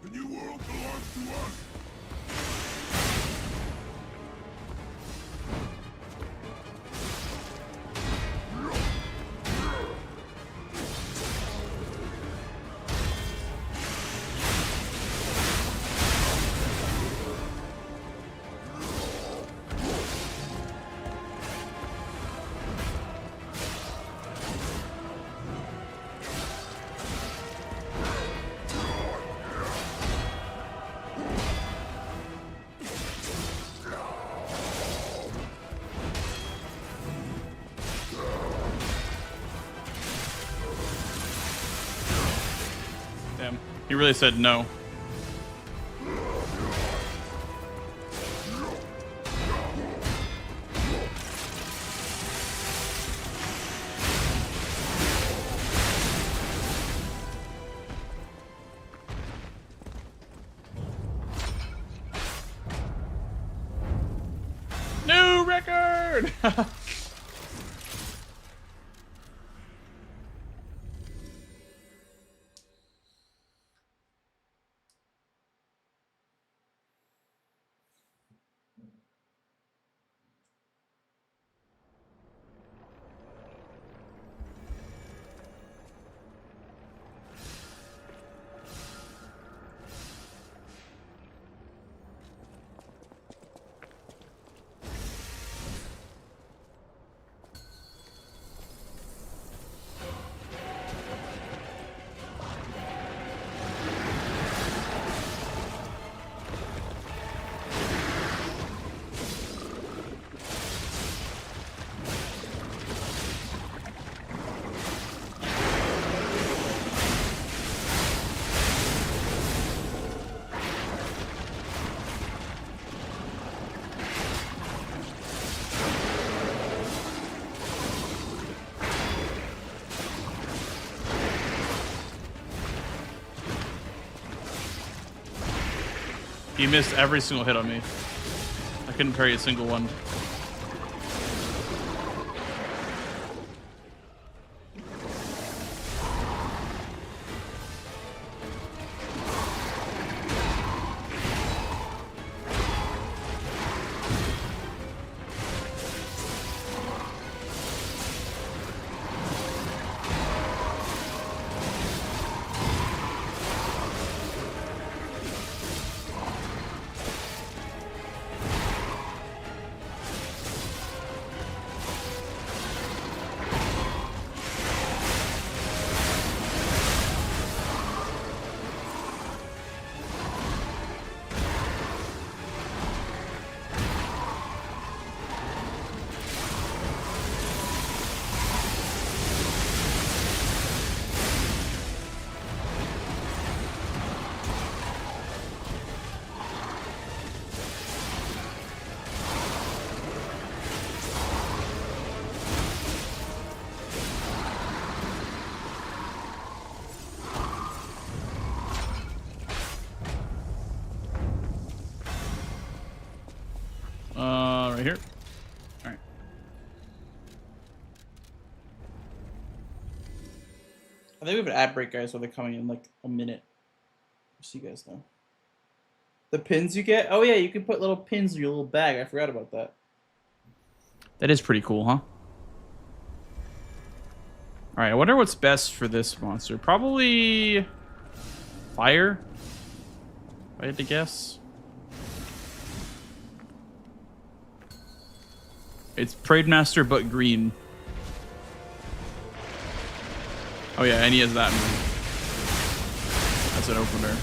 The new world belongs to us! Damn. He really said no. New record! He missed every single hit on me. I couldn't parry a single one. Right here. All right. I think we have an ad break, guys, so they're coming in like a minute. Just so you guys know. The pins you get? Oh yeah, you can put little pins in your little bag. I forgot about that. That is pretty cool, huh? All right, I wonder what's best for this monster. Probably fire, if I had to guess. It's Parade Master, but green. Oh yeah, and he has that move. That's an opener.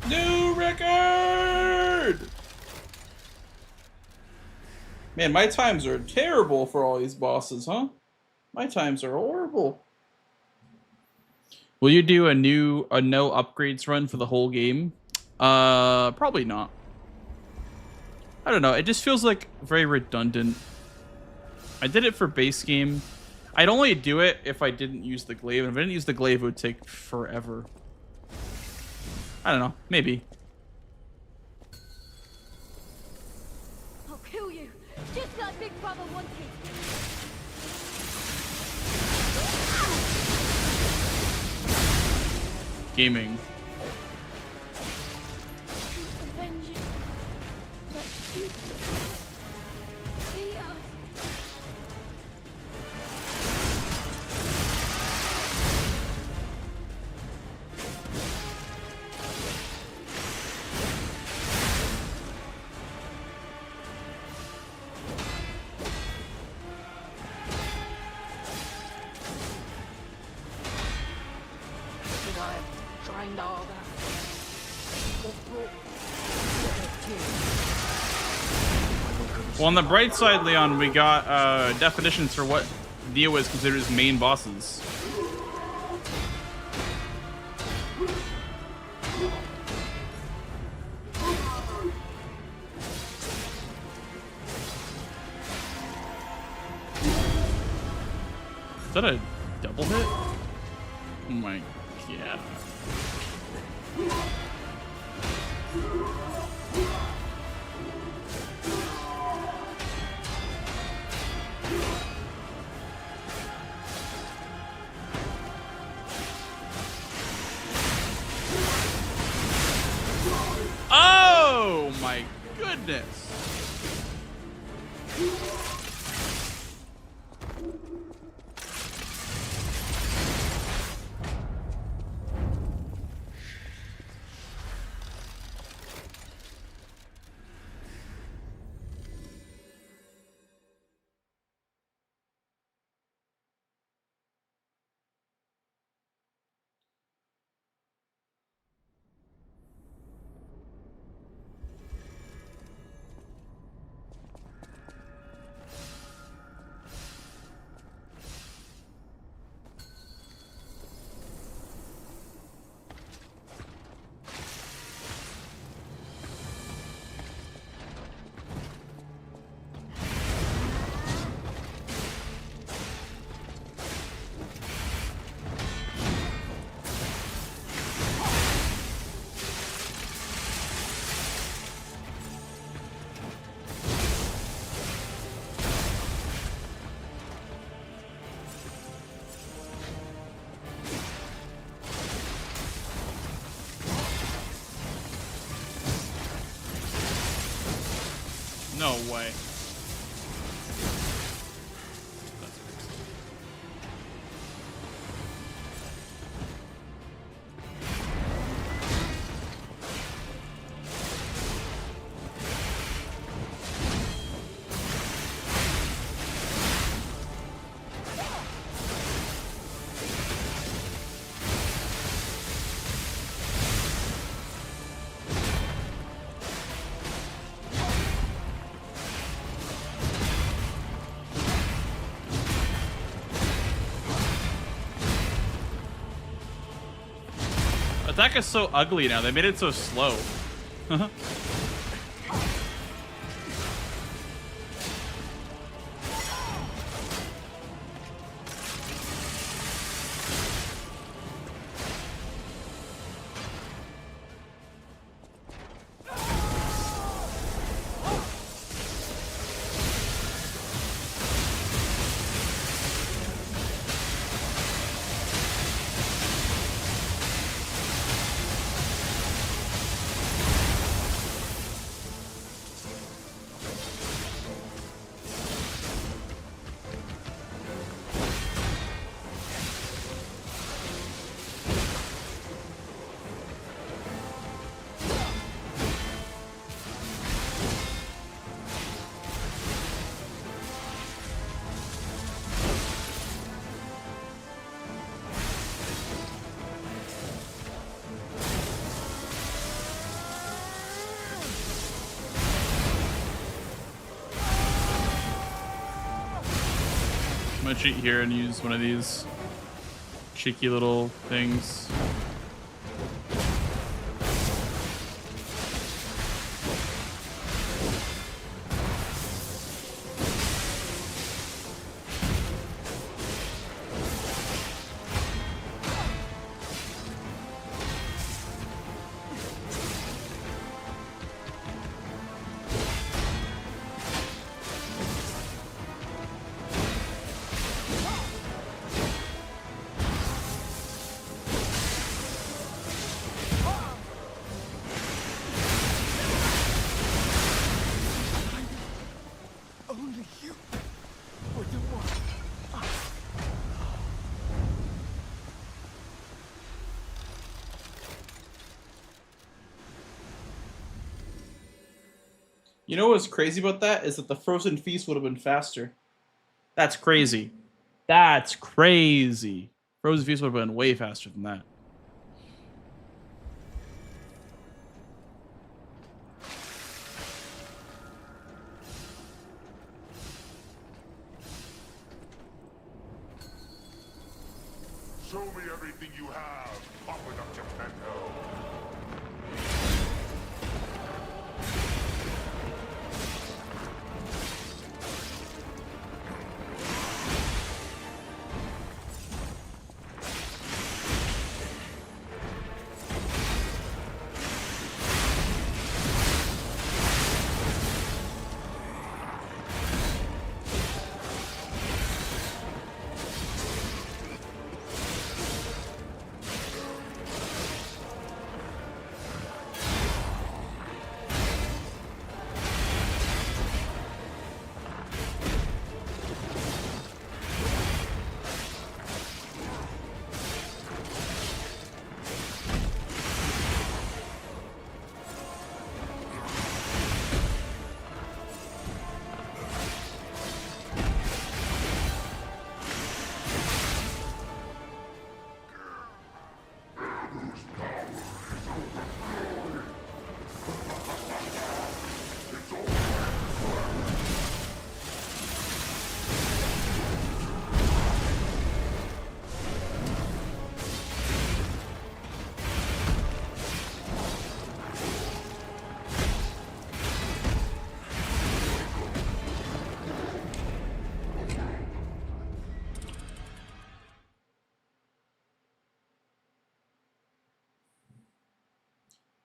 New record! Man, my times are terrible for all these bosses, huh? My times are horrible. Will you do a no upgrades run for the whole game? Probably not. I don't know. It just feels like very redundant. I did it for base game. I'd only do it if I didn't use the glaive. And if I didn't use the glaive, it would take forever. I don't know. Maybe. I'll kill you, just like Big Brother wanted. Gaming. Avenge you. But you... See us. Should I have trained harder? Well, on the bright side, Leon, we got definitions for what Dio is considered as main bosses. Is that a double hit? Oh my god. Oh my goodness. No way. Attack is so ugly now. They made it so slow. I'm gonna cheat here and use one of these cheeky little things. Only you were the one. You know what's crazy about that is that the frozen feast would have been faster. That's crazy. That's crazy. Frozen feast would have been way faster than that. Show me everything you have. Pop it up, Geppetto.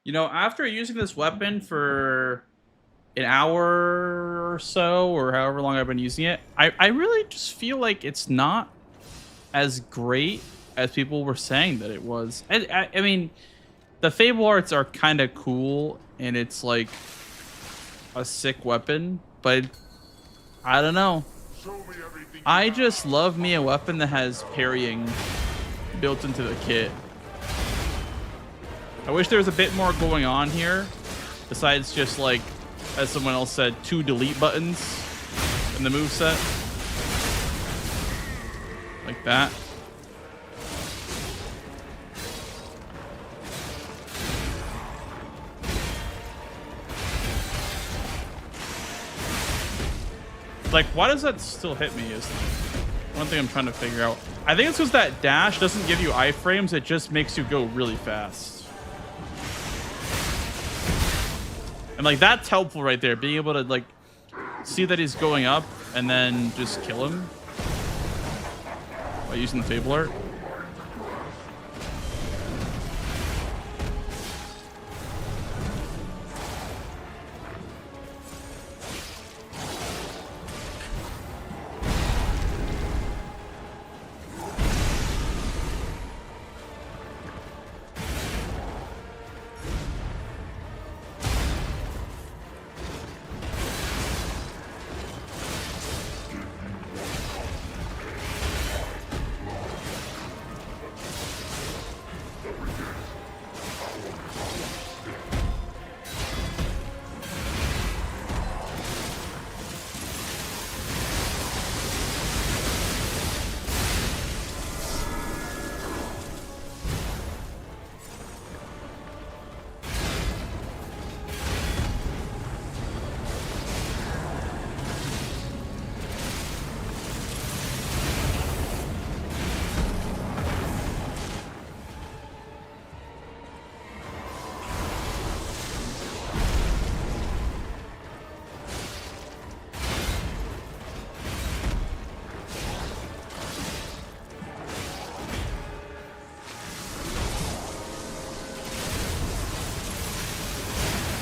You know, after using this weapon for an hour or so, or however long I've been using it, I really just feel like it's not as great as people were saying that it was. I mean, the Fable arts are kind of cool, and it's like a sick weapon, but I don't know. I just love me a weapon that has parrying built into the kit. I wish there was a bit more going on here, besides just like, as someone else said, 2 delete buttons in the moveset. Like that. Like, why does that still hit me is one thing I'm trying to figure out. I think it's because that dash doesn't give you iframes, it just makes you go really fast. And like that's helpful right there, being able to like see that he's going up and then just kill him by using the table art.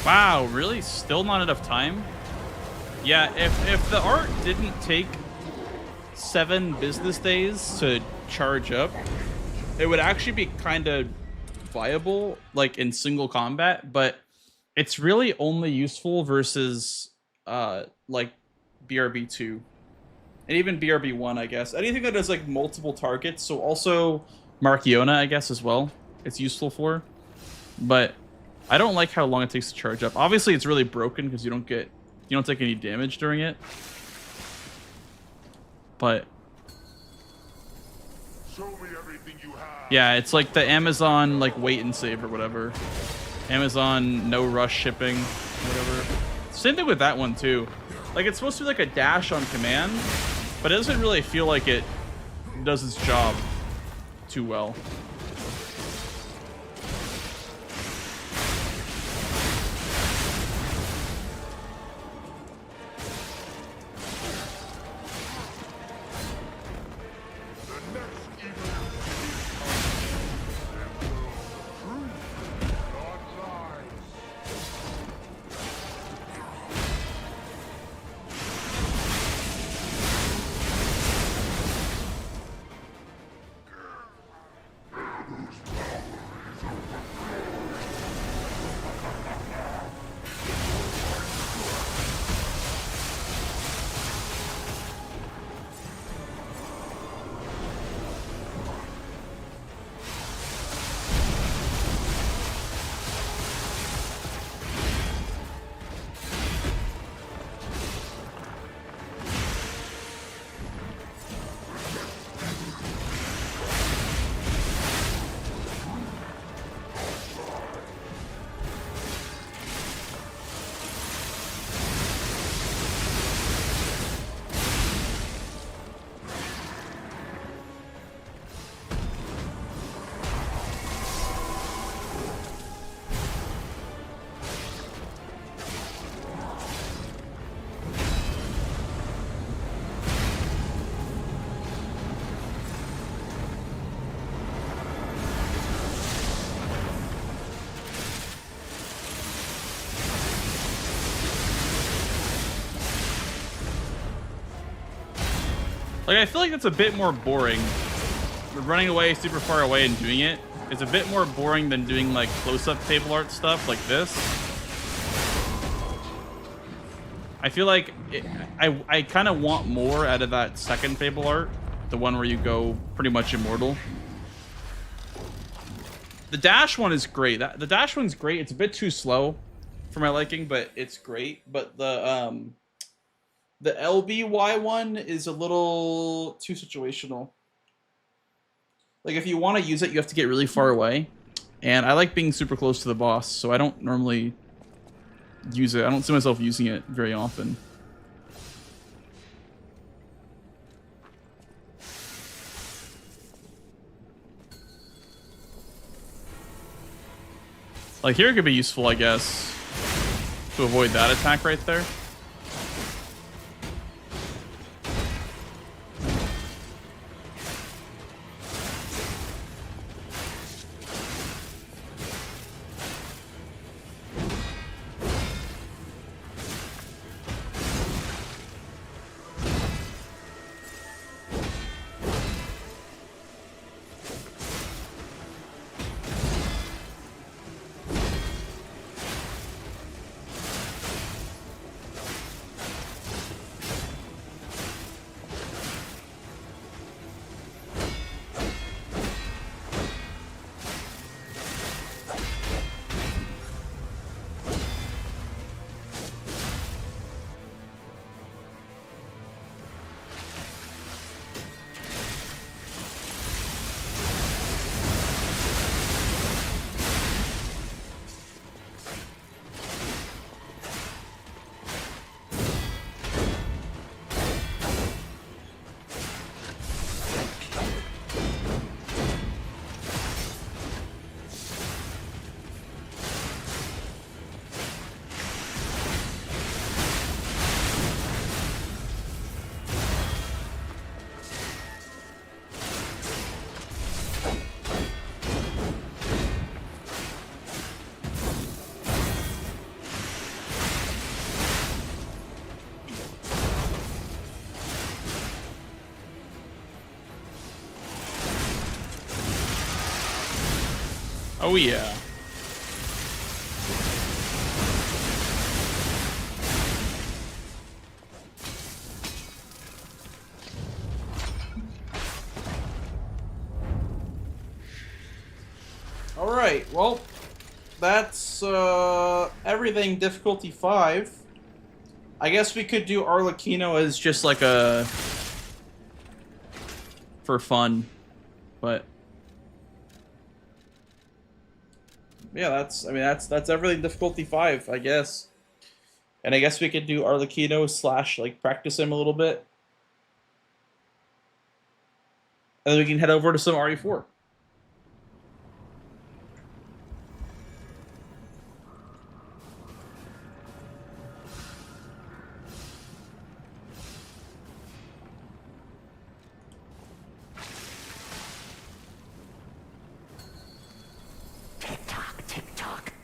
Wow, really? Still not enough time? Yeah, if the art didn't take 7 business days to charge up, it would actually be kind of viable, like in single combat, but it's really only useful versus like BRB2 and even BRB1, I guess. Anything that has like multiple targets, so also Markiona, I guess, as well, it's useful for. But I don't like how long it takes to charge up. Obviously, it's really broken because you don't take any damage during it. But Show me everything you have. yeah, it's like the Amazon like wait and save or whatever. Amazon no rush shipping, whatever. Same thing with that one too. Like it's supposed to be like a dash on command, but it doesn't really feel like it does its job too well. Like, I feel like that's a bit more boring. Running away super far away and doing it is a bit more boring than doing, like, close-up table art stuff like this. I feel like I kind of want more out of that second table art, the one where you go pretty much immortal. The dash one is great. The dash one's great. It's a bit too slow for my liking, but it's great. But the LBY one is a little too situational. Like, if you want to use it, you have to get really far away. And I like being super close to the boss, so I don't normally use it. I don't see myself using it very often. Like here it could be useful, I guess, to avoid that attack right there. Oh yeah. All right. Well, that's everything difficulty 5. I guess we could do Arlecchino as just like a for fun, but yeah, that's everything difficulty 5, I guess. And I guess we could do Arlecchino / like practice him a little bit, and then we can head over to some RE4.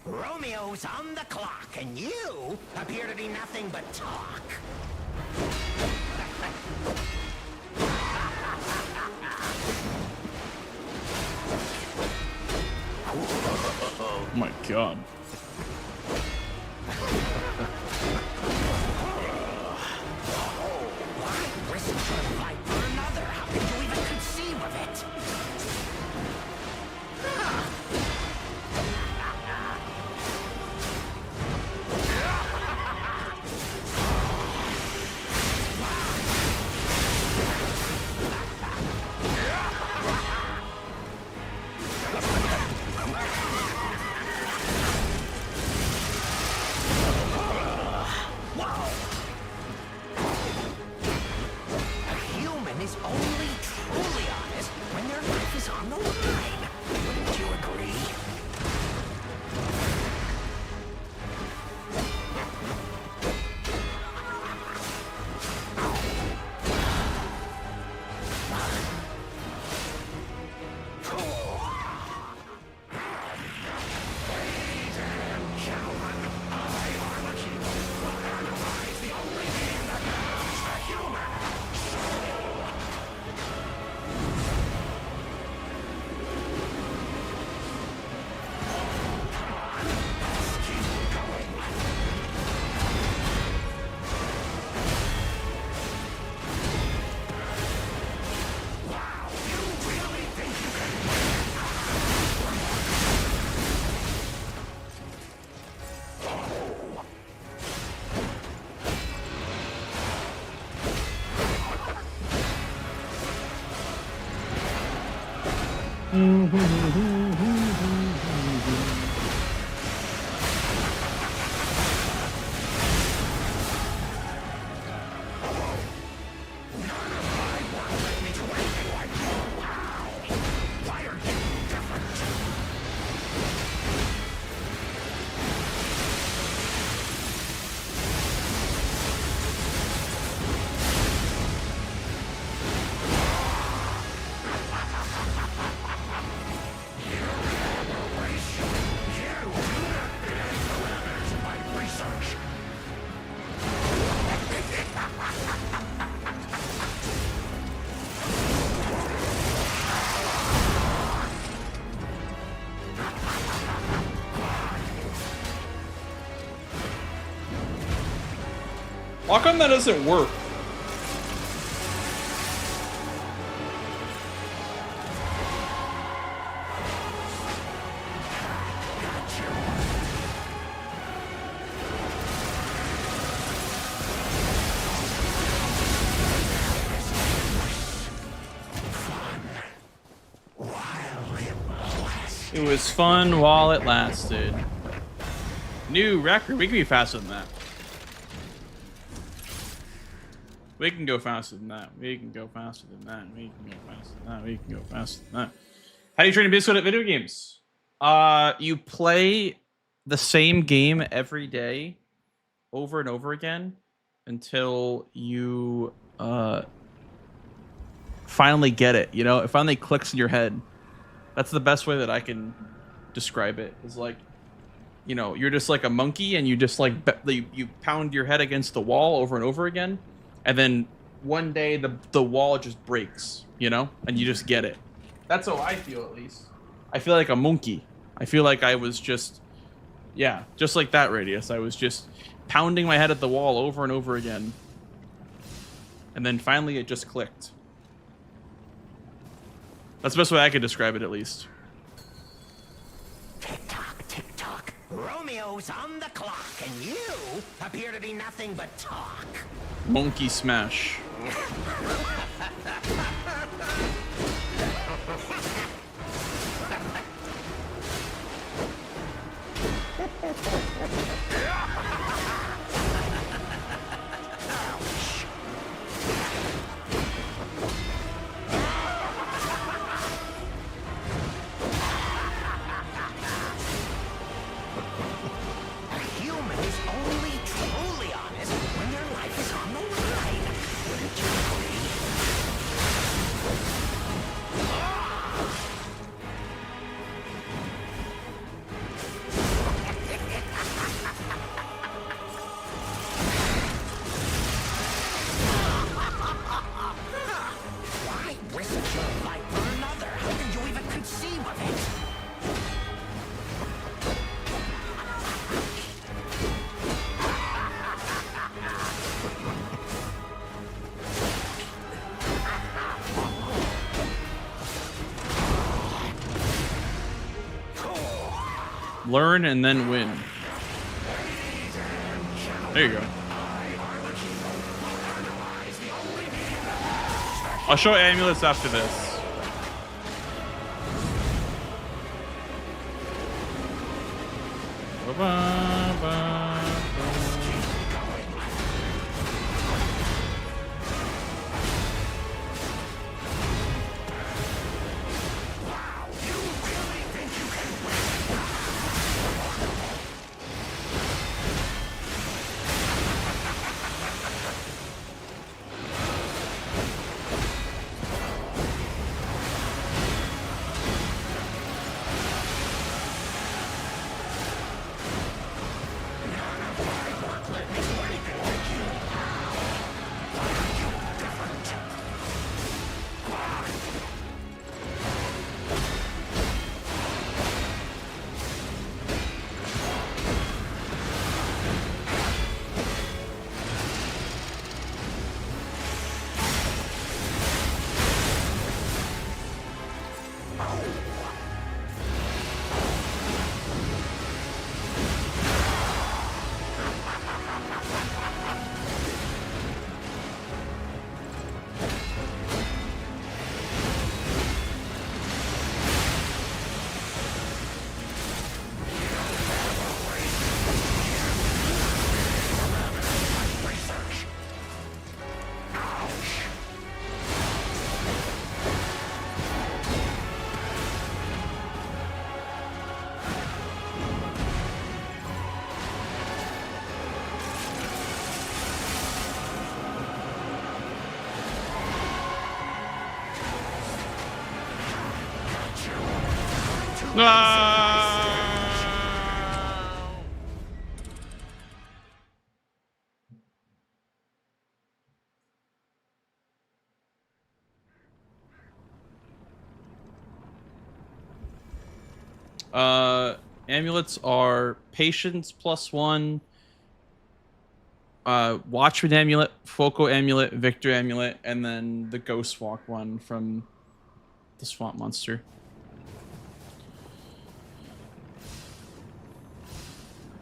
Romeo's on the clock, and you appear to be nothing but talk. Oh my god. Why risk your life for another? How could you even conceive of it? How come that doesn't work? It was fun while it lasted. New record. We can be faster than that. We can go faster than that. We can go faster than that. We can go faster than that. We can go faster than that. How do you train a biscuit at video games? You play the same game every day over and over again until you finally get it. You know, it finally clicks in your head. That's the best way that I can describe it. Is like, you know, you're just like a monkey and you just like you pound your head against the wall over and over again, and then one day the wall just breaks, you know, and you just get it. That's how I feel, at least. I feel like a monkey. I feel like I was just, yeah, just like that, Radius. I was just pounding my head at the wall over and over again, and then finally it just clicked. That's the best way I could describe it, at least. Tick-tock, tick-tock. Romeo's on the clock, and you appear to be nothing but talk. Monkey smash. Learn and then win. There you go. I'll show amulets after this. Amulets are patience +1, Watchman Amulet, Foco Amulet, Victor Amulet, and then the Ghost Walk one from the Swamp Monster.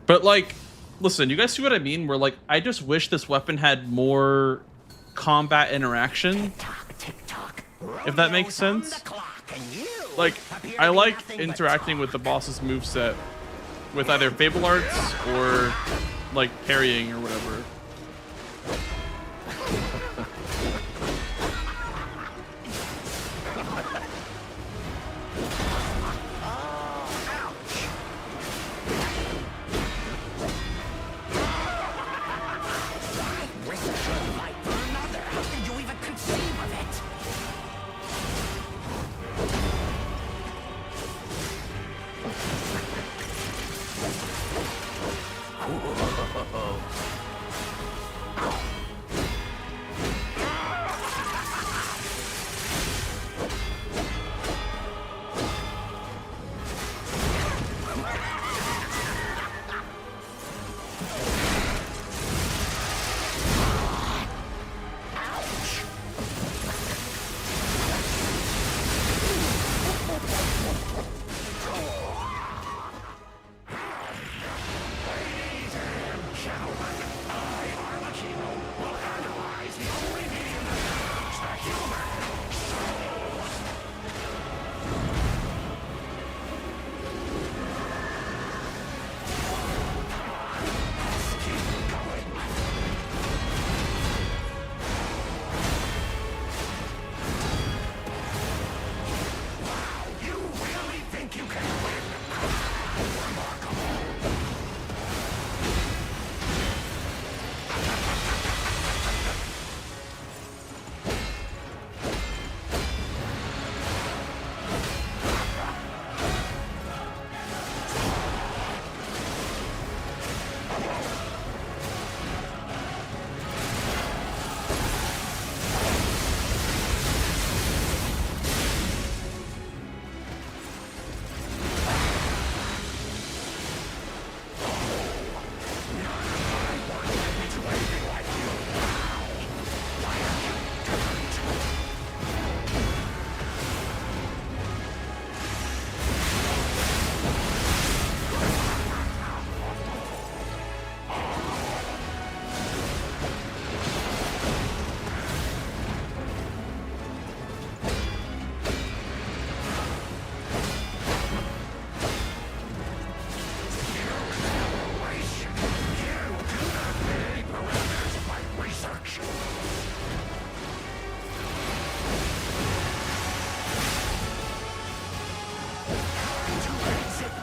But like, listen, you guys see what I mean? Where like, I just wish this weapon had more combat interaction. If that makes sense. Like, I like interacting with the boss's moveset with either Fable Arts or like parrying or whatever.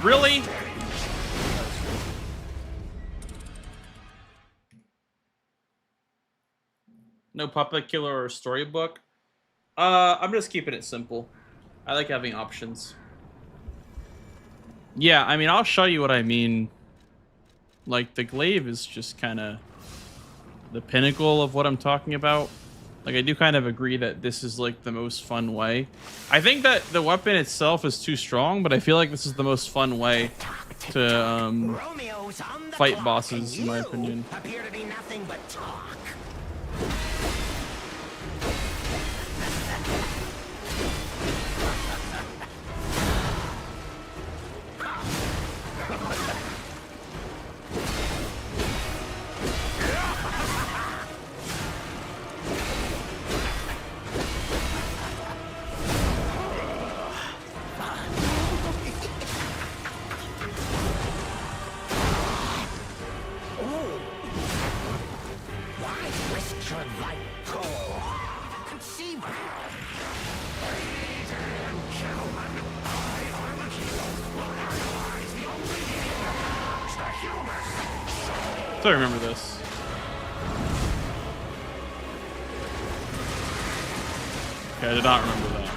Really? No puppet killer or storybook? I'm just keeping it simple. I like having options. Yeah, I mean, I'll show you what I mean. Like, the glaive is just kind of the pinnacle of what I'm talking about. Like, I do kind of agree that this is, like, the most fun way. I think that the weapon itself is too strong, but I feel like this is the most fun way to fight bosses, in my opinion. Appear to be nothing but talk. I remember this. Okay, I did not remember that.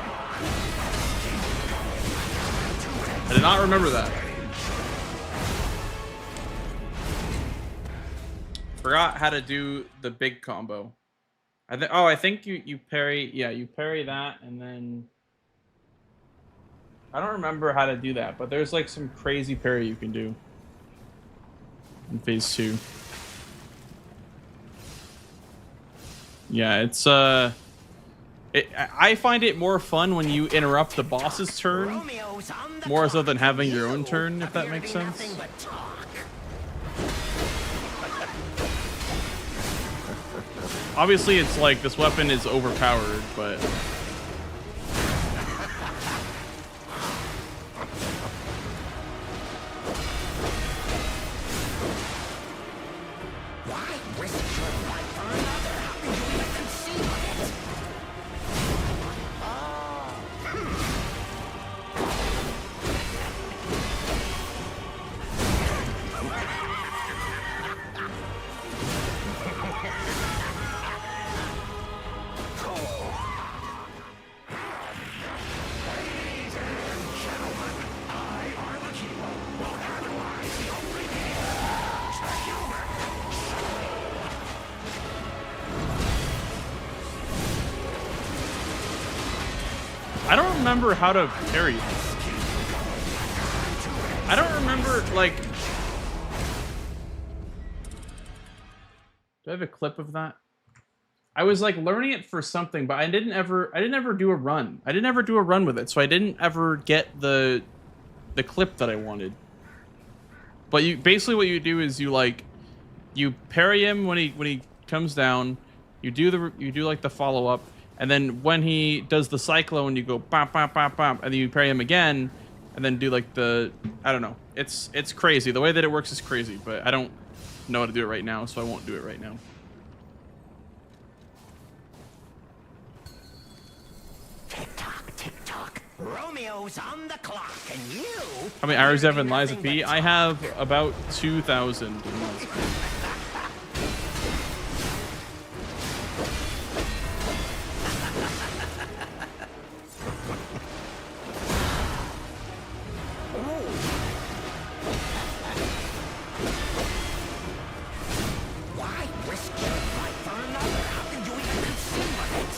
I did not remember that. Forgot how to do the big combo. I think you parry. Yeah, you parry that, and then I don't remember how to do that, but there's like some crazy parry you can do in phase 2. Yeah, it's I find it more fun when you interrupt the boss's turn, Romeo's on the more so clock, than having and your own you turn, if that appear to makes be sense. nothing but talk. Obviously, it's like this weapon is overpowered, but Why risk your life for another? How can you even conceive of it? I don't remember how to parry this. I don't remember, like... Do I have a clip of that? I was like learning it for something, but I didn't ever do a run. I didn't ever do a run with it, so I didn't ever get the clip that I wanted. But you basically what you do is you parry him when he comes down, you do like the follow up, and then when he does the cyclone, you go bop bop bop bop, and then you parry him again, and then do like the, I don't know. It's crazy. The way that it works is crazy, but I don't know how to do it right now, so I won't do it right now. Tick-tock, tick-tock. Romeo's on the clock, and you... How many hours do you have in appear to Liza be P? nothing I but have about 2,000 in Liza P. Why risk your life for another? How can you even conceive of it?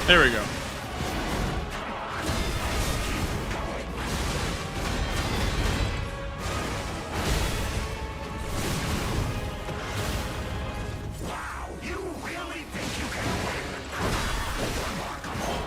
There we go. You really think you can win? Remarkable.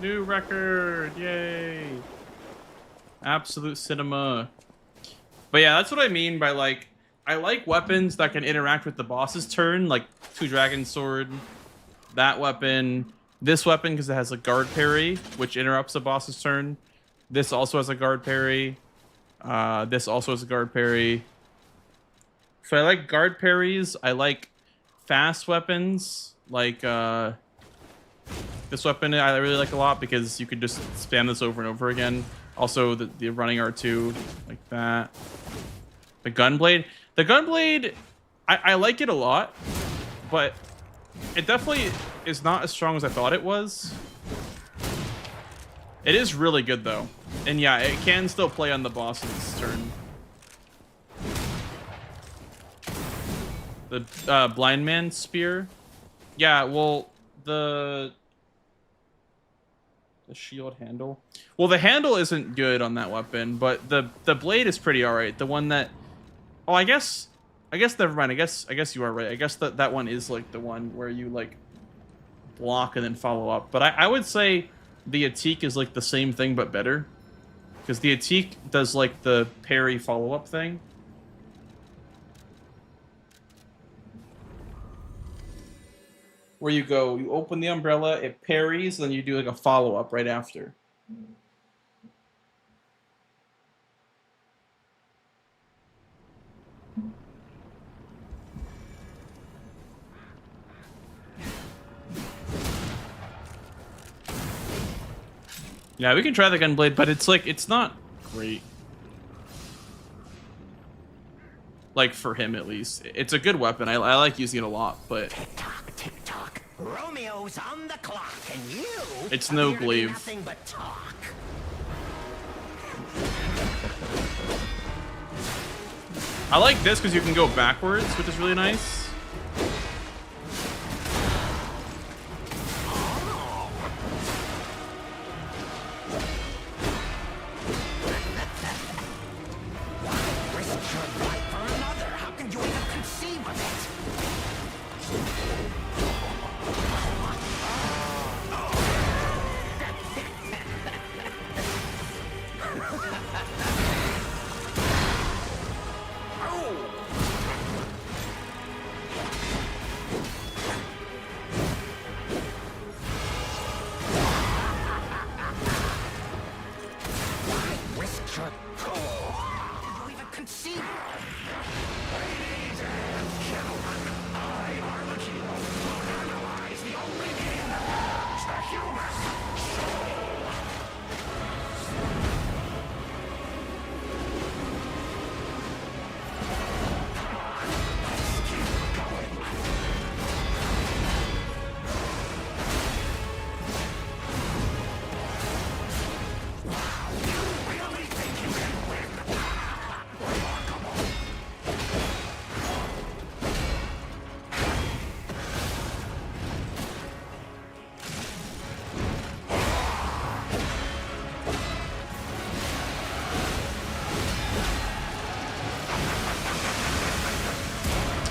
New record! Yay! Absolute cinema. But yeah, that's what I mean by like, I like weapons that can interact with the boss's turn, like Two Dragon Sword, that weapon, this weapon because it has a guard parry, which interrupts the boss's turn. This also has a guard parry. This also has a guard parry. So I like guard parries. I like fast weapons, like this weapon I really like a lot because you could just spam this over and over again. Also, the running R2, like that. The Gunblade. The Gunblade, I like it a lot, but it definitely is not as strong as I thought it was. It is really good, though. And yeah, it can still play on the boss's turn. The Blind Man Spear. Yeah, well, the shield handle. Well, the handle isn't good on that weapon, but the blade is pretty alright. The one that... Oh, I guess I guess never mind. I guess you are right. I guess that one is like the one where you like block and then follow up. But I would say the Atik is like the same thing but better, because the Atik does like the parry follow up thing. Where you go, you open the umbrella, it parries, then you do like a follow up right after. Yeah, we can try the gunblade, but it's like, it's not great. Like, for him at least. It's a good weapon. I like using it a lot, but... Tick tock. Romeo's on the clock, and you... It's no appear to do glaive. Nothing but talk. I like this because you can go backwards, which is really nice. Risk your life for another. How can you even conceive of it? Risk your... How can you even conceive of it?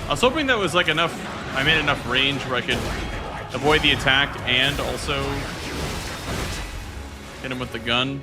I was hoping that was like enough, I made enough range where I could avoid the attack and also hit him with the gun.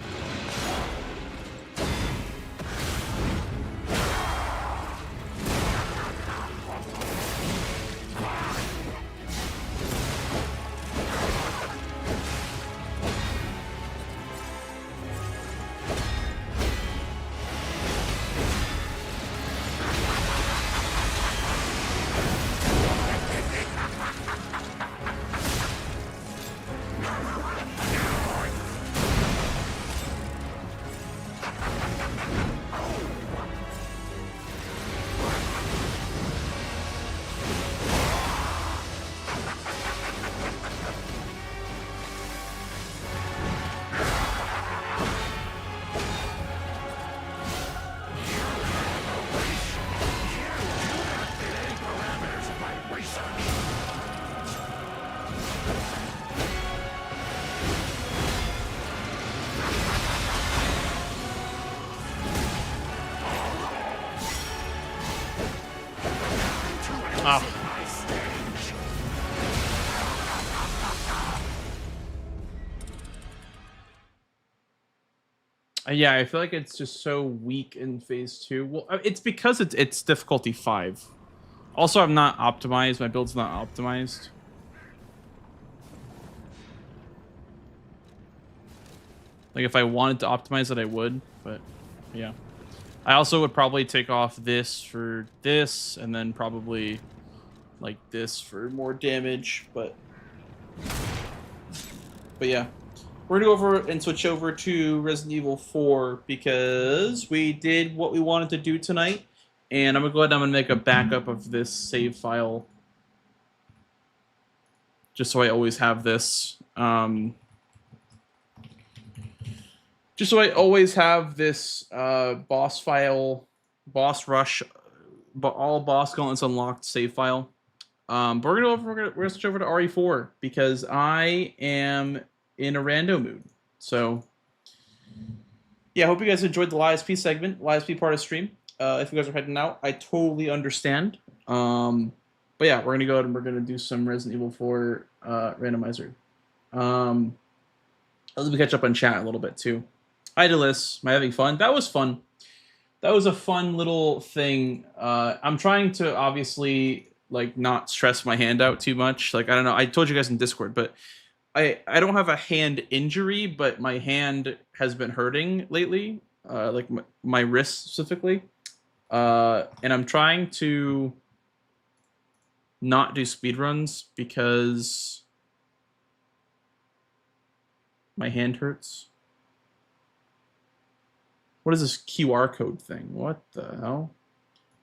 Oh. Yeah, I feel like it's just so weak in phase 2. Well, it's because it's difficulty 5. Also, I'm not optimized. My build's not optimized. Like, if I wanted to optimize it, I would. But, yeah. I also would probably take off this for this, and then probably, like, this for more damage. But yeah. We're going to go over and switch over to Resident Evil 4 because we did what we wanted to do tonight. And I'm going to go ahead and I'm going to make a backup of this save file. Just so I always have this. Just so I always have this boss file, boss rush, all boss gauntlets unlocked save file. But we're gonna switch over to RE4 because I am in a rando mood. So yeah, I hope you guys enjoyed the LSP segment, LSP part of stream. if you guys are heading out, I totally understand. But yeah, we're gonna go ahead and we're gonna do some Resident Evil 4 randomizer. Let me catch up on chat a little bit too. Hi, Delis. Am I having fun? That was fun. That was a fun little thing. I'm trying to obviously like not stress my hand out too much. Like I don't know. I told you guys in Discord, but I don't have a hand injury, but my hand has been hurting lately. Like my wrist specifically. And I'm trying to not do speedruns because my hand hurts. What is this QR code thing? What the hell?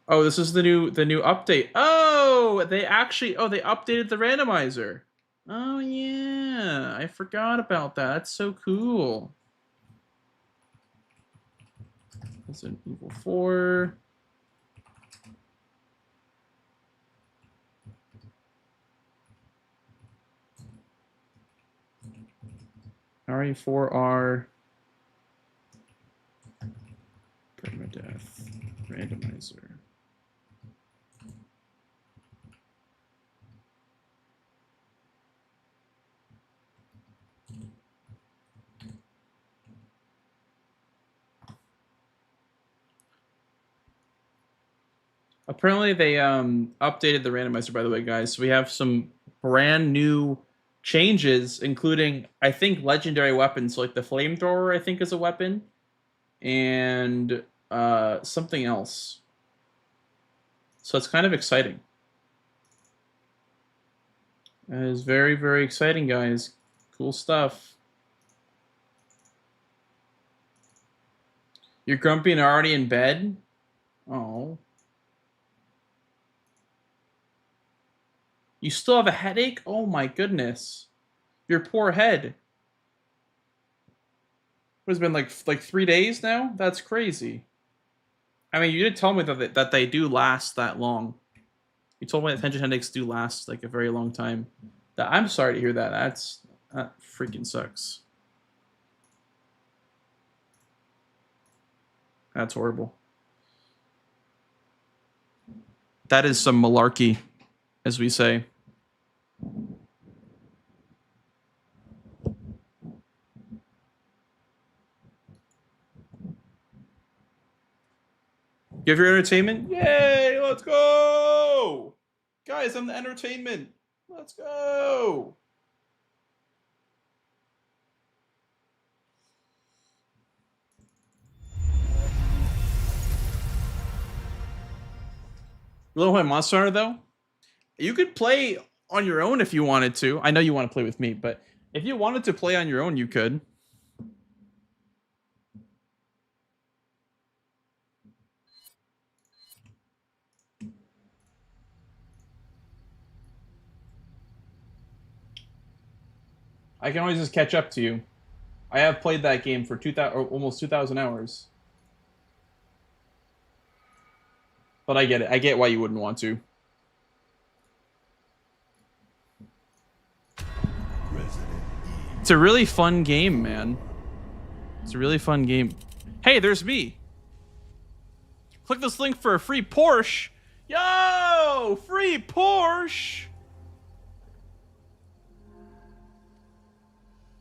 Oh, this is the new update. Oh, they updated the randomizer. Oh yeah, I forgot about that. That's so cool. Resident Evil 4. RE4R. Perma-death. Randomizer. Apparently they updated the randomizer, by the way, guys. So we have some brand new changes, including, I think, legendary weapons. So like the flamethrower, I think, is a weapon. And something else. So it's kind of exciting. It is very, very exciting, guys. Cool stuff. You're grumpy and already in bed? Oh. You still have a headache? Oh my goodness. Your poor head. What has it been like 3 days now? That's crazy. I mean, you did tell me that they do last that long. You told me that tension headaches do last like a very long time. I'm sorry to hear that. That freaking sucks. That's horrible. That is some malarkey, as we say. Give your entertainment? Yay! Let's go! Guys, I'm the entertainment. Let's go! Little White Monster Hunter, though? You could play on your own if you wanted to. I know you want to play with me, but if you wanted to play on your own, you could. I can always just catch up to you. I have played that game for almost 2,000 hours. But I get it. I get why you wouldn't want to. It's a really fun game, man. It's a really fun game. Hey, there's me. Click this link for a free Porsche. Yo, free Porsche.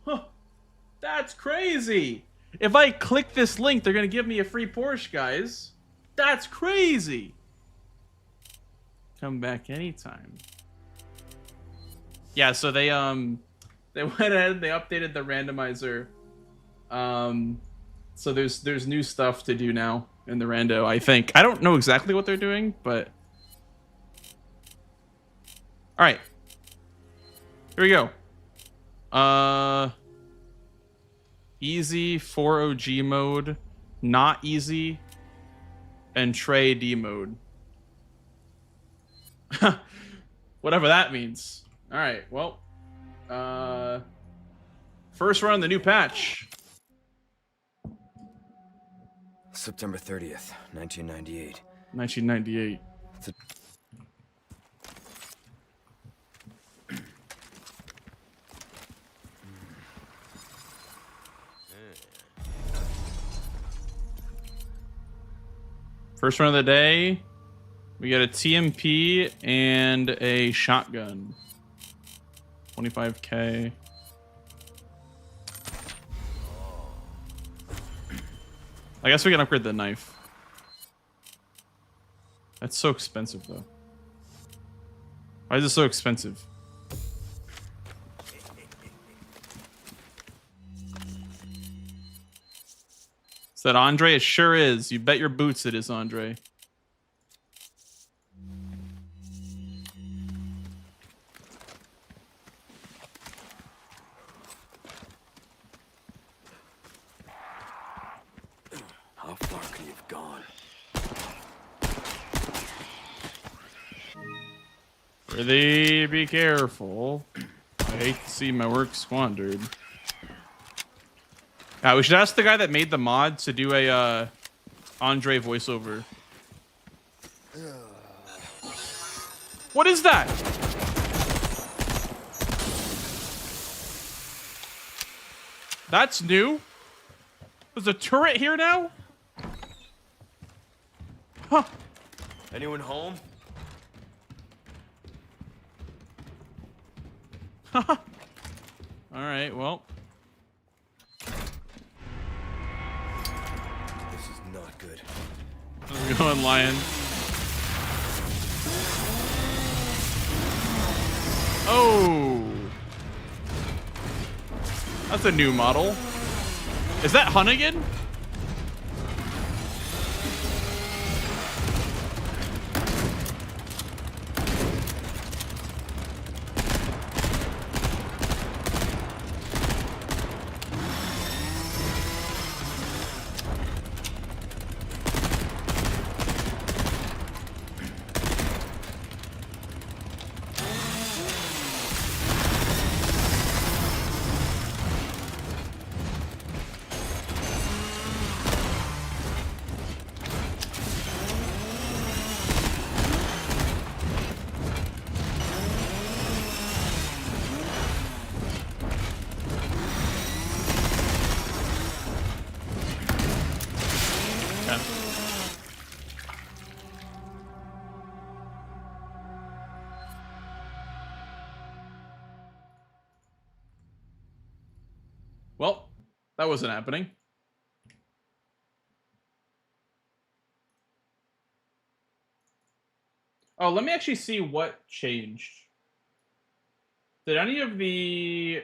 Huh. That's crazy. If I click this link, they're going to give me a free Porsche, guys. That's crazy. Come back anytime. Yeah, so they went ahead and they updated the randomizer. So there's new stuff to do now in the rando, I think. I don't know exactly what they're doing, but all right. Here we go. Easy 4OG mode, not easy, and Trey D mode. Whatever that means. All right, well, first run the new patch. September 30th, 1998. 1998. First run of the day. We got a TMP and a shotgun. 25K. I guess we can upgrade the knife. That's so expensive, though. Why is it so expensive? Is that Andre? It sure is. You bet your boots it is, Andre. How far can you have gone? Really be careful. I hate to see my work squandered. We should ask the guy that made the mod to do a Andre voiceover. What is that? That's new? There's a turret here now? Huh. Anyone home? Alright, well. This is not good. How's it going, Lion? Oh! That's a new model. Is that Hunnigan? Well, that wasn't happening. Oh, let me actually see what changed. Did any of the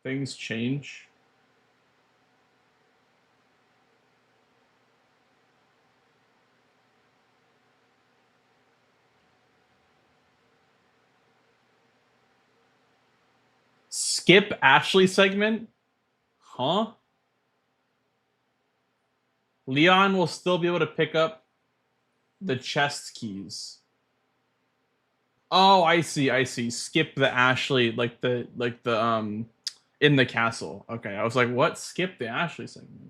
things change? Skip Ashley segment? Huh? Leon will still be able to pick up the chest keys. Oh, I see, I see. Skip the Ashley, like the in the castle. Okay, I was like, what? Skip the Ashley segment.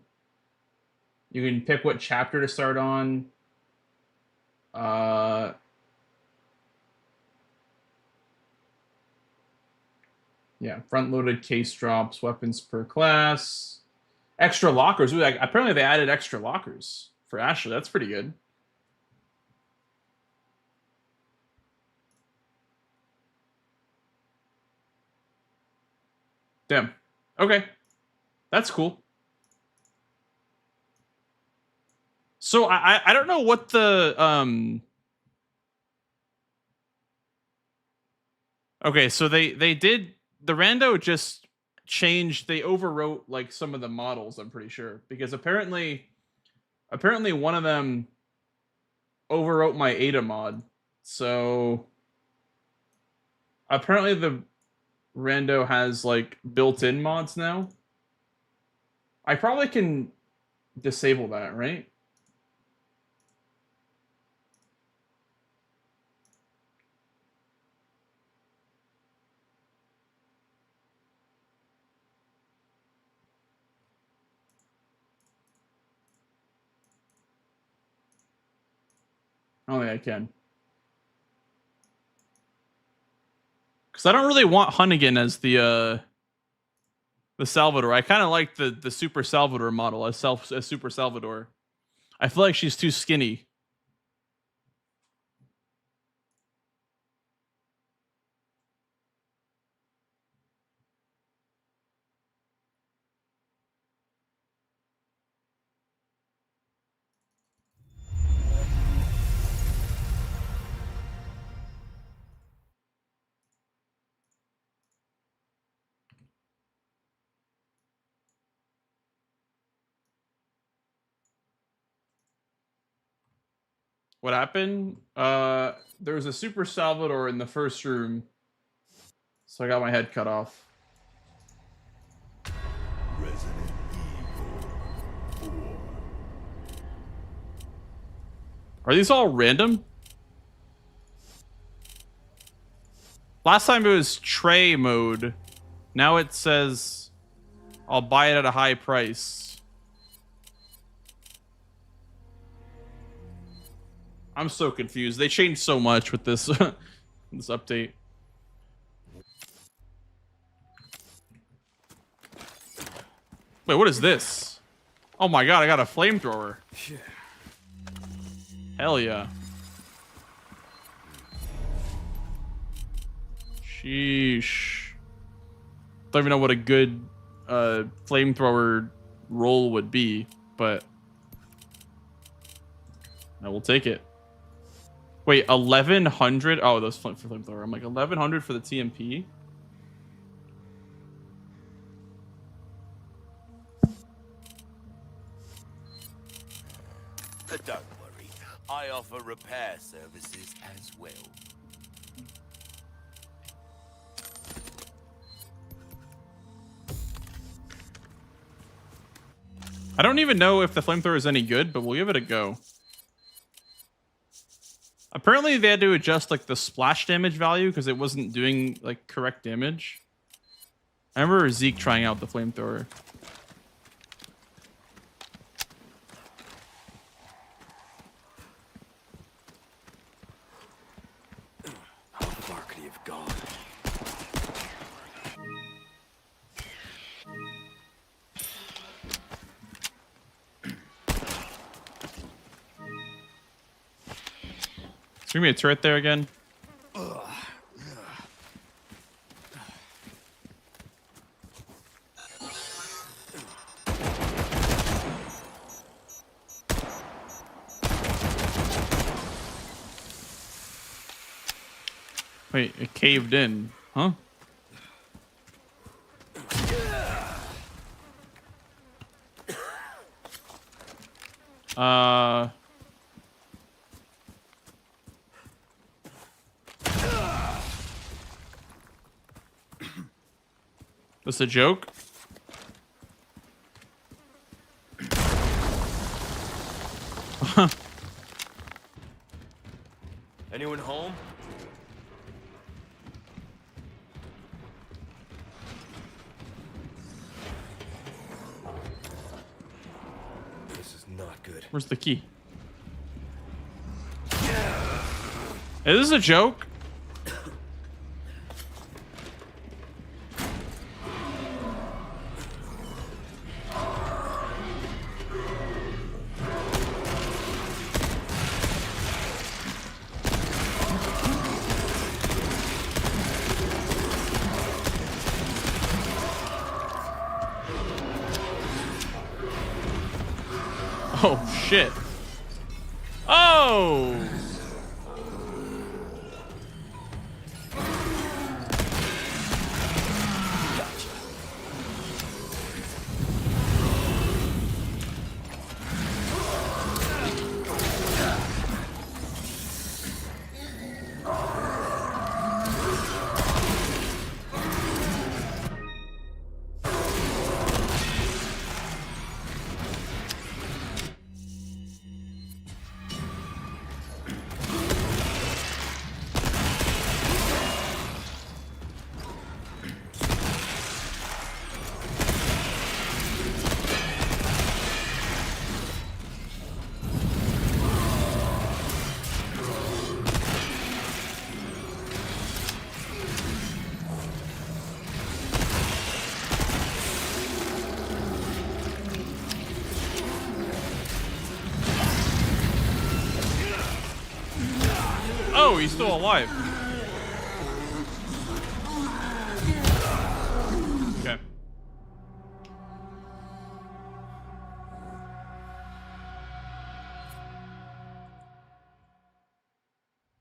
You can pick what chapter to start on. Yeah, front-loaded case drops, weapons per class, extra lockers. Ooh, like, apparently they added extra lockers for Ashley. That's pretty good. Damn. Okay, that's cool. So I don't know what the Okay, so they did the Rando just changed. They overwrote like some of the models. I'm pretty sure because apparently one of them overwrote my Ada mod. So apparently the Rando has like built-in mods now. I probably can disable that, right? I don't think I can. Because I don't really want Hunnigan as the The Salvador. I kind of like the Super Salvador model as Super Salvador. I feel like she's too skinny. What happened? There was a Super Salvador in the first room, so I got my head cut off. Resident Evil 4. Are these all random? Last time it was tray mode. Now it says I'll buy it at a high price. I'm so confused. They changed so much with this this update. Wait, what is this? Oh my god, I got a flamethrower. Hell yeah. Sheesh. Don't even know what a good flamethrower roll would be, but I will take it. Wait, 1100? Oh, those for flamethrower. I'm like 1100 for the TMP. Don't worry, I offer repair services as well. I don't even know if the flamethrower is any good, but we'll give it a go. Apparently they had to adjust like the splash damage value because it wasn't doing like correct damage. I remember Zeke trying out the flamethrower. How far could he have gone? Is there gonna be a turret there again? Wait, it caved in, huh? This a joke? Anyone home? This is not good. Where's the key? Is this a joke? Oh, shit. Oh! Oh, he's still alive. Okay.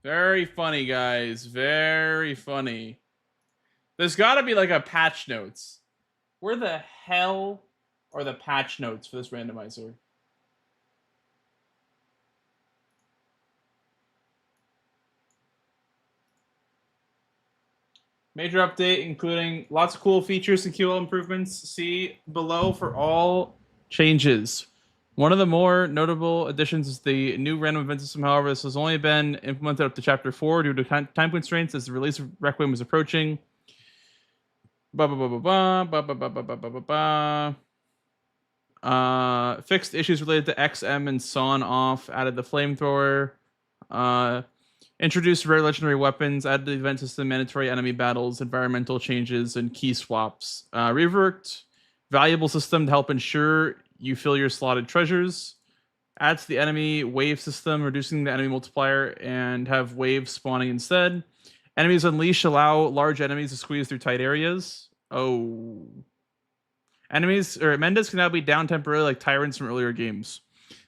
Very funny, guys. Very funny. There's got to be like a patch notes. Where the hell are the patch notes for this randomizer? Major update, including lots of cool features and QL improvements. See below for all changes. One of the more notable additions is the new random event system. However, this has only been implemented up to Chapter 4 due to time constraints as the release of Requiem is approaching. Fixed issues related to XM and Sawn off. Added the flamethrower. Introduced rare legendary weapons. Added the event system, mandatory enemy battles, environmental changes, and key swaps. Reworked valuable system to help ensure you fill your slotted treasures. Adds the enemy wave system, reducing the enemy multiplier, and have waves spawning instead. Enemies Unleash allow large enemies to squeeze through tight areas. Oh. Enemies, or Mendes can now be down temporarily like tyrants from earlier games.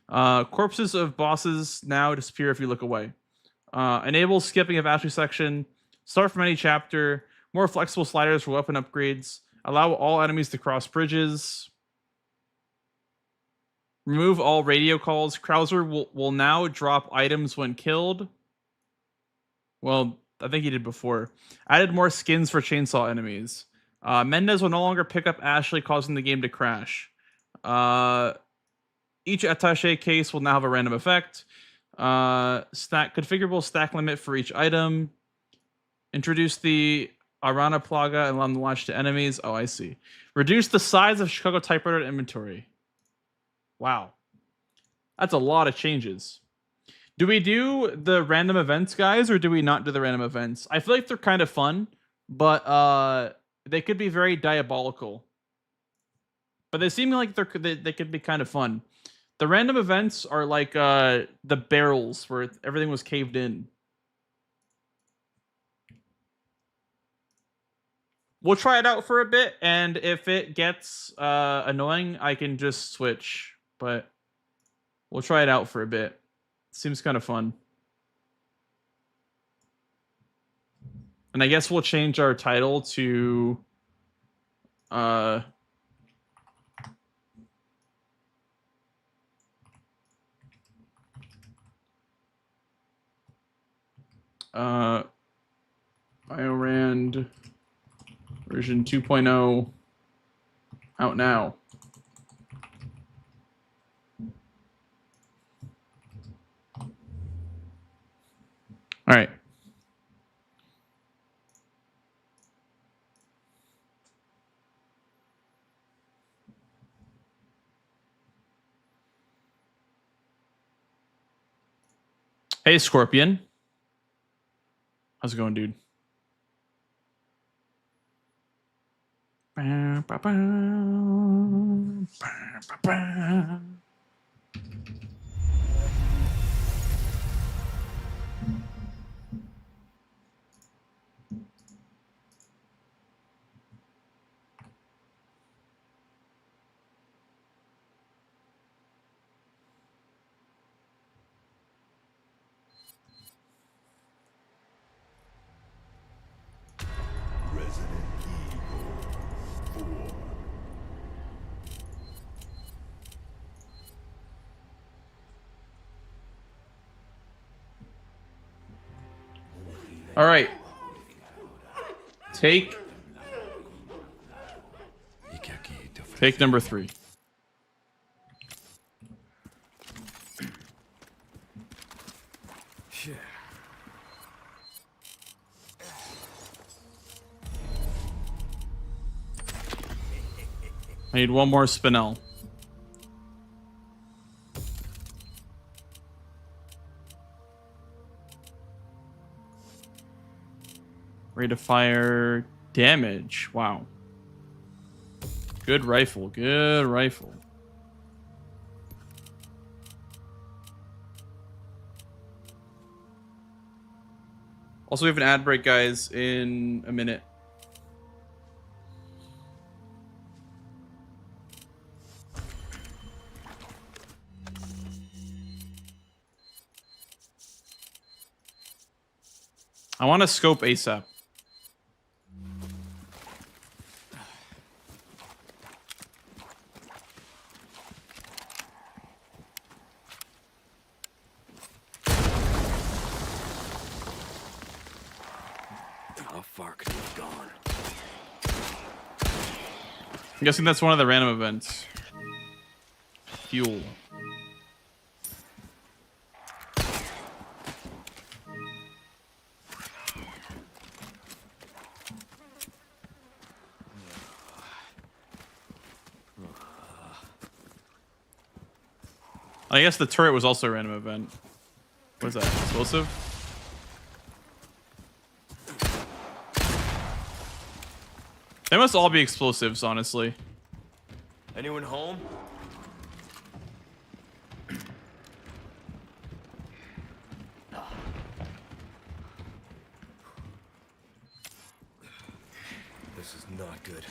Corpses of bosses now disappear if you look away. Enable skipping of Ashley section. Start from any chapter. More flexible sliders for weapon upgrades. Allow all enemies to cross bridges. Remove all radio calls. Krauser will now drop items when killed. Well, I think he did before. Added more skins for chainsaw enemies. Mendez will no longer pick up Ashley, causing the game to crash. Each attaché case will now have a random effect. Configurable stack limit for each item. Introduce the Arana Plaga and allow them to launch to enemies. Oh, I see. Reduce the size of Chicago typewriter inventory. Wow. That's a lot of changes. Do we do the random events, guys, or do we not do the random events? I feel like they're kind of fun, but they could be very diabolical. But they seem like they could be kind of fun. The random events are like the barrels where everything was caved in. We'll try it out for a bit, and if it gets annoying, I can just switch. But we'll try it out for a bit. Seems kind of fun. And I guess we'll change our title to Biorand version 2.0 out now. All right. Hey, Scorpion. How's it going, dude? All right. Take number 3. I need one more spinel. Rate of fire, damage. Wow. Good rifle. Good rifle. Also, we have an ad break, guys, in a minute. I want to scope ASAP. How far could he have gone? I'm guessing that's one of the random events. Fuel. I guess the turret was also a random event. What is that? Explosive? They must all be explosives, honestly. Anyone home? This is not good.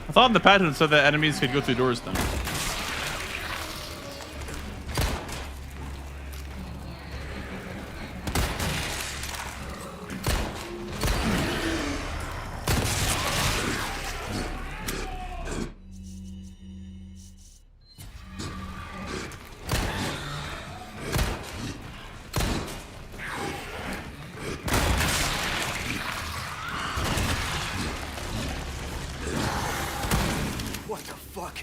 I thought in the pattern it said that enemies could go through doors then. What the fuck?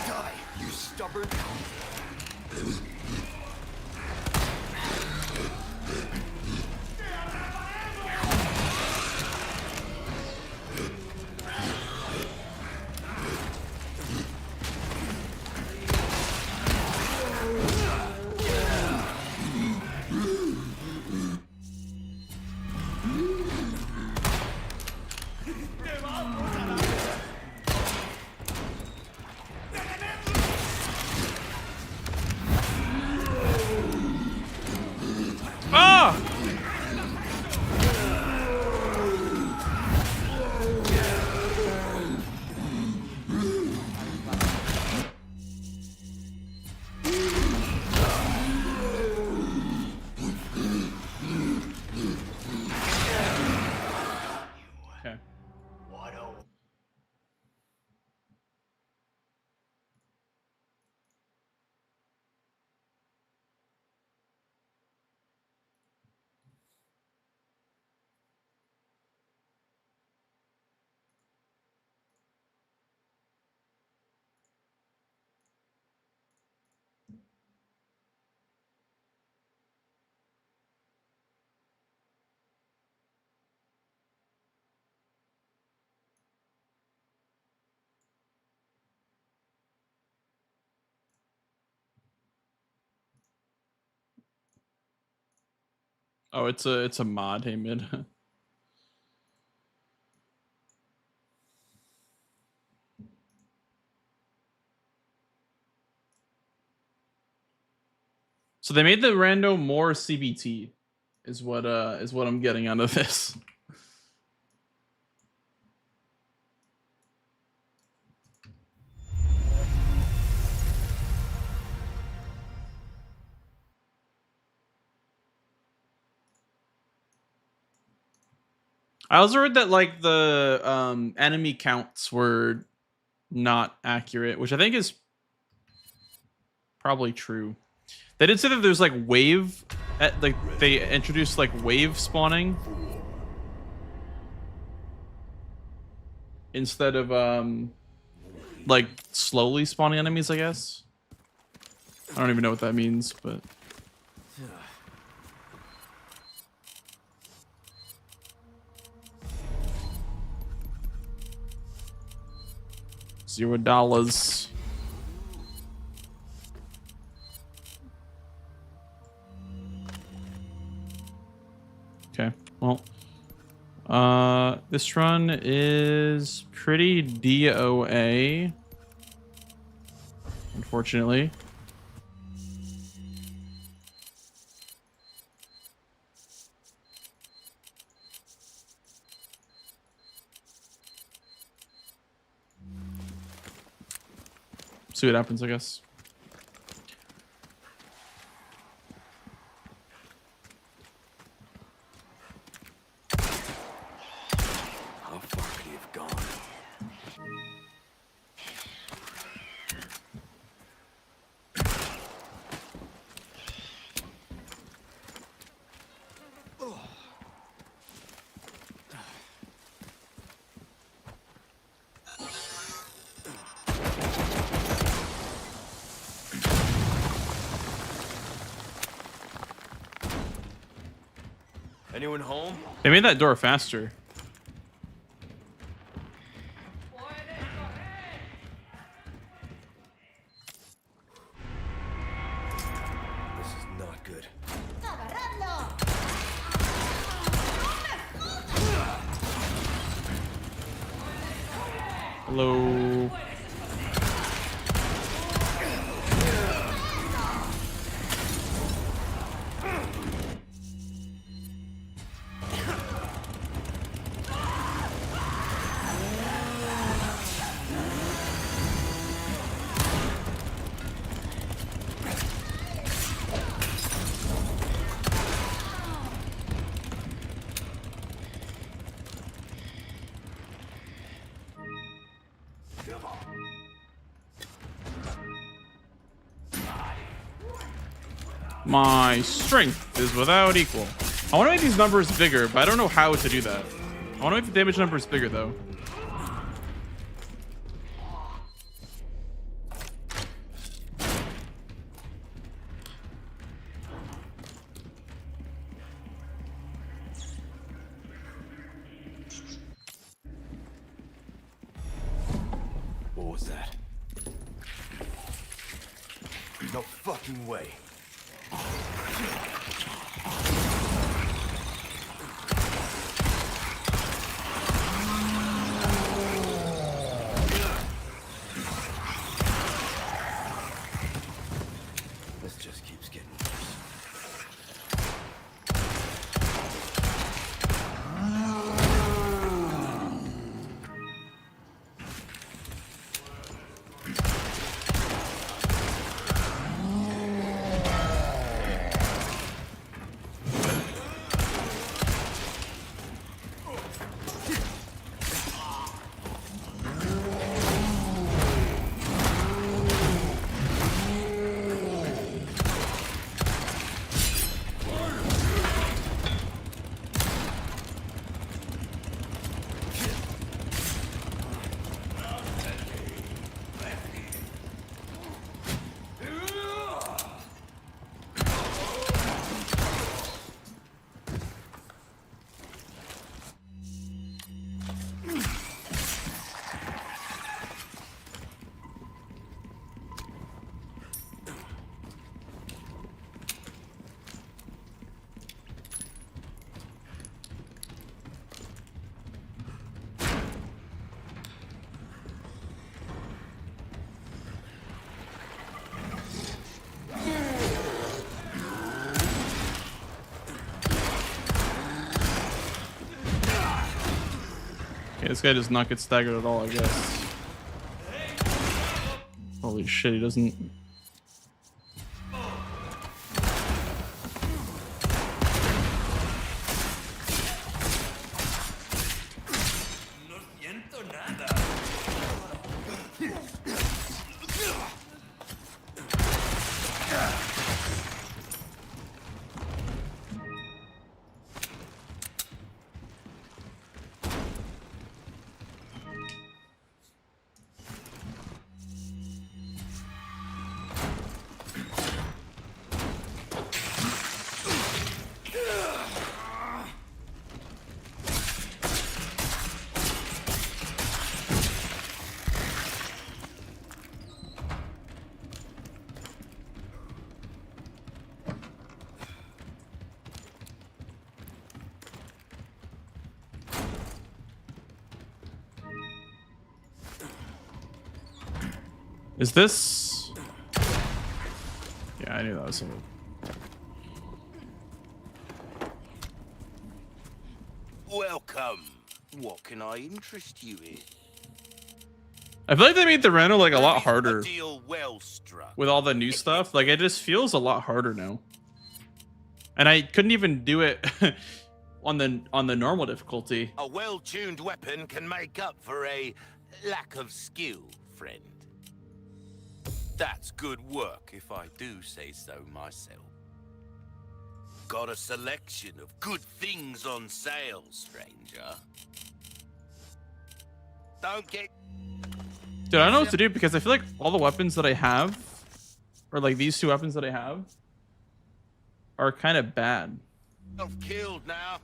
Die, you stubborn. Ah! Okay. Oh, it's a mod, hey mid. So they made the rando more CBT, is what I'm getting out of this. I also heard that like the enemy counts were not accurate, which I think is probably true. They did say that there's like wave, like they introduced like wave spawning instead of like slowly spawning enemies, I guess. I don't even know what that means, but $0. Okay, well, this run is pretty DOA, unfortunately. See what happens, I guess. How far could he have gone? Anyone home? They made that door faster. This is not good. Hello. My strength is without equal. I want to make these numbers bigger, but I don't know how to do that. I want to make the damage numbers bigger, though. What was that? No fucking way. This just keeps getting worse. Okay, this guy does not get staggered at all, I guess. Holy shit, he doesn't. Is this? Yeah, I knew that was something. Welcome. What can I interest you in? I feel like they made the Rando like a lot A harder deal well struck. with all the new stuff. Like it just feels a lot harder now. And I couldn't even do it on the normal difficulty. A well-tuned weapon can make up for a lack of skill, friend. That's good work, if I do say so myself. Got a selection of good things on sale, stranger. Don't get... Dude, I don't know what to do because I feel like all the weapons that I have, or like these two weapons that I have, are kind of bad. Killed now.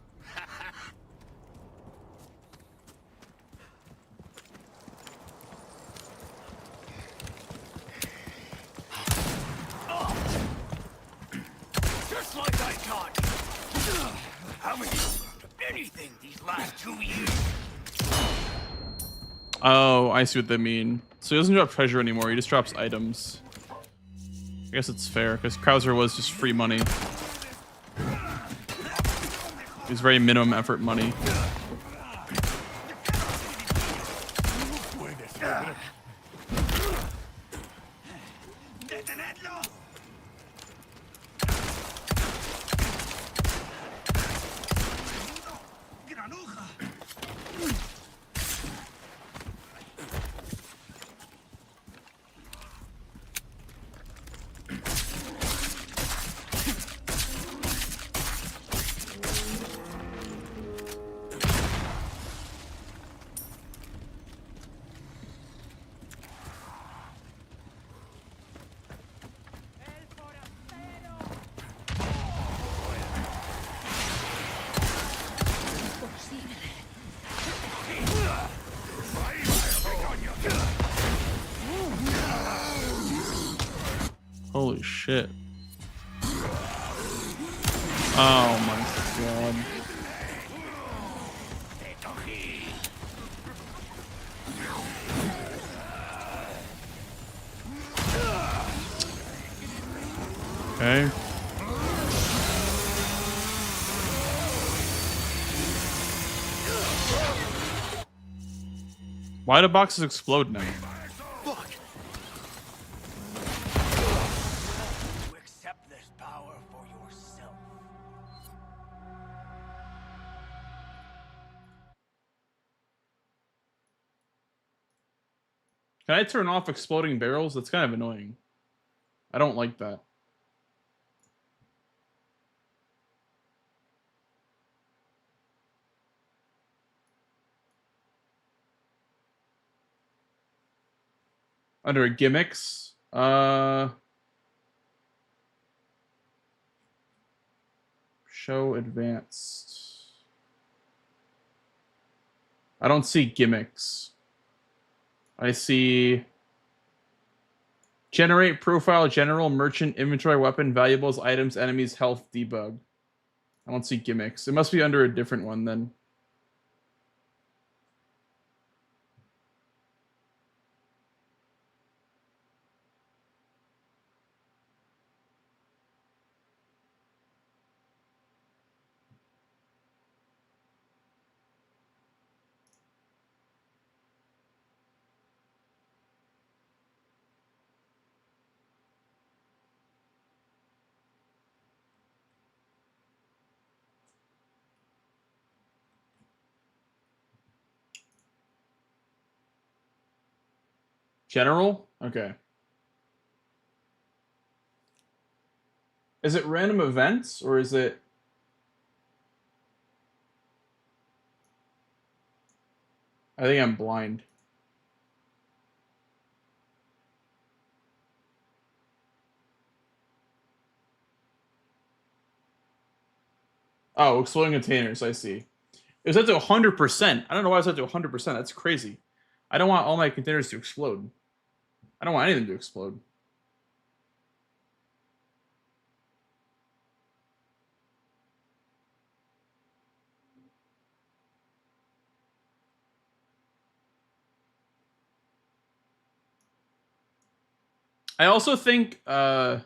Just like I thought. Haven't you anything these last 2 years? Oh, I see what they mean. So he doesn't drop treasure anymore. He just drops items. I guess it's fair because Krauser was just free money. It was very minimum effort money. Holy shit. Oh my god. Okay. Why do boxes explode now? Accept this power for yourself. Can I turn off exploding barrels? That's kind of annoying. I don't like that. Under gimmicks, show advanced. I don't see gimmicks. I see generate profile, general, merchant, inventory, weapon, valuables, items, enemies, health, debug. I don't see gimmicks. It must be under a different one then. General? Okay. Is it random events or is it... I think I'm blind. Oh, exploding containers, I see. It was set to 100%. I don't know why it's set to 100%. That's crazy. I don't want all my containers to explode. I don't want anything to explode. I also think I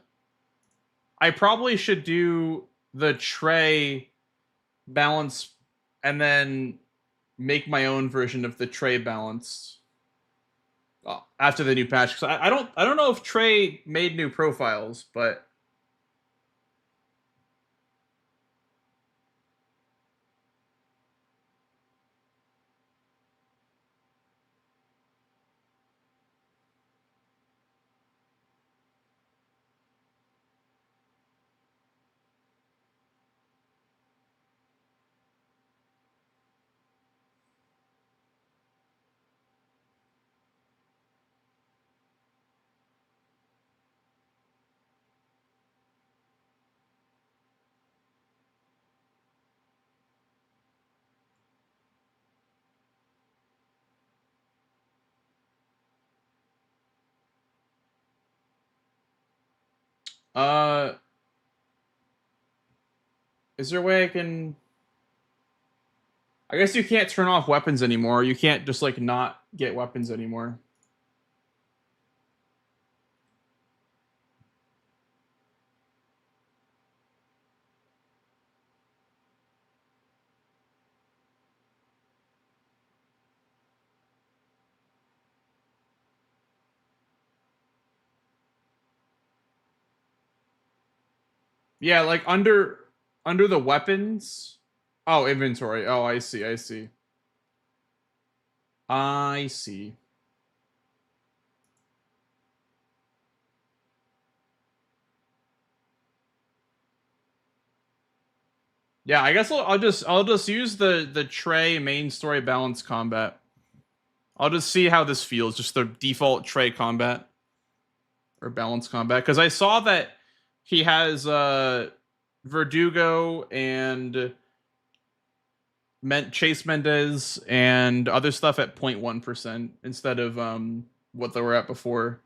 probably should do the tray balance and then make my own version of the tray balance after the new patch. Because I don't know if Trey made new profiles, but uh, is there a way I can? I guess you can't turn off weapons anymore. You can't just like not get weapons anymore. Yeah, like under the weapons. Oh, inventory. Oh, I see. I see. I see. Yeah, I guess I'll just use the tray main story balance combat. I'll just see how this feels, just the default tray combat or balance combat, because I saw that he has Verdugo and Chase Mendez and other stuff at 0.1% instead of what they were at before.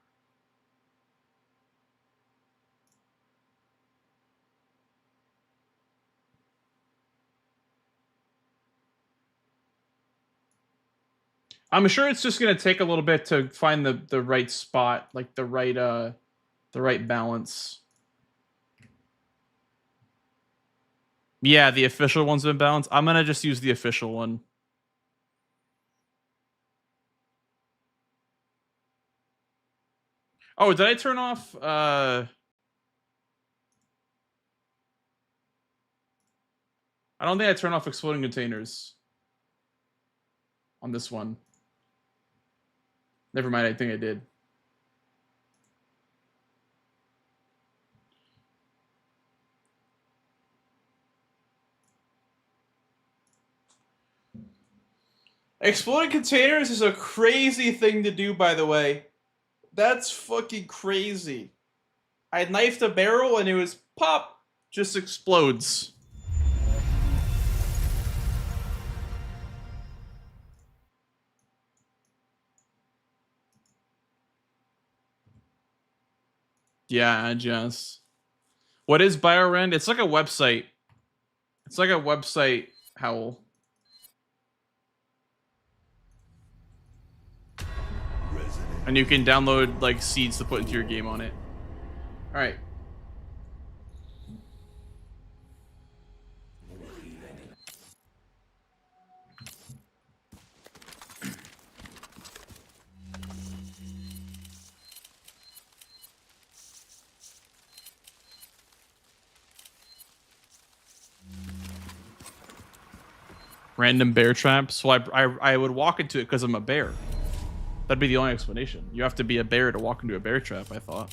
I'm sure it's just gonna take a little bit to find the right spot, like the right balance. Yeah, the official one's been balanced. I'm gonna just use the official one. Oh, did I turn off I don't think I turned off exploding containers on this one. Never mind, I think I did. Exploding containers is a crazy thing to do, by the way. That's fucking crazy. I knifed a barrel and it was pop, just explodes. Yeah, just. What is BioRend? It's like a website. It's like a website, Howl. And you can download like seeds to put into your game on it. All right. Random bear trap. So I would walk into it because I'm a bear. That'd be the only explanation. You have to be a bear to walk into a bear trap, I thought.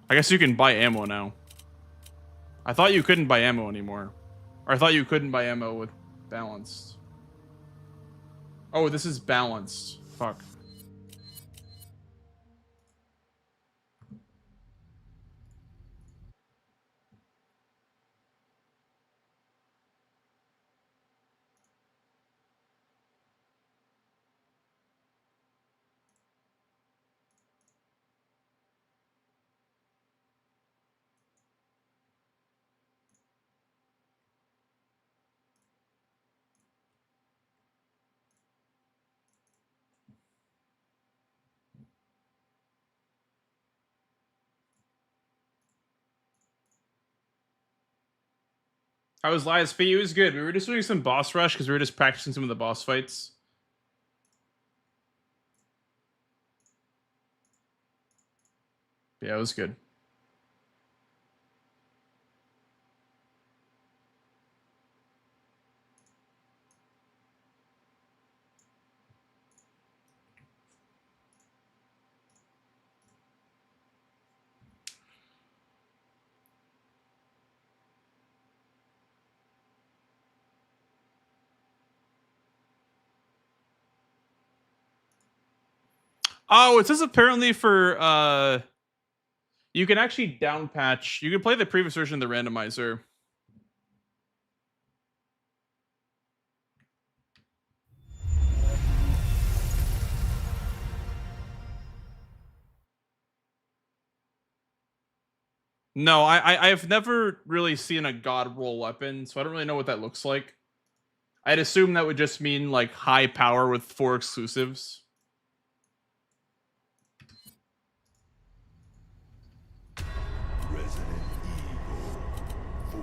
I guess you can buy ammo now. I thought you couldn't buy ammo anymore. Or I thought you couldn't buy ammo with balanced. Oh, this is balanced. Fuck. How was Lies Fee? It was good. We were just doing some boss rush because we were just practicing some of the boss fights. Yeah, it was good. Oh, it says apparently for you can actually down patch. You can play the previous version of the randomizer. No, I've never really seen a god roll weapon, so I don't really know what that looks like. I'd assume that would just mean like high power with 4 exclusives. Resident Evil 4.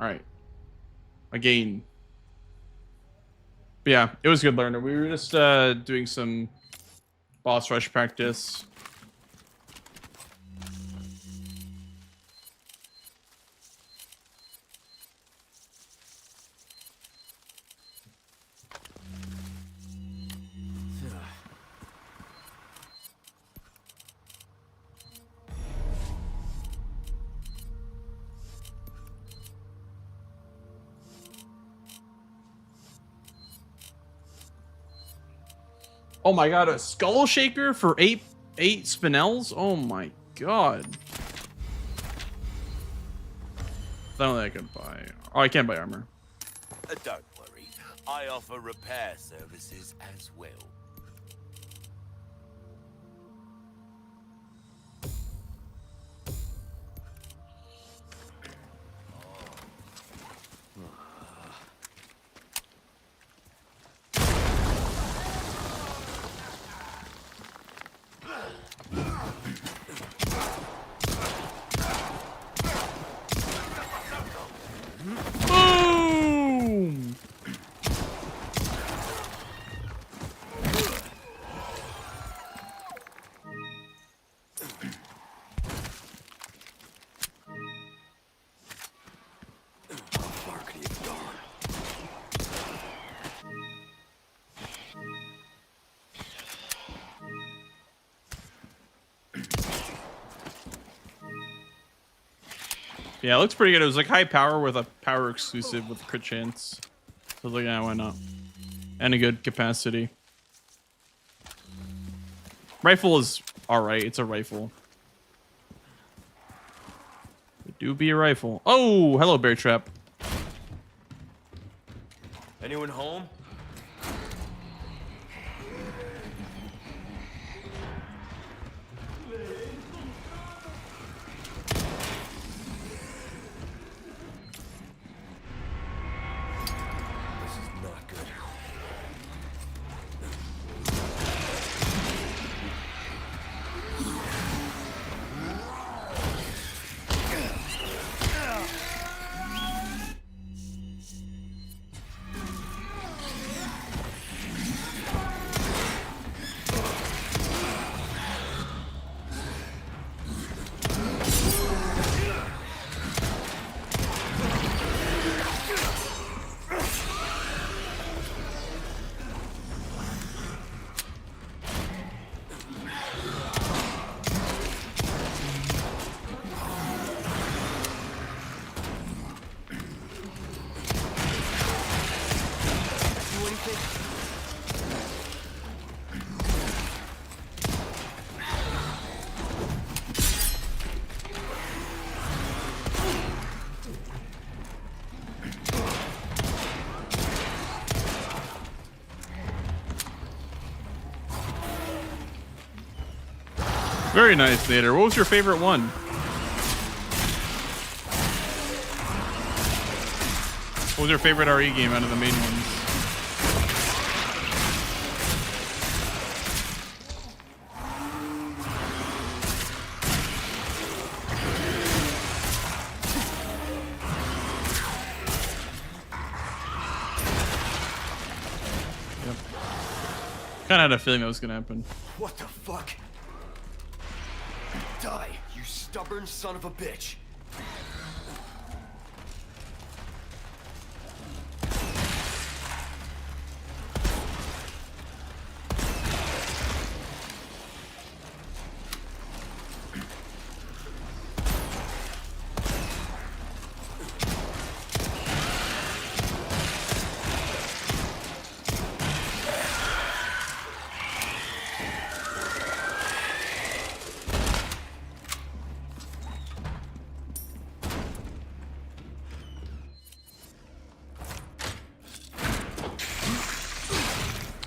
All right. Again. But yeah, it was good learning. We were just doing some boss rush practice. Oh my god, a skull shaker for eight spinels? Oh my god. I don't think I can buy. Oh, I can't buy armor. Don't worry, I offer repair services as well. Boom! Yeah, it looks pretty good. It was like high power with a power exclusive with crit chance. So I was like, yeah, why not? And a good capacity. Rifle is alright. It's a rifle. It do be a rifle. Oh, hello, bear trap. Anyone home? This is not good. Very nice, Nader. What was your favorite one? What was your favorite RE game out of the main ones? Yep. Kind of had a feeling that was going to happen. What the fuck? Die, you stubborn son of a bitch.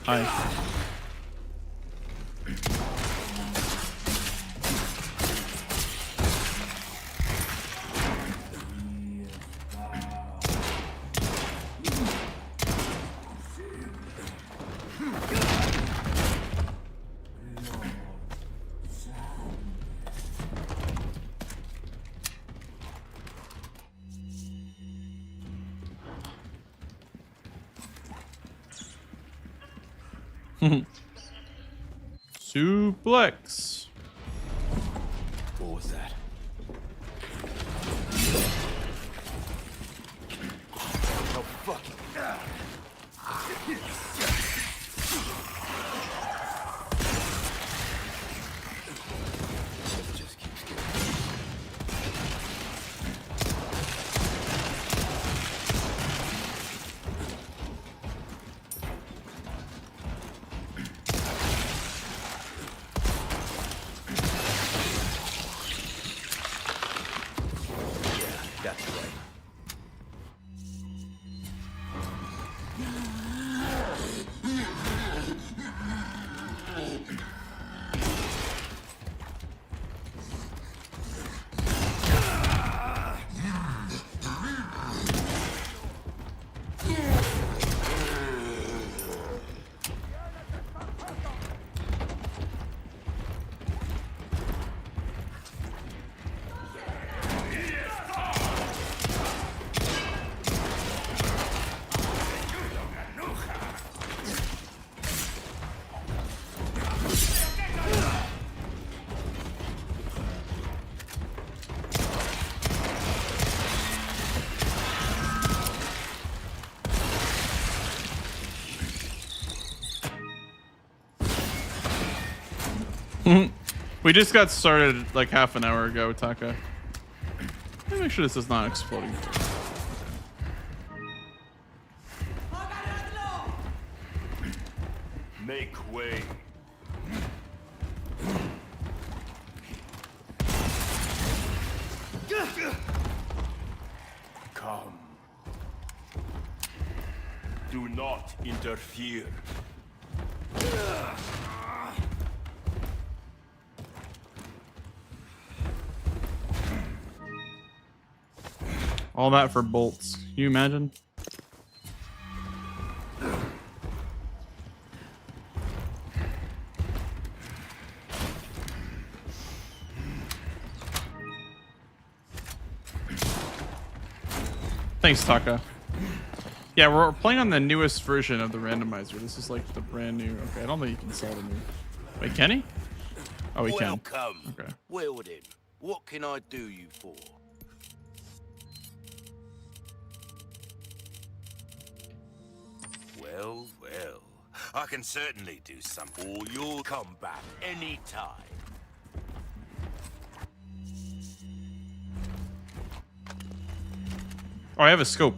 Hi. Suplex. What was that? Oh, fuck. It just keeps getting... That's right. We just got started like half an hour ago, Taka. Let me make sure this is not exploding. Make way. Come. Do not interfere. All that for bolts. Can you imagine? Thanks, Taka. Yeah, we're playing on the newest version of the randomizer. This is like the brand new. Okay, I don't think you can sell the new. Wait, can he? Oh, he can. Welcome. Okay. Well then, what can I do you for? Well, well, I can certainly do something, or you'll come back anytime. Oh, I have a scope.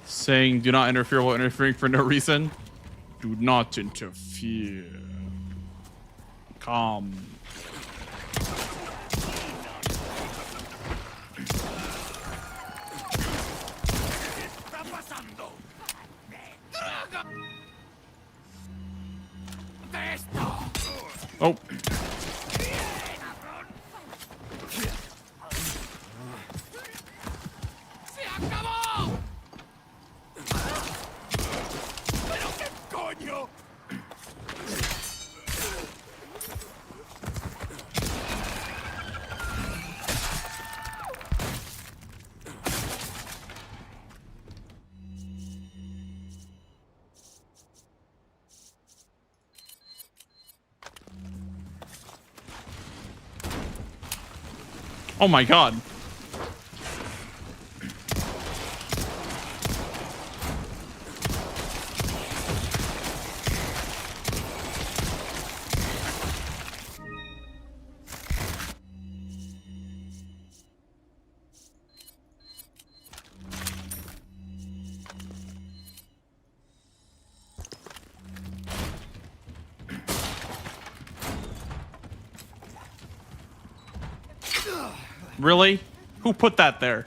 Saying do not interfere while interfering for no reason. Do not interfere. Calm. Oh my god. Really? Who put that there?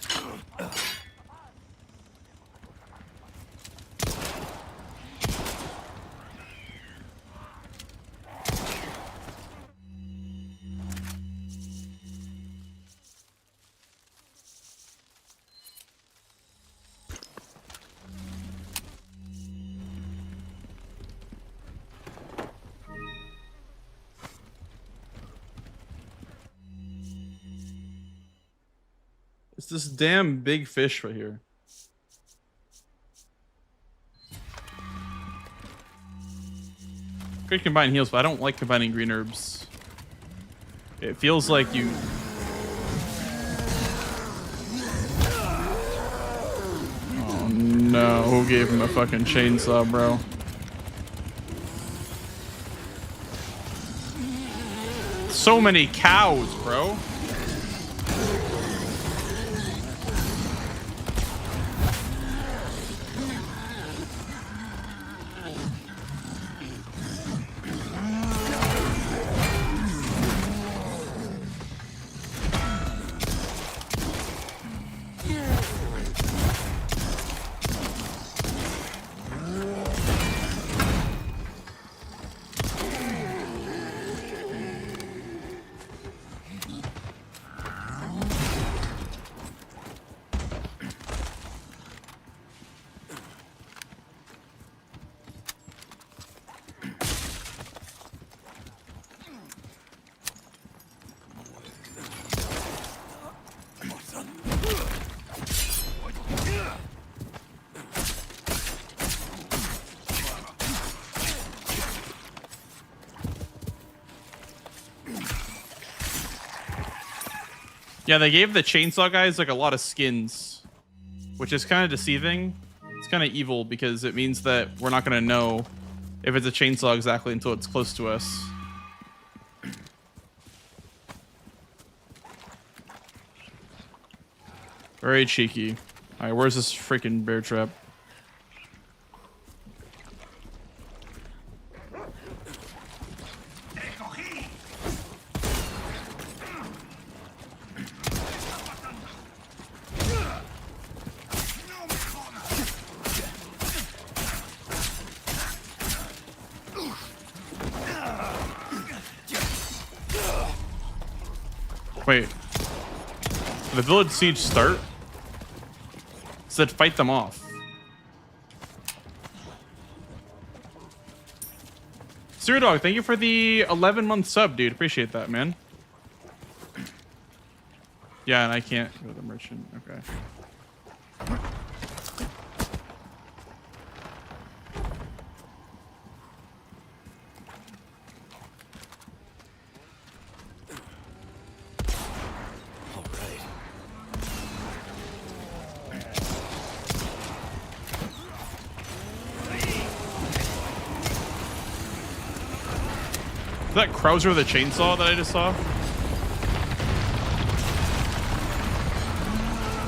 It's this damn big fish right here. Great combine heals, but I don't like combining green herbs. It feels like you... Oh no, who gave him a fucking chainsaw, bro? So many cows, bro. Yeah, they gave the chainsaw guys like a lot of skins, which is kind of deceiving. It's kind of evil because it means that we're not going to know if it's a chainsaw exactly until it's close to us. Very cheeky. All right, where's this freaking bear trap? Wait. Did the village siege start? It said fight them off. Zero Dog, thank you for the 11-month sub, dude. Appreciate that, man. Yeah, and I can't go to the merchant. Okay. Is that Krauser the chainsaw that I just saw?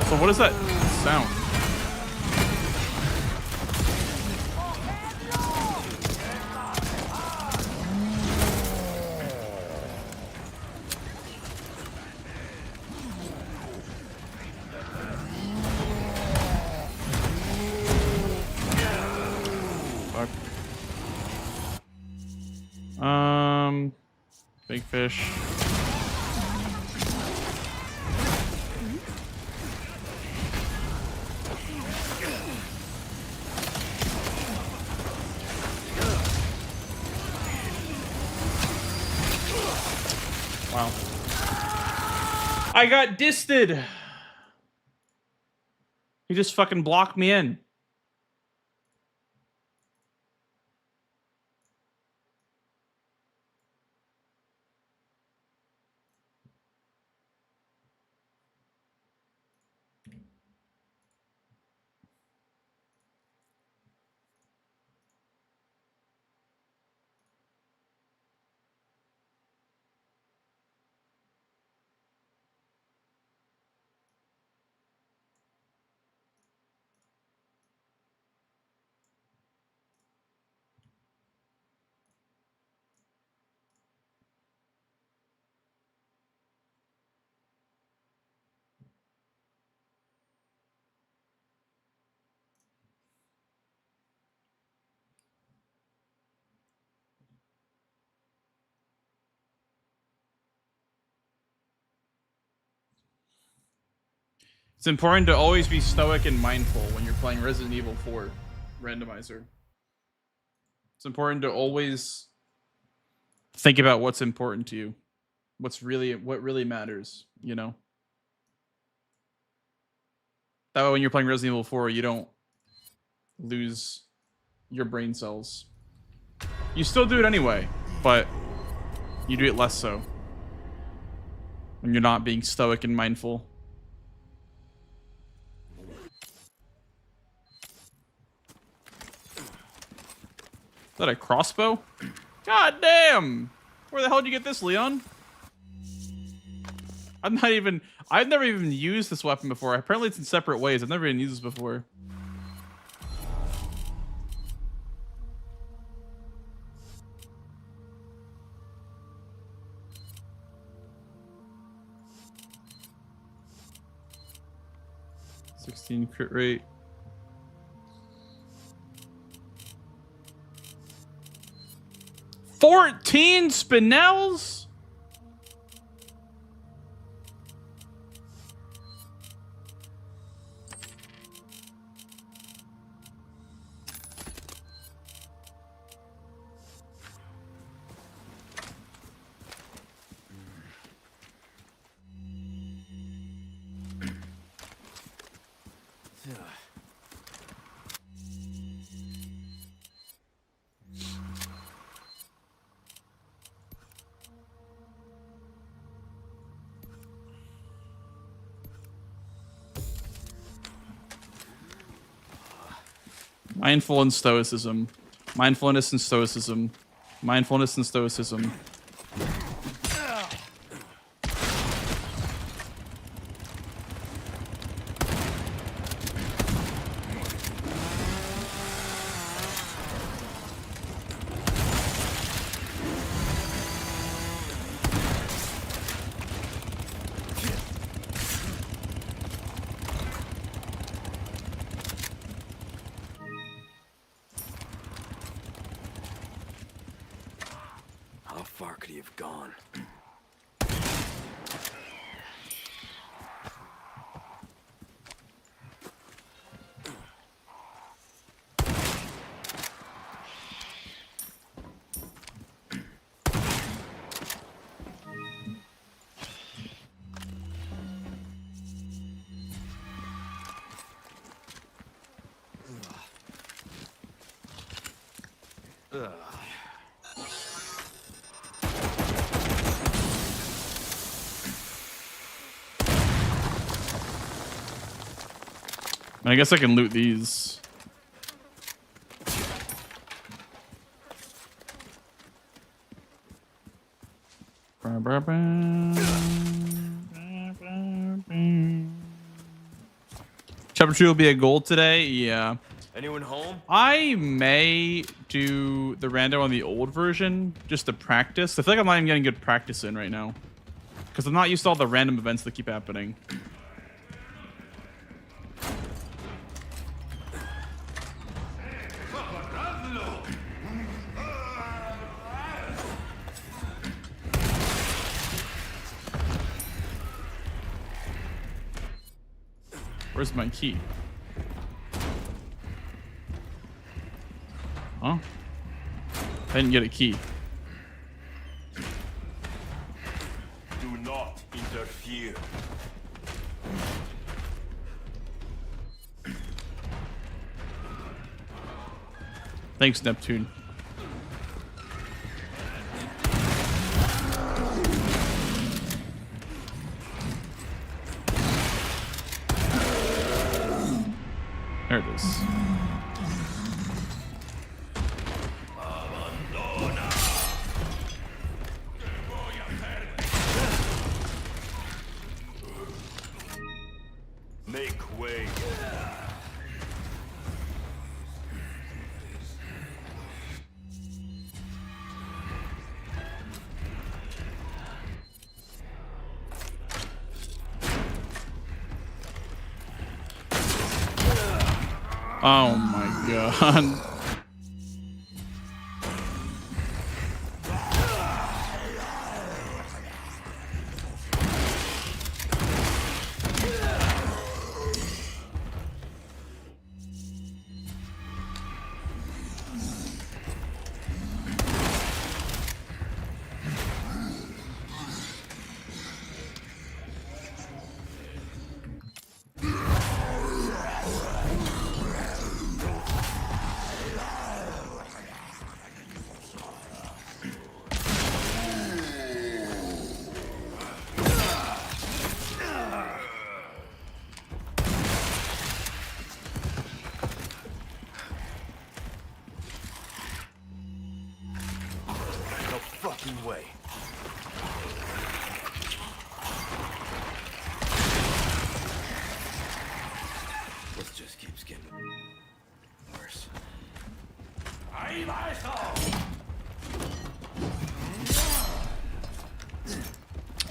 So what is that sound? Fuck. Big fish. Wow. I got disted. He just fucking blocked me in. It's important to always be stoic and mindful when you're playing Resident Evil 4 randomizer. It's important to always think about what's important to you. What really matters, you know? That way when you're playing Resident Evil 4, you don't lose your brain cells. You still do it anyway, but you do it less so. When you're not being stoic and mindful. Is that a crossbow? God damn! Where the hell did you get this, Leon? I've never even used this weapon before. Apparently it's in separate ways. I've never even used this before. .16 crit rate. $14 spinels? Mindful and stoicism. Mindfulness and stoicism. Mindfulness and stoicism. How far could he have gone? I guess I can loot these. Chapter 2 will be a gold today. Yeah. Anyone home? I may do the rando on the old version just to practice. I feel like I'm not even getting good practice in right now because I'm not used to all the random events that keep happening. Where's my key? Huh? I didn't get a key. Do not interfere. Thanks, Neptune. There it is. Make way. Oh my god.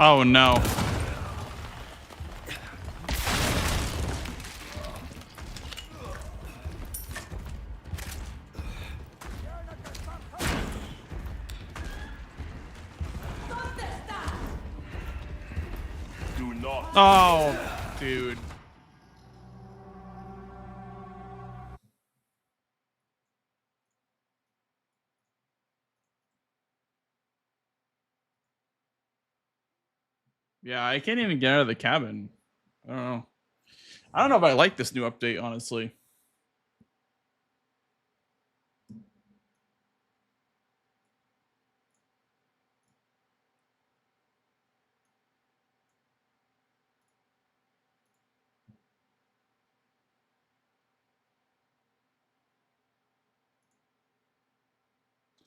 Oh no. Do not. Oh, dude. Yeah, I can't even get out of the cabin. I don't know. I don't know if I like this new update, honestly.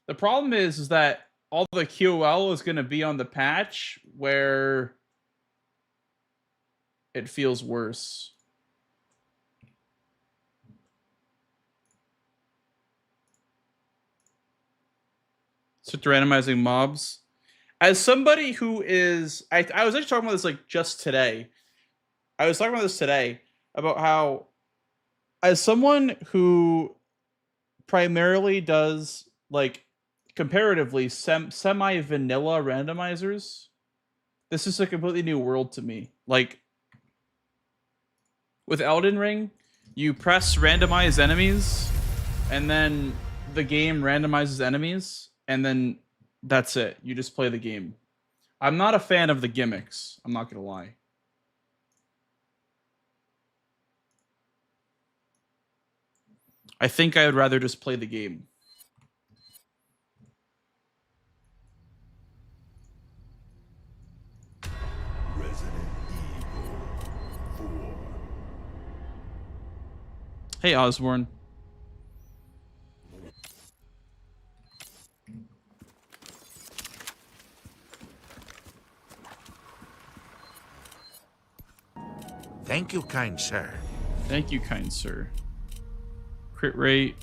The problem is that all the QOL is going to be on the patch where it feels worse. So randomizing mobs. As somebody who is, I was actually talking about this like just today. I was talking about this today about how, as someone who primarily does like comparatively semi vanilla randomizers, this is a completely new world to me. Like with Elden Ring, you press randomize enemies, and then the game randomizes enemies, and then that's it. You just play the game. I'm not a fan of the gimmicks. I'm not gonna lie. I think I would rather just play the game. Resident Evil 4. Hey, Osborne. Thank you, kind sir. Thank you, kind sir. Crit rate.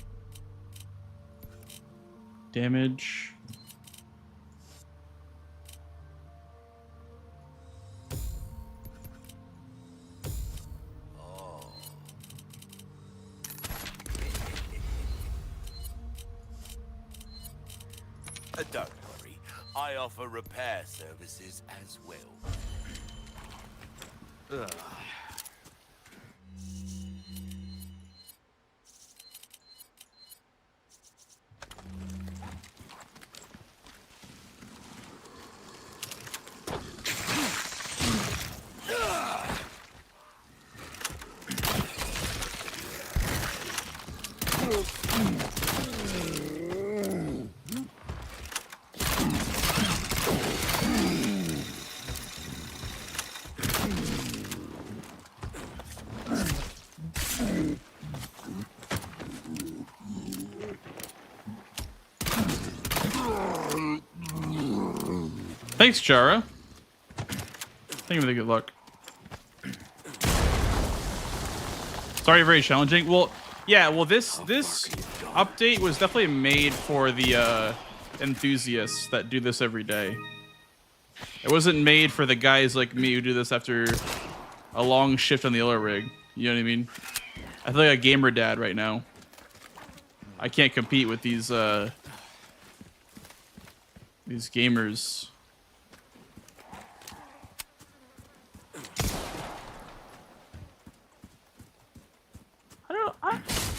Damage. Don't worry, I offer repair services as well. Ugh. Thanks, Chara. Thank you for the good luck. Sorry, very challenging. Well, yeah. Well, this update was definitely made for the enthusiasts that do this every day. It wasn't made for the guys like me who do this after a long shift on the yellow rig. You know what I mean? I feel like a gamer dad right now. I can't compete with these gamers.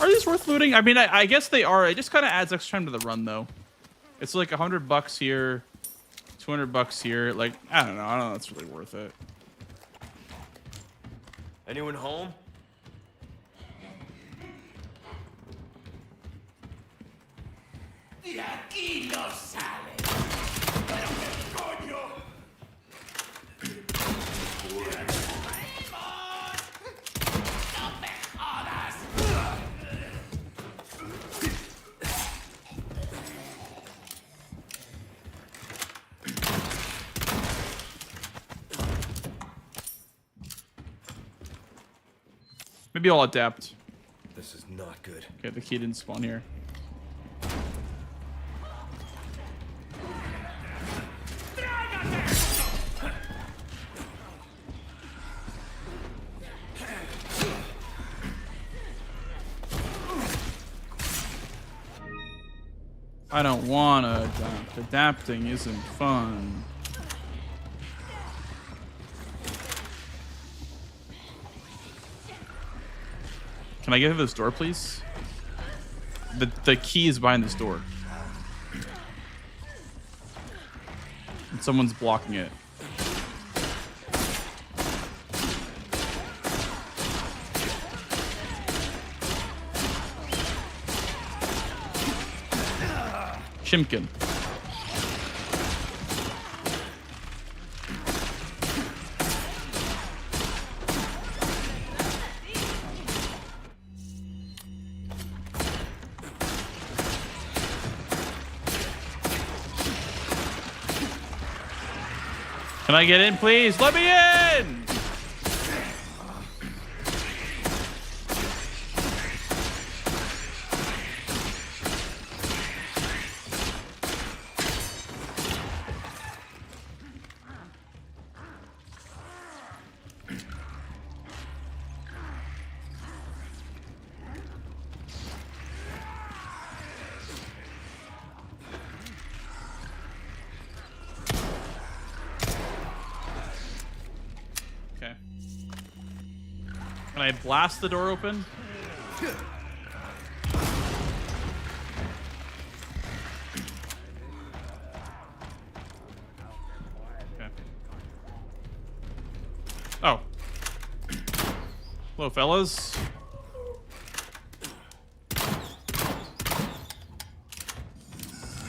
Are these worth looting? I mean, I guess they are. It just kind of adds extra time to the run, though. It's like $100 here, $200 here. Like, I don't know. That's really worth it. Anyone home? De aquí no sale. Pero qué coño. No me jodas. Maybe I'll adapt. This is not good. Okay, the key didn't spawn here. I don't wanna adapt. Adapting isn't fun. Can I get to this door, please? The key is behind this door. And someone's blocking it. Chimkin. Can I get in, please? Let me in! Okay. Can I blast the door open? Okay. Oh. Hello, fellas.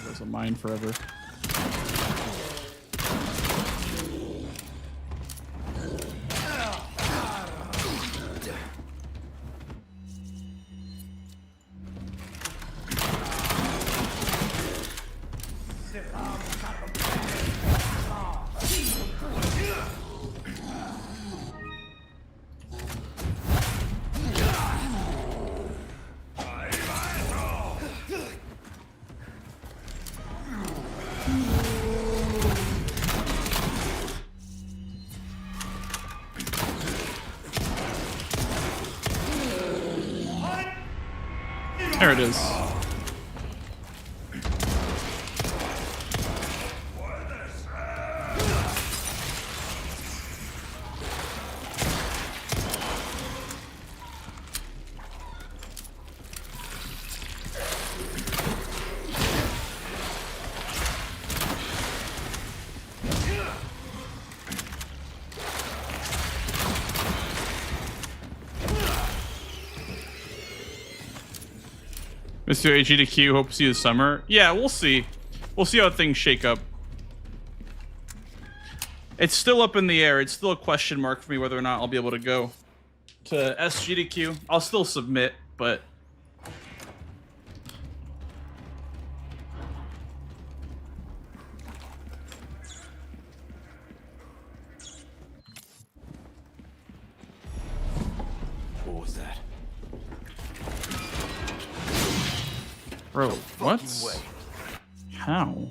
There's a mine forever. There it is. Mr. AG to Q, hope to see you this summer. Yeah, we'll see. We'll see how things shake up. It's still up in the air. It's still a question mark for me whether or not I'll be able to go to SG to Q. I'll still submit, but... What was that? Bro, what? How?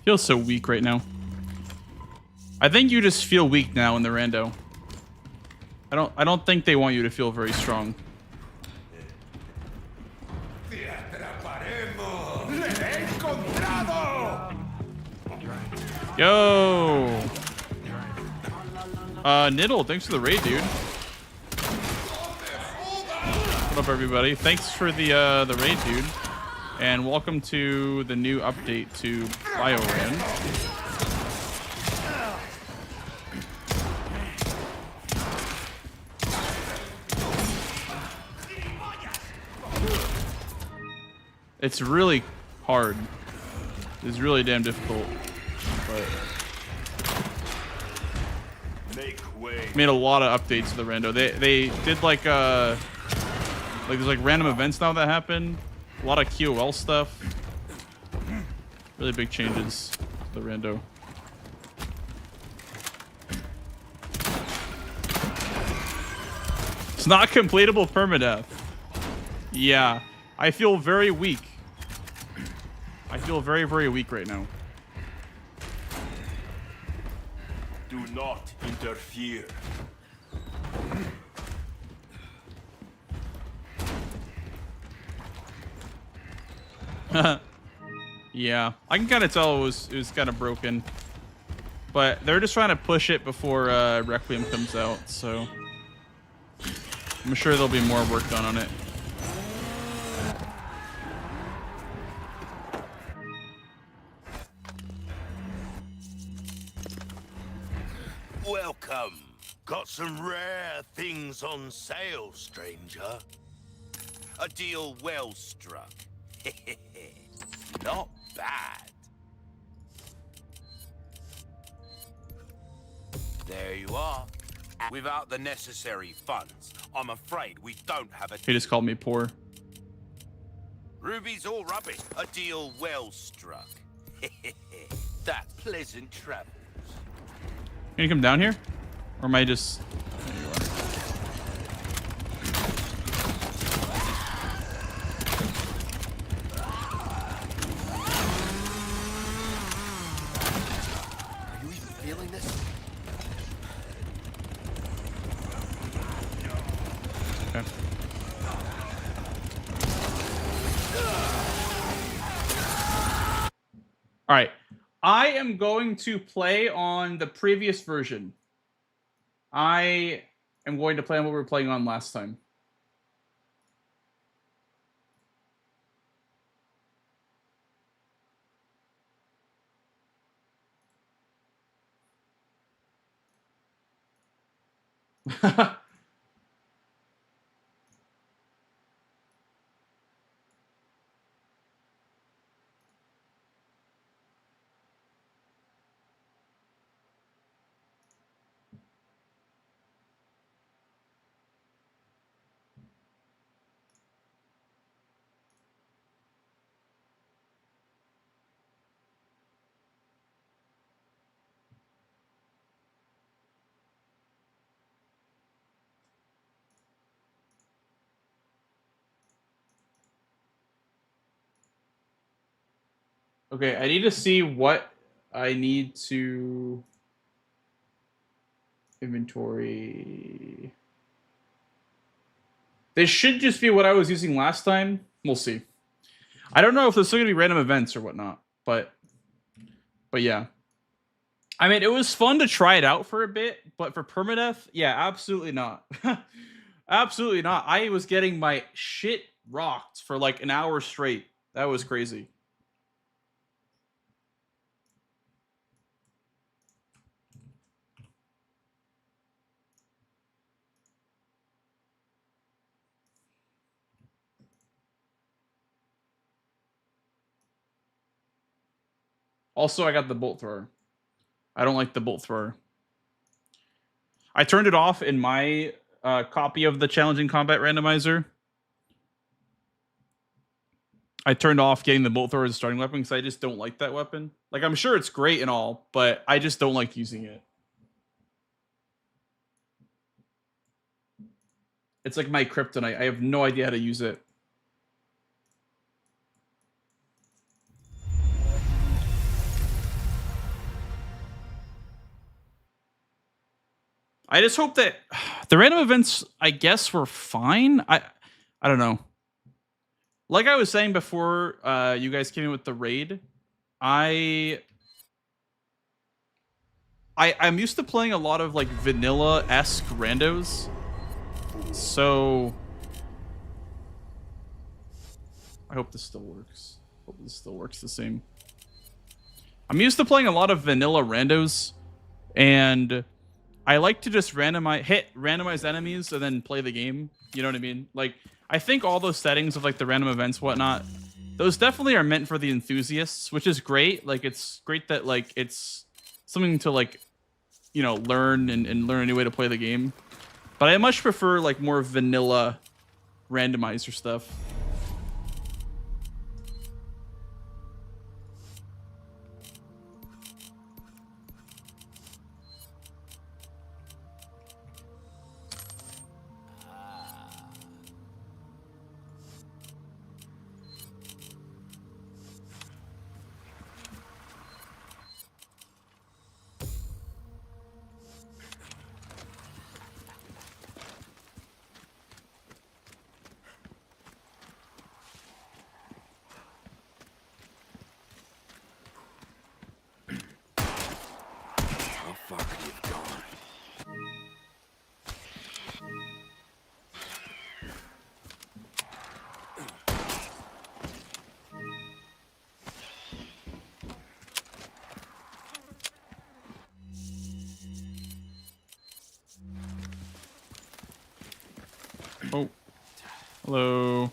Feels so weak right now. I think you just feel weak now in the rando. I don't think they want you to feel very strong. Yo! Niddle, thanks for the raid, dude. What up, everybody? Thanks for the raid, dude. And welcome to the new update to BioRan. It's really hard. is really damn difficult. But Make way. made a lot of updates to the rando. They did like there's like random events now that happen. A lot of QOL stuff. Really big changes to the rando. It's not completable permadeath. Yeah, I feel very weak. I feel very, very weak right now. Do not interfere. Yeah, I can kind of tell it was kind of broken, but they're just trying to push it before Requiem comes out, so I'm sure there'll be more work done on it. Welcome. Got some rare things on sale, stranger. A deal well struck. Not bad. There you are. Without the necessary funds, I'm afraid we don't have a... He just called me poor. Ruby's all rubbish. A deal well struck. That pleasant travels. Can you come down here? Or am I just... There you are. Are you even feeling this? Okay. All right. I am going to play on the previous version. I am going to play on what we were playing on last time. Okay, I need to see what I need to inventory. This should just be what I was using last time. We'll see. I don't know if there's still gonna be random events or whatnot, but yeah. I mean, it was fun to try it out for a bit, but for permadeath, yeah, absolutely not. Absolutely not. I was getting my shit rocked for like an hour straight. That was crazy. Also, I got the bolt thrower. I don't like the bolt thrower. I turned it off in my copy of the challenging combat randomizer. I turned off getting the bolt thrower as a starting weapon because I just don't like that weapon. Like, I'm sure it's great and all, but I just don't like using it. It's like my kryptonite. I have no idea how to use it. I just hope that the random events, I guess, were fine. I don't know. Like I was saying before, you guys came in with the raid. I'm used to playing a lot of like vanilla-esque randos. So I hope this still works. Hope this still works the same. I'm used to playing a lot of vanilla randos, and I like to just randomize enemies and then play the game. You know what I mean? Like, I think all those settings of like the random events, whatnot, those definitely are meant for the enthusiasts, which is great. Like, it's great that like it's something to like, you know, learn and learn a new way to play the game. But I much prefer like more vanilla randomizer stuff. How far could he have gone? Oh, hello.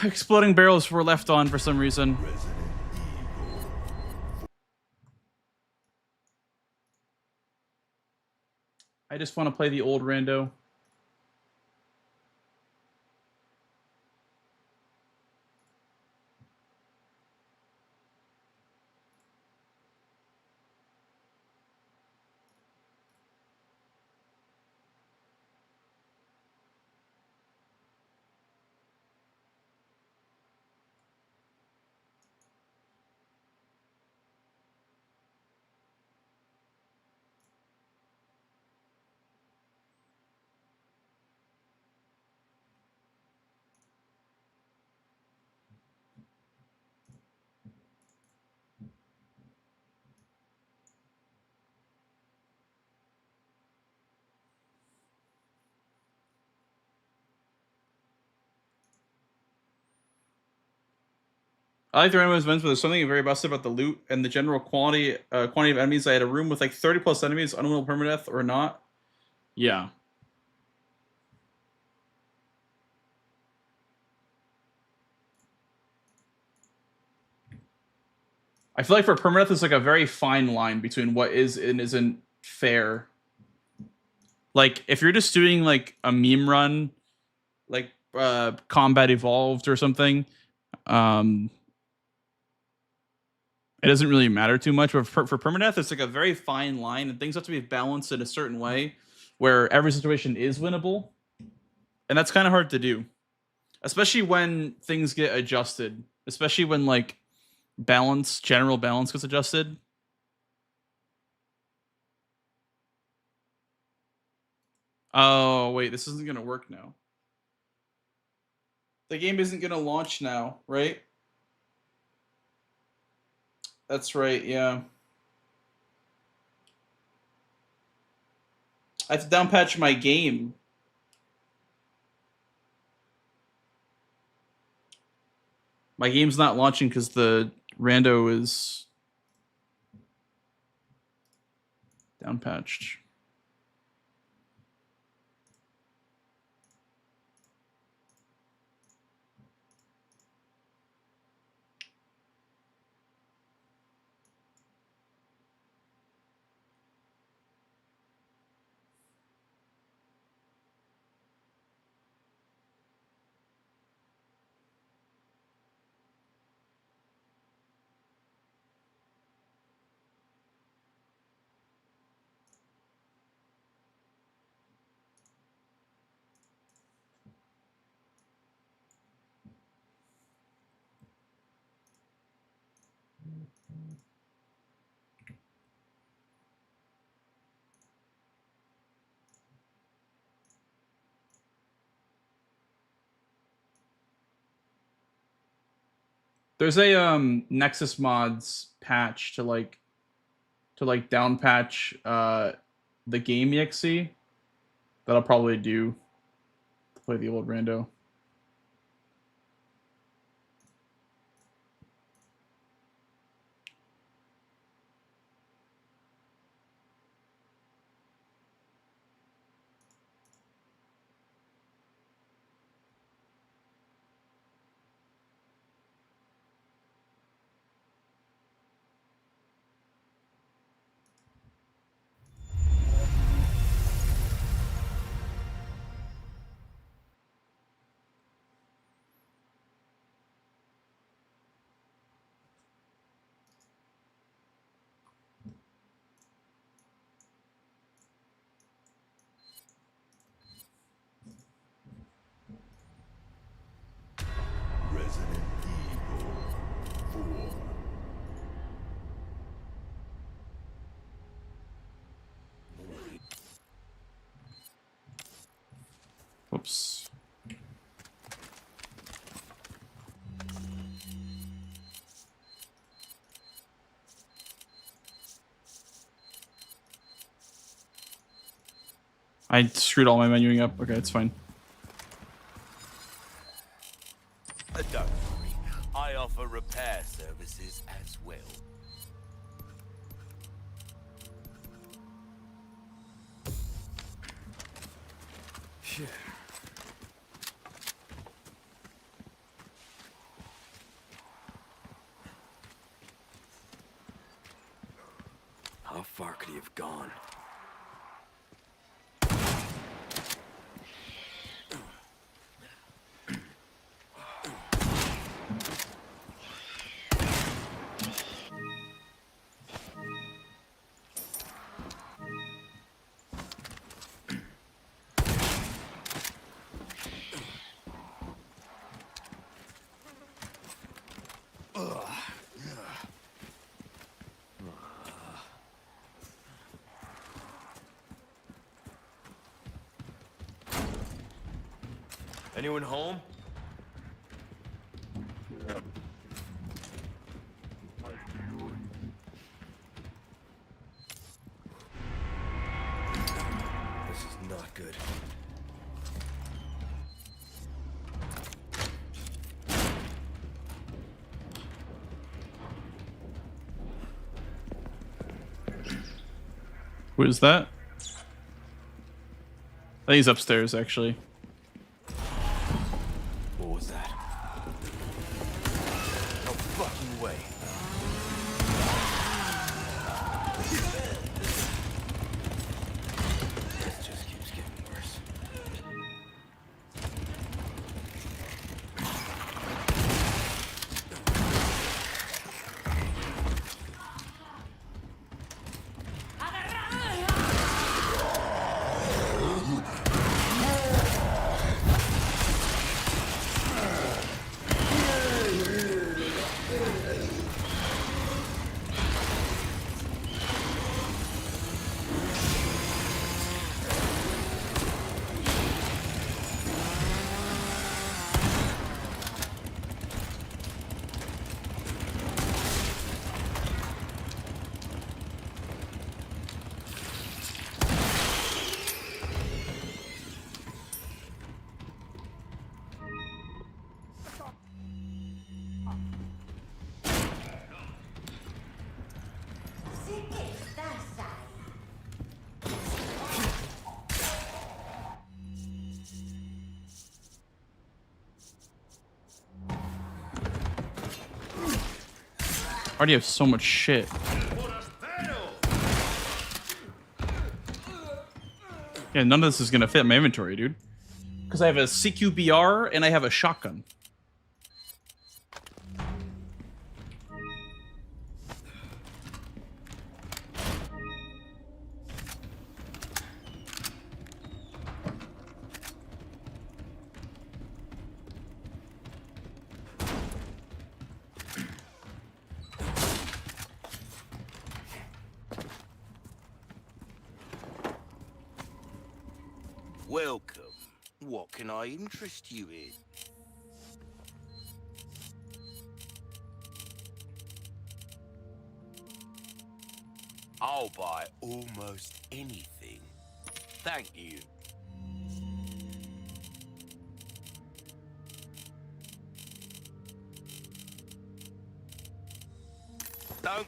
Exploding barrels were left on for some reason. I just want to play the old Rando. I like the randomized events, but there's something very busted about the loot and the general quantity of enemies. I had a room with like 30 plus enemies, unwinnable permadeath or not. Yeah. I feel like for permadeath, there's like a very fine line between what is and isn't fair. Like if you're just doing like a meme run, like Combat Evolved or something, it doesn't really matter too much. But for permadeath, it's like a very fine line, and things have to be balanced in a certain way where every situation is winnable, and that's kind of hard to do, especially when things get adjusted, especially when like general balance gets adjusted. Oh wait, this isn't gonna work now. The game isn't gonna launch now, right? That's right, yeah. I have to downpatch my game. My game's not launching because the rando is downpatched. There's a Nexus mods patch to like downpatch the game exe that I'll probably do to play the old rando. I screwed all my menuing up. Okay, it's fine. Don't worry, I offer repair services as well. How far could he have gone? Anyone home? This is not good. Who is that? I think he's upstairs, actually. What was that? No fucking way. This just keeps getting worse. I already have so much shit. Yeah, none of this is gonna fit in my inventory, dude. Because I have a CQBR and I have a shotgun. Welcome. What can I interest you in? I'll buy almost anything. Thank you. Don't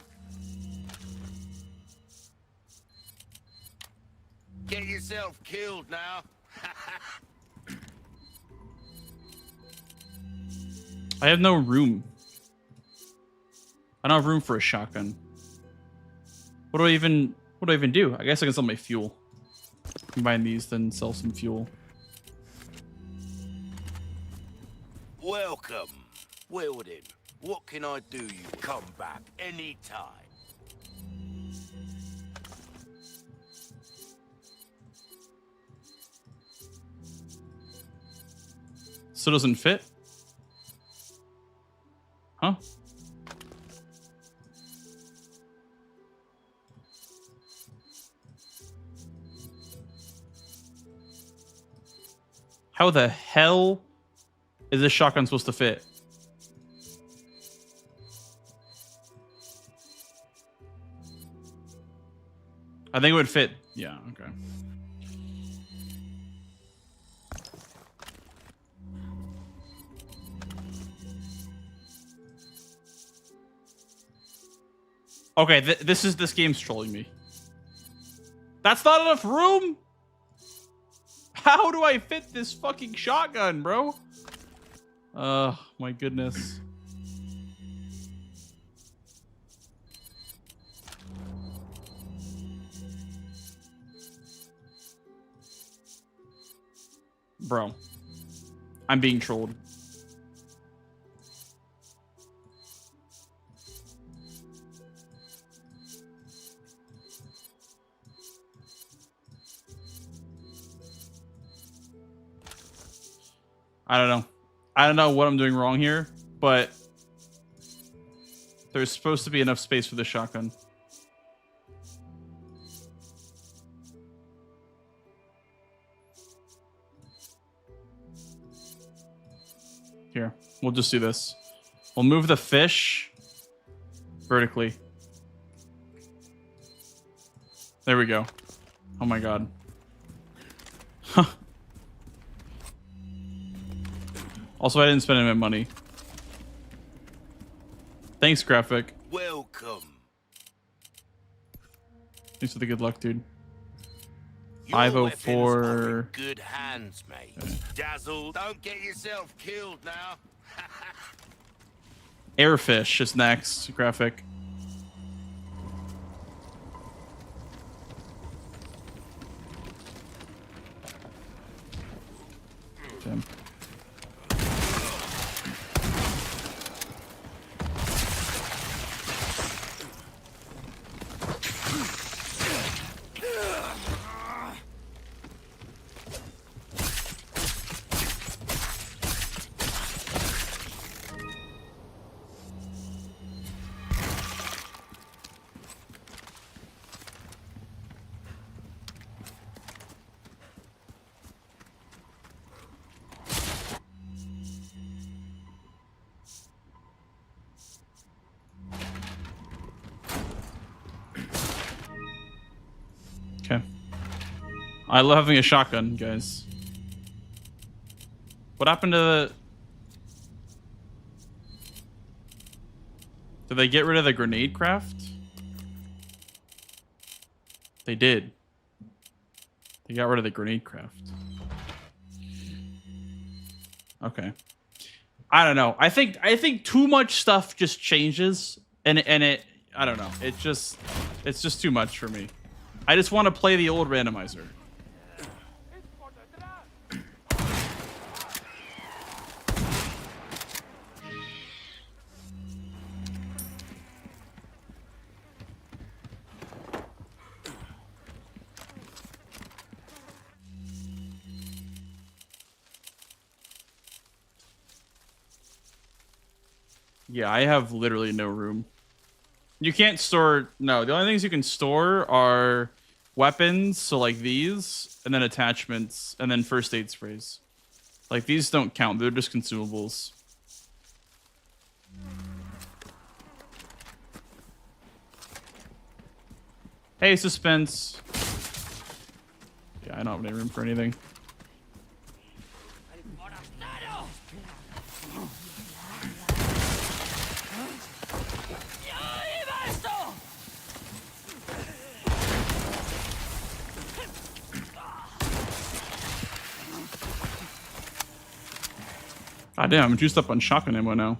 get yourself killed now. I have no room. I don't have room for a shotgun. What do I even do? I guess I can sell my fuel. Combine these, then sell some fuel. Welcome. Well then, what can I do you? Come back anytime. Still doesn't fit? Huh? How the hell is this shotgun supposed to fit? I think it would fit. Yeah, okay. Okay, this game's trolling me. That's not enough room. How do I fit this fucking shotgun, bro? Oh my goodness. Bro, I'm being trolled. I don't know. I don't know what I'm doing wrong here, but there's supposed to be enough space for the shotgun. Here, we'll just do this. We'll move the fish vertically. There we go. Oh my god. Huh. Also, I didn't spend any money. Thanks, graphic. Welcome. Thanks for the good luck, dude. Your weapons are 504. in good hands, mate. Dazzle, don't get yourself killed now. Airfish is next, graphic. Jim. Okay. I love having a shotgun, guys. What happened to the... Did they get rid of the grenade craft? They did. They got rid of the grenade craft. Okay. I don't know. I think too much stuff just changes and it I don't know. It's just too much for me. I just want to play the old randomizer. Yeah, I have literally no room. You can't store... No, the only things you can store are weapons, so like these, and then attachments, and then first aid sprays. Like, these don't count. They're just consumables. Hey, suspense. Yeah, I don't have any room for anything. God damn, I'm juiced up on shotgun ammo now.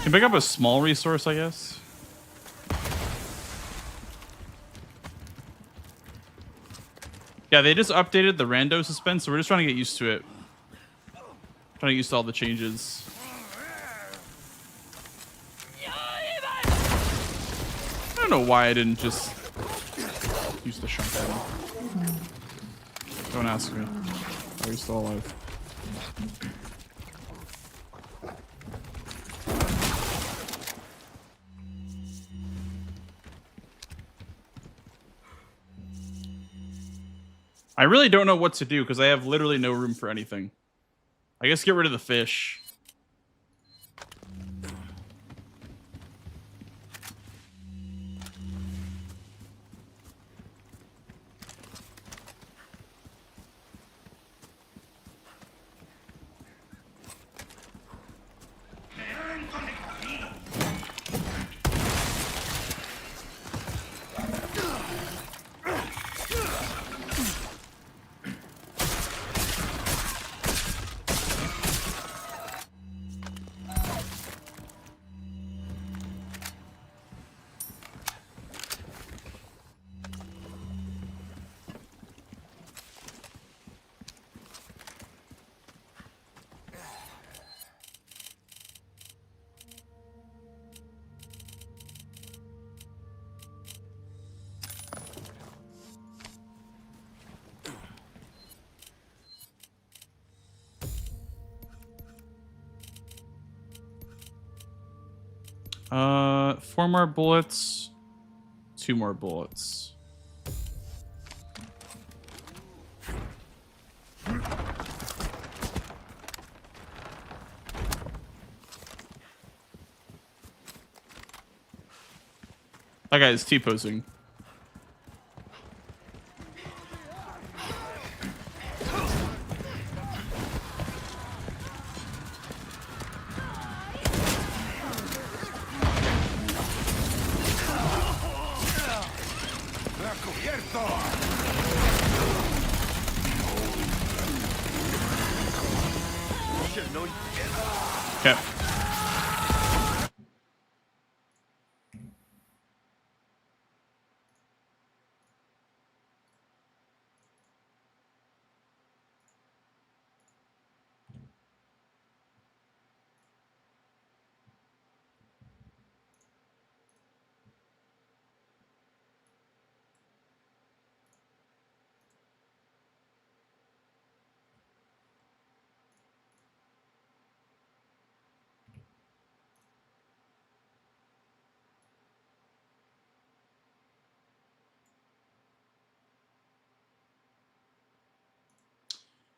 Can pick up a small resource, I guess. Yeah, they just updated the rando suspense, so we're just trying to get used to it. Trying to get used to all the changes. I don't know why I didn't just use the shotgun. Don't ask me. Are you still alive? I really don't know what to do because I have literally no room for anything. I guess get rid of the fish. 4 more bullets. 2 more bullets. That guy's T-posing. Okay.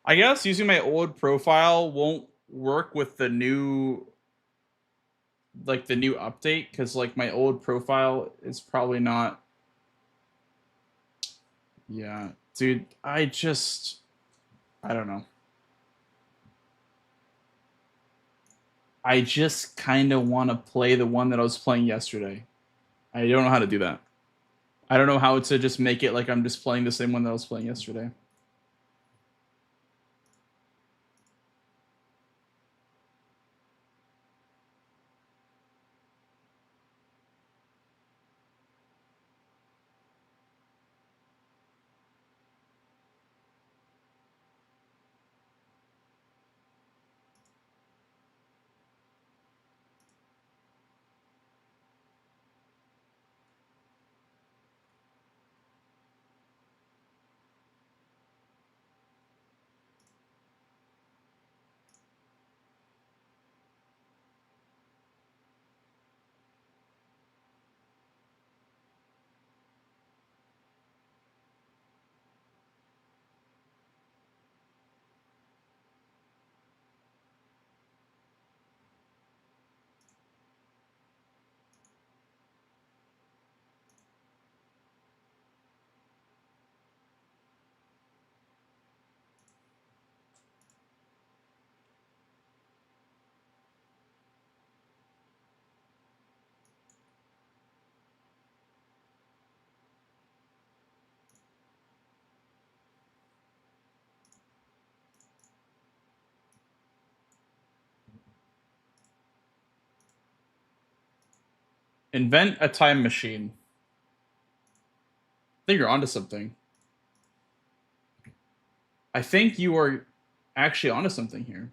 I guess using my old profile won't work with the new, like the new update, because like my old profile is probably not. Yeah, dude, I don't know. I just kind of want to play the one that I was playing yesterday. I don't know how to do that. I don't know how to just make it like I'm just playing the same one that I was playing yesterday. Invent a time machine. I think you're onto something. I think you are actually onto something here.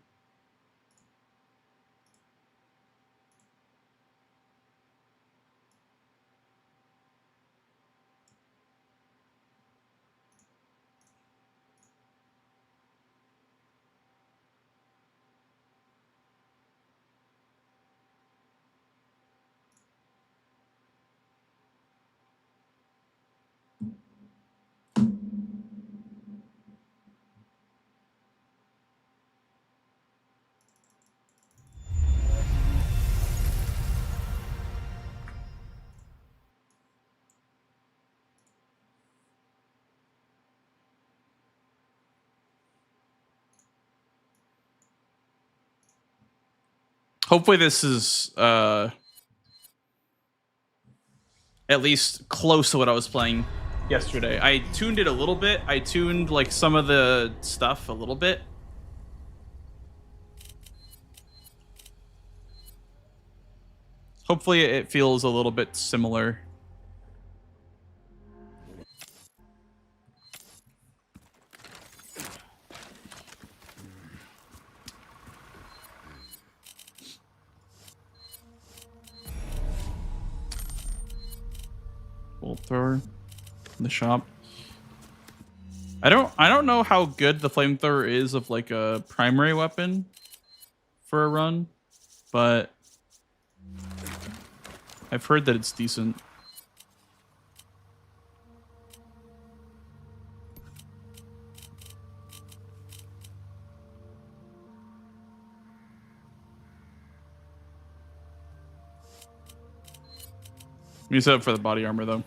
Hopefully this is at least close to what I was playing yesterday. I tuned it a little bit. I tuned like some of the stuff a little bit. Hopefully it feels a little bit similar. Bolt thrower in the shop. I don't know how good the flamethrower is of like a primary weapon for a run, but I've heard that it's decent. Use it up for the body armor though.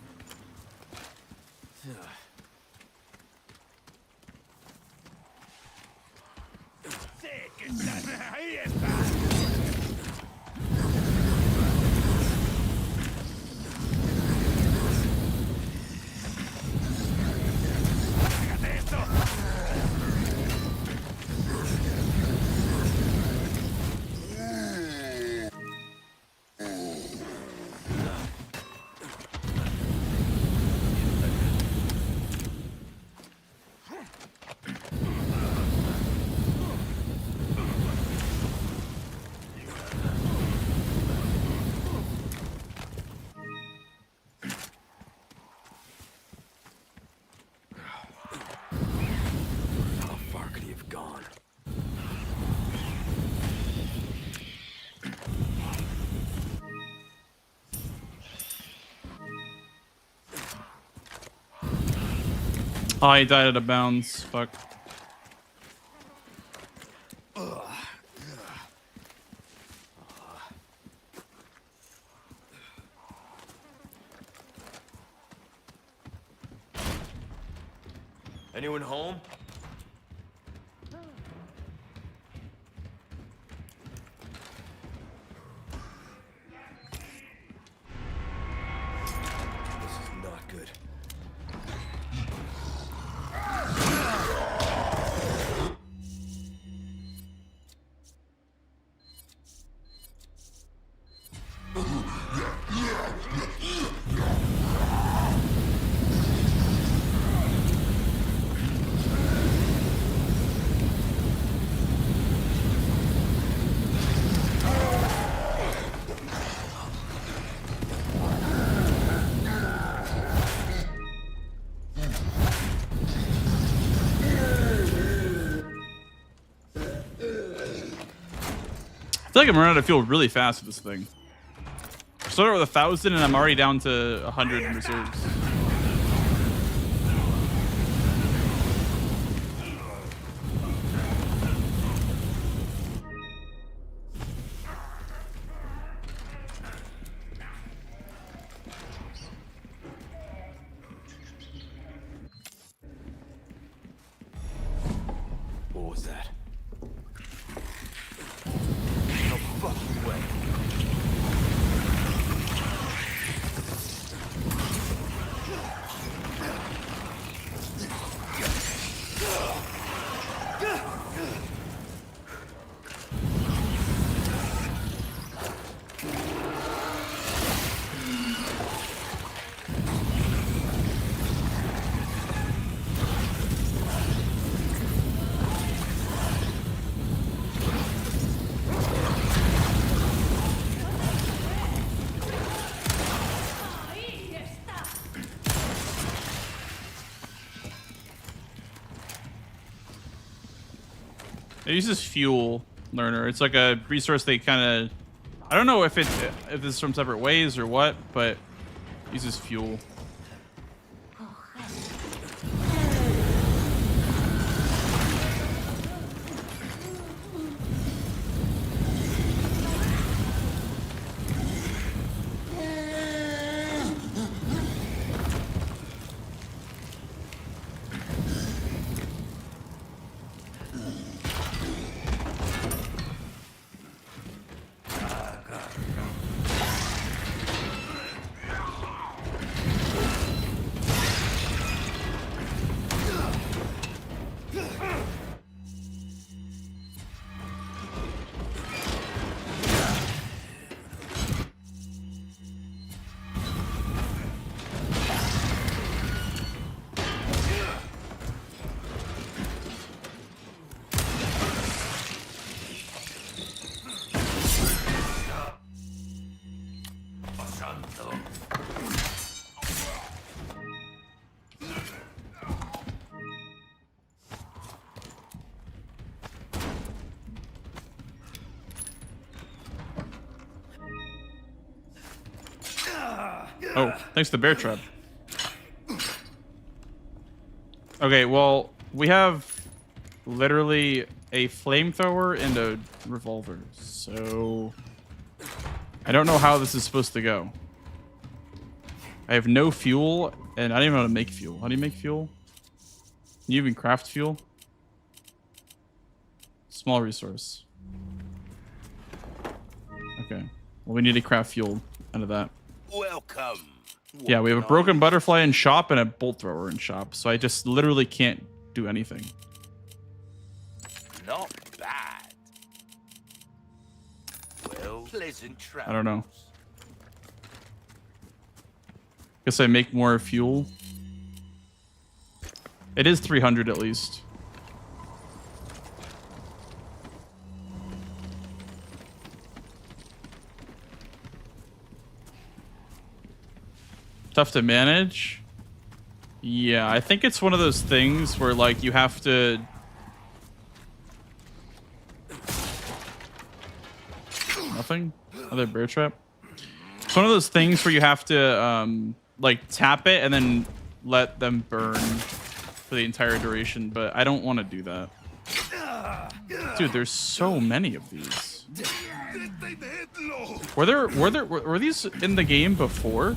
How far could he have gone? Oh, he died at a bounce. Fuck. Anyone home? This is not good. I feel like I'm running out of fuel really fast with this thing. Started with 1,000 and I'm already down to 100 in reserves. What was that? No fucking way. It uses fuel, learner. It's like a resource they kind of, I don't know if this is from separate ways or what, but it uses fuel. Oh, thanks to bear trap. Okay, well, we have literally a flamethrower and a revolver, so I don't know how this is supposed to go. I have no fuel, and I don't even know how to make fuel. How do you make fuel? Can you even craft fuel? Small resource. Okay. Well, we need to craft fuel out of that. Welcome. Yeah, we have a broken butterfly in shop and a bolt thrower in shop, so I just literally can't do anything. Not bad. Well, pleasant travels. I don't know. Guess I make more fuel. It is 300 at least. Tough to manage. Yeah, I think it's one of those things where like you have to nothing? Another bear trap? It's one of those things where you have to like tap it and then let them burn for the entire duration, but I don't want to do that. Dude, there's so many of these. Were these in the game before?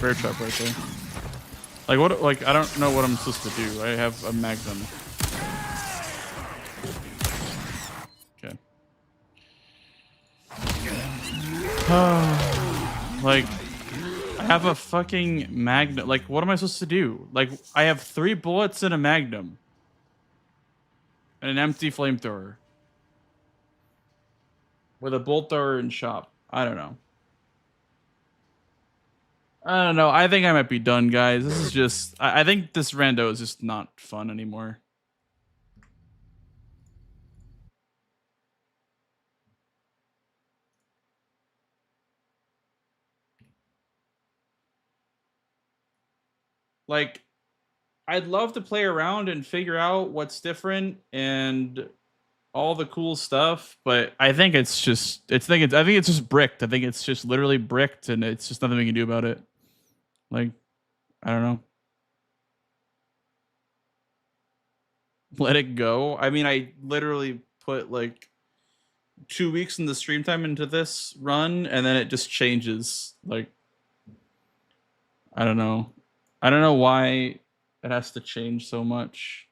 Bear trap right there. Like what? Like I don't know what I'm supposed to do. I have a magnum. Okay. Like I have a fucking magnum. Like what am I supposed to do? Like I have 3 bullets and a magnum and an empty flamethrower with a bolt thrower in shop. I don't know. I don't know. I think I might be done, guys. This is just... I think this rando is just not fun anymore. Like, I'd love to play around and figure out what's different and all the cool stuff, but I think it's just... I think it's just bricked. I think it's just literally bricked, and it's just nothing we can do about it. Like, I don't know. Let it go. I mean, I literally put like 2 weeks in the stream time into this run, and then it just changes. Like, I don't know. I don't know why it has to change so much.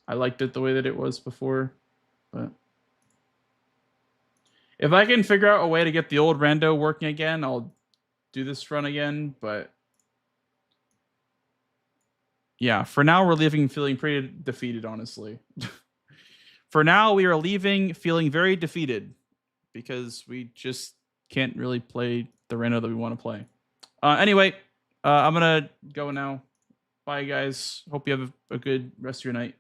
I liked it the way that it was before, but if I can figure out a way to get the old rando working again, I'll do this run again, but yeah, for now, we're leaving feeling pretty defeated, honestly. For now, we are leaving feeling very defeated because we just can't really play the rando that we want to play. Anyway, I'm going to go now. Bye, guys. Hope you have a good rest of your night.